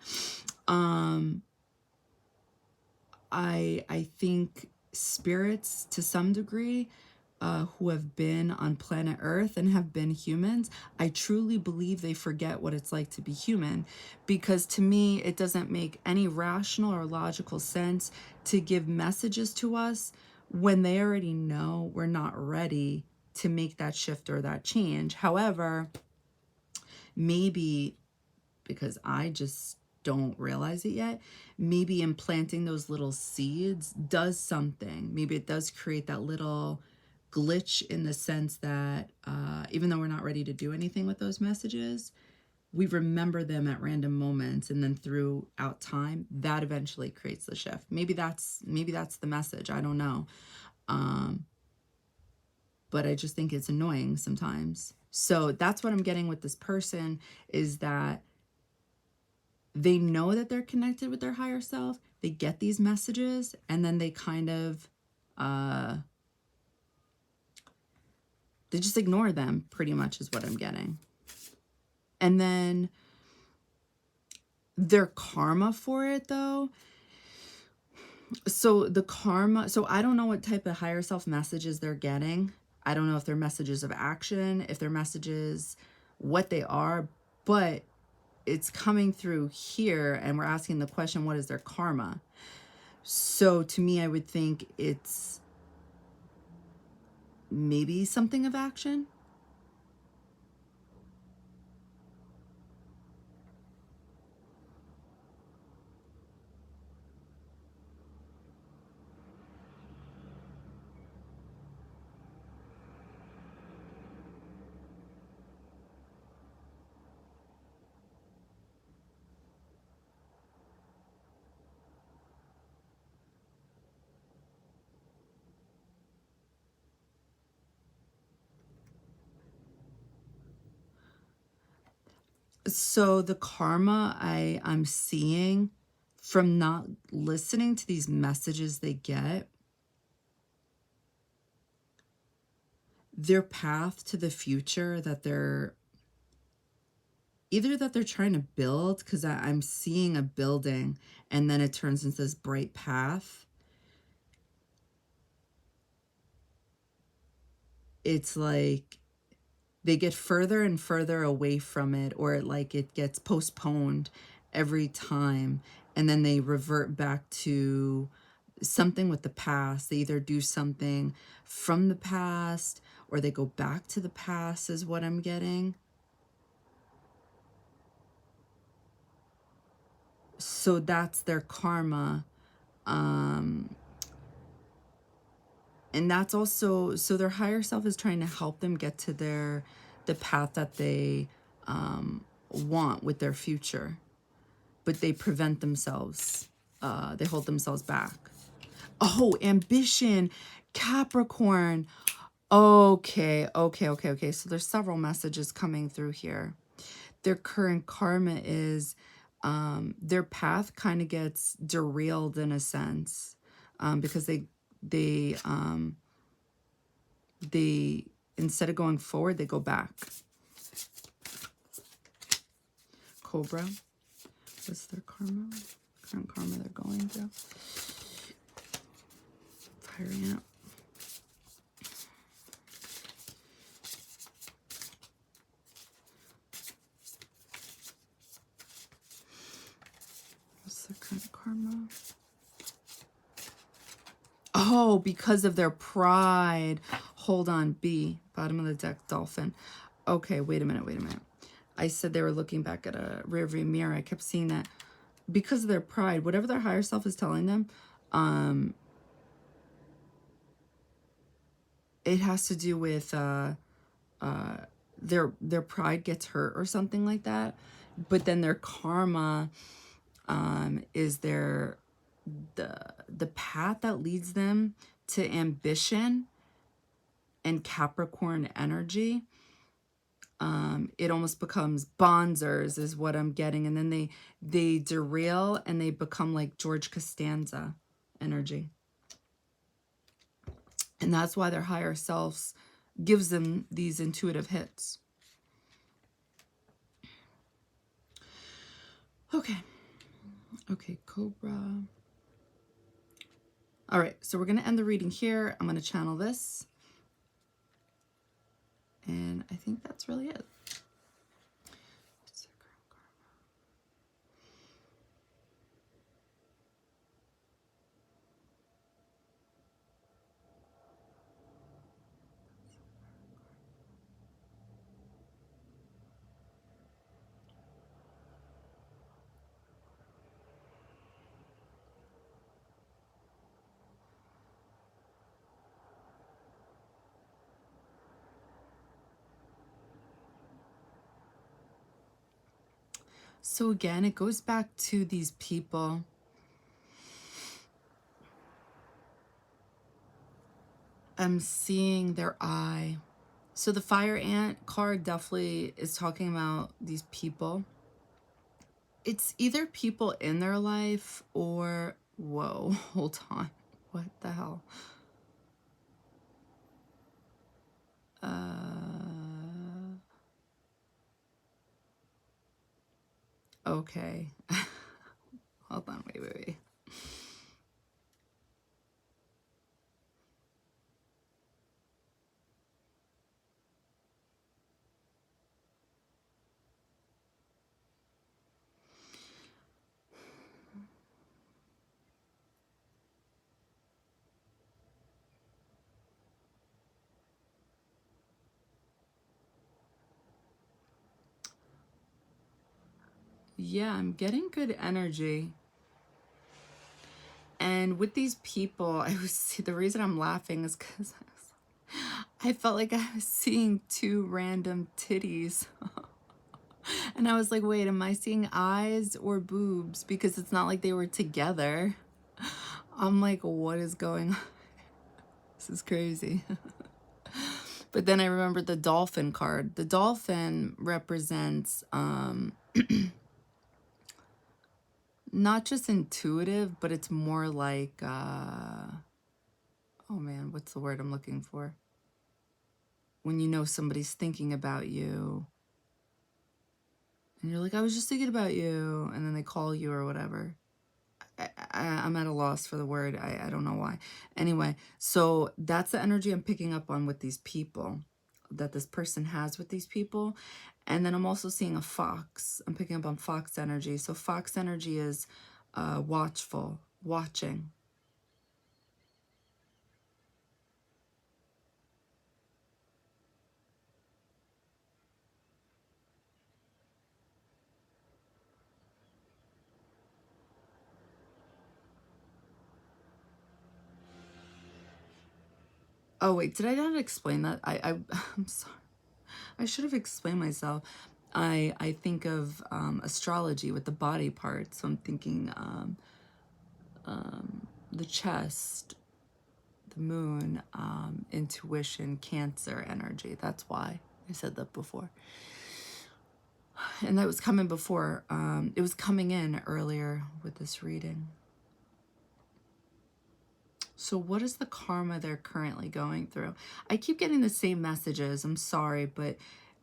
I think spirits to some degree who have been on planet Earth and have been humans, I truly believe they forget what it's like to be human, because to me it doesn't make any rational or logical sense to give messages to us when they already know we're not ready to make that shift or that change. However, maybe because I just don't realize it yet, maybe implanting those little seeds does something. Maybe it does create that little glitch in the sense that even though we're not ready to do anything with those messages, we remember them at random moments, and then throughout time that eventually creates the shift. Maybe that's the message. I don't know. But I just think it's annoying sometimes. So that's what I'm getting with this person, is that they know that they're connected with their higher self. They get these messages and then they kind of, they just ignore them, pretty much is what I'm getting. And then their karma for it though. So the karma, so I don't know what type of higher self messages they're getting. I don't know if they're messages of action, if they're messages, what they are, but it's coming through here and we're asking the question, what is their karma? So to me, I would think it's maybe something of action. So the karma I'm seeing from not listening to these messages they get, their path to the future that they're either that they're trying to build, because I'm seeing a building and then it turns into this bright path. It's like they get further and further away from it, or like it gets postponed every time, and then they revert back to something with the past. They either do something from the past or they go back to the past, is what I'm getting. So that's their karma. And that's also, so their higher self is trying to help them get to the path that they want with their future, but they prevent themselves. They hold themselves back. Oh, ambition, Capricorn. Okay. So there's several messages coming through here. Their current karma is their path kind of gets derailed in a sense, because they instead of going forward, they go back. Cobra, what's their karma? Current karma they're going through. Firing up. What's their current karma? Oh, because of their pride. Hold on, B, bottom of the deck, dolphin. Okay, wait a minute. I said they were looking back at a rearview mirror. I kept seeing that. Because of their pride, whatever their higher self is telling them, it has to do with their pride gets hurt or something like that. But then their karma is the path that leads them to ambition and Capricorn energy. It almost becomes bonzers is what I'm getting. And then they derail and they become like George Costanza energy. And that's why their higher selves gives them these intuitive hits. Okay. Okay, Cobra. All right, so we're going to end the reading here. I'm going to channel this. And I think that's really it. So again, it goes back to these people. I'm seeing their eye. So the fire ant card definitely is talking about these people. It's either people in their life or, whoa, hold on. What the hell? Okay. Hold on, wait. Yeah, I'm getting good energy. And with these people, the reason I'm laughing is because I felt like I was seeing two random titties. And I was like, wait, am I seeing eyes or boobs? Because it's not like they were together. I'm like, what is going on? This is crazy. But then I remembered the dolphin card. The dolphin represents not just intuitive, but it's more like, oh man, what's the word I'm looking for? When you know somebody's thinking about you. And you're like, I was just thinking about you. And then they call you or whatever. I'm at a loss for the word. I don't know why. Anyway, so that's the energy I'm picking up on with these people, that this person has with these people. And then I'm also seeing a fox. I'm picking up on fox energy. So fox energy is watchful, watching. Oh, wait, did I not explain that? I'm sorry. I should have explained myself. I think of astrology with the body part. So I'm thinking the chest, the moon, intuition, Cancer energy. That's why I said that before. And that was coming before. It was coming in earlier with this reading. So what is the karma they're currently going through? I keep getting the same messages. I'm sorry, but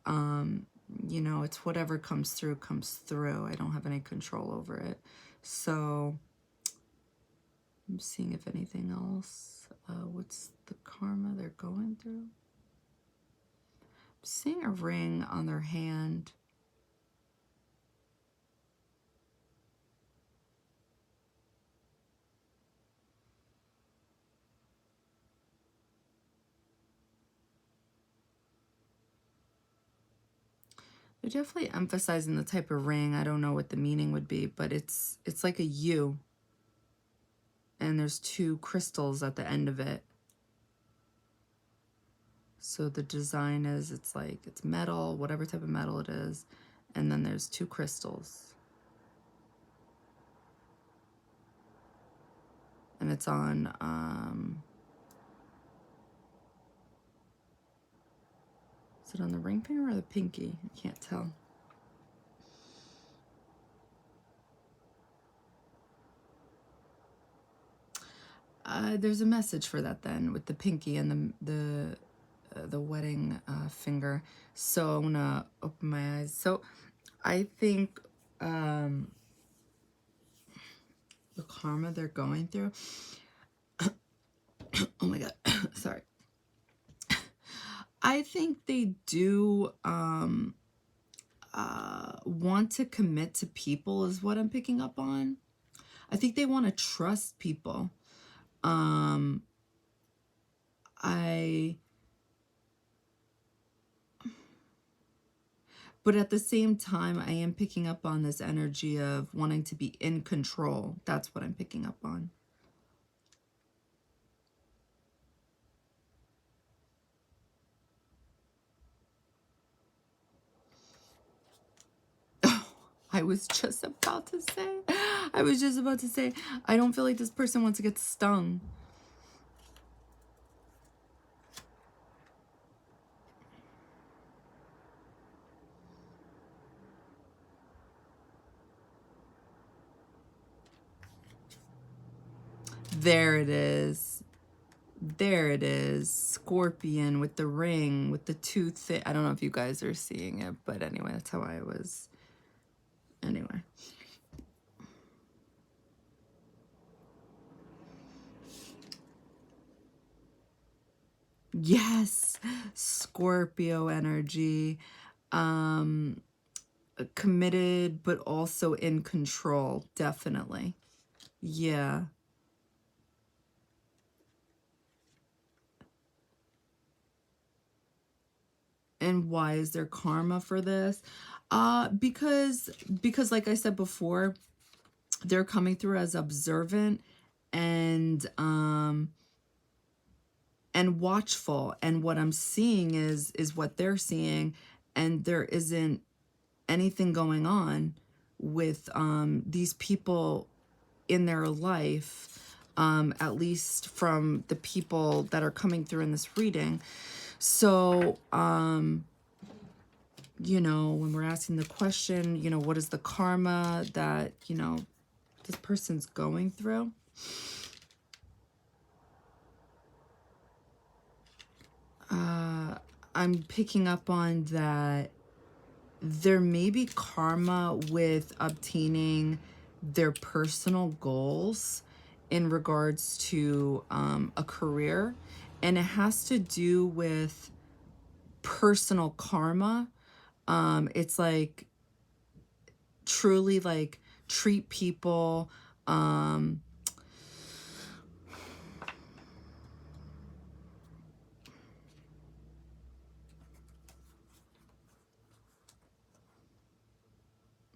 you know, it's whatever comes through, comes through. I don't have any control over it. So I'm seeing if anything else. What's the karma they're going through? I'm seeing a ring on their hand. They're definitely emphasizing the type of ring. I don't know what the meaning would be, but it's like a U. And there's two crystals at the end of it. So the design is, it's metal, whatever type of metal it is. And then there's two crystals. And it's on Is it on the ring finger or the pinky? I can't tell. There's a message for that then with the pinky and the wedding finger. So I'm gonna open my eyes. So I think the karma they're going through. Oh my god, sorry. I think they do want to commit to people is what I'm picking up on. I think they want to trust people. But at the same time, I am picking up on this energy of wanting to be in control. That's what I'm picking up on. I was just about to say, I don't feel like this person wants to get stung. There it is. There it is. Scorpion with the ring, with the tooth. I don't know if you guys are seeing it, but anyway, that's how I was. Anyway. Yes, Scorpio energy. Committed, but also in control, definitely. Yeah. And why is there karma for this? Because like I said before, they're coming through as observant and watchful, and what I'm seeing is what they're seeing, and there isn't anything going on with these people in their life, at least from the people that are coming through in this reading. So you know, when we're asking the question, you know, what is the karma that, you know, this person's going through? I'm picking up on that there may be karma with obtaining their personal goals in regards to a career, and it has to do with personal karma. It's like truly like treat people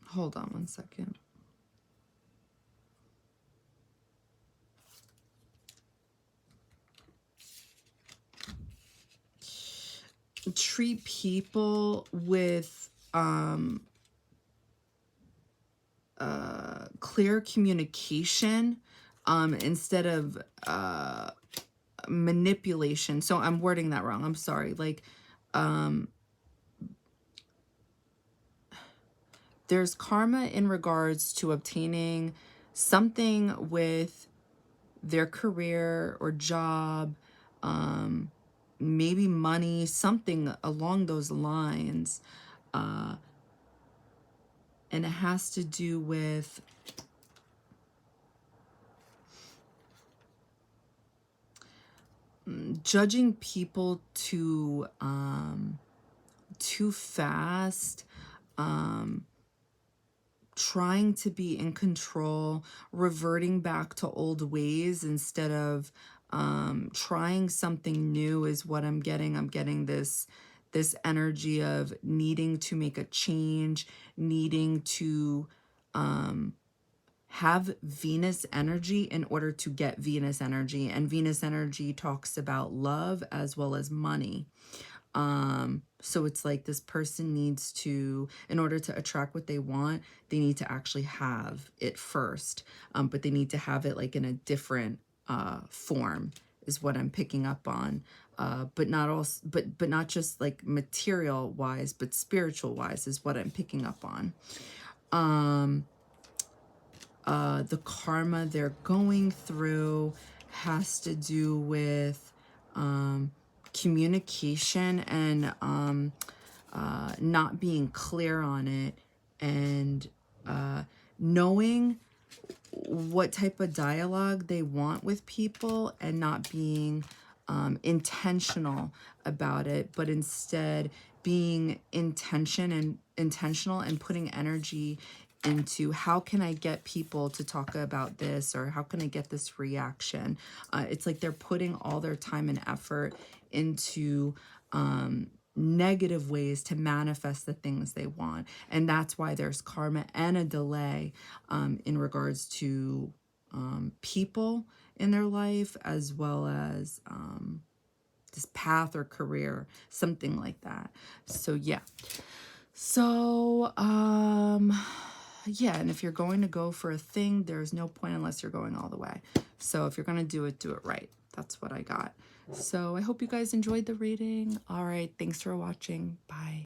hold on one second. Treat people with clear communication instead of manipulation. So I'm wording that wrong. I'm sorry. Like there's karma in regards to obtaining something with their career or job, maybe money, something along those lines. And it has to do with judging people too fast, trying to be in control, reverting back to old ways instead of trying something new is what I'm getting. I'm getting this energy of needing to make a change, needing to have Venus energy in order to get Venus energy. And Venus energy talks about love as well as money. So it's like this person needs to, in order to attract what they want, they need to actually have it first. But they need to have it like in a different form is what I'm picking up on. But not also, but not just like material wise, but spiritual wise is what I'm picking up on. The karma they're going through has to do with communication and not being clear on it, and knowing what type of dialogue they want with people and not being intentional about it, but instead being intentional and putting energy into how can I get people to talk about this, or how can I get this reaction. It's like they're putting all their time and effort into negative ways to manifest the things they want. And that's why there's karma and a delay in regards to people in their life, as well as this path or career, something like that. So yeah. So yeah, and if you're going to go for a thing, there's no point unless you're going all the way. So if you're going to do it right. That's what I got. So I hope you guys enjoyed the reading. All right, thanks for watching. Bye.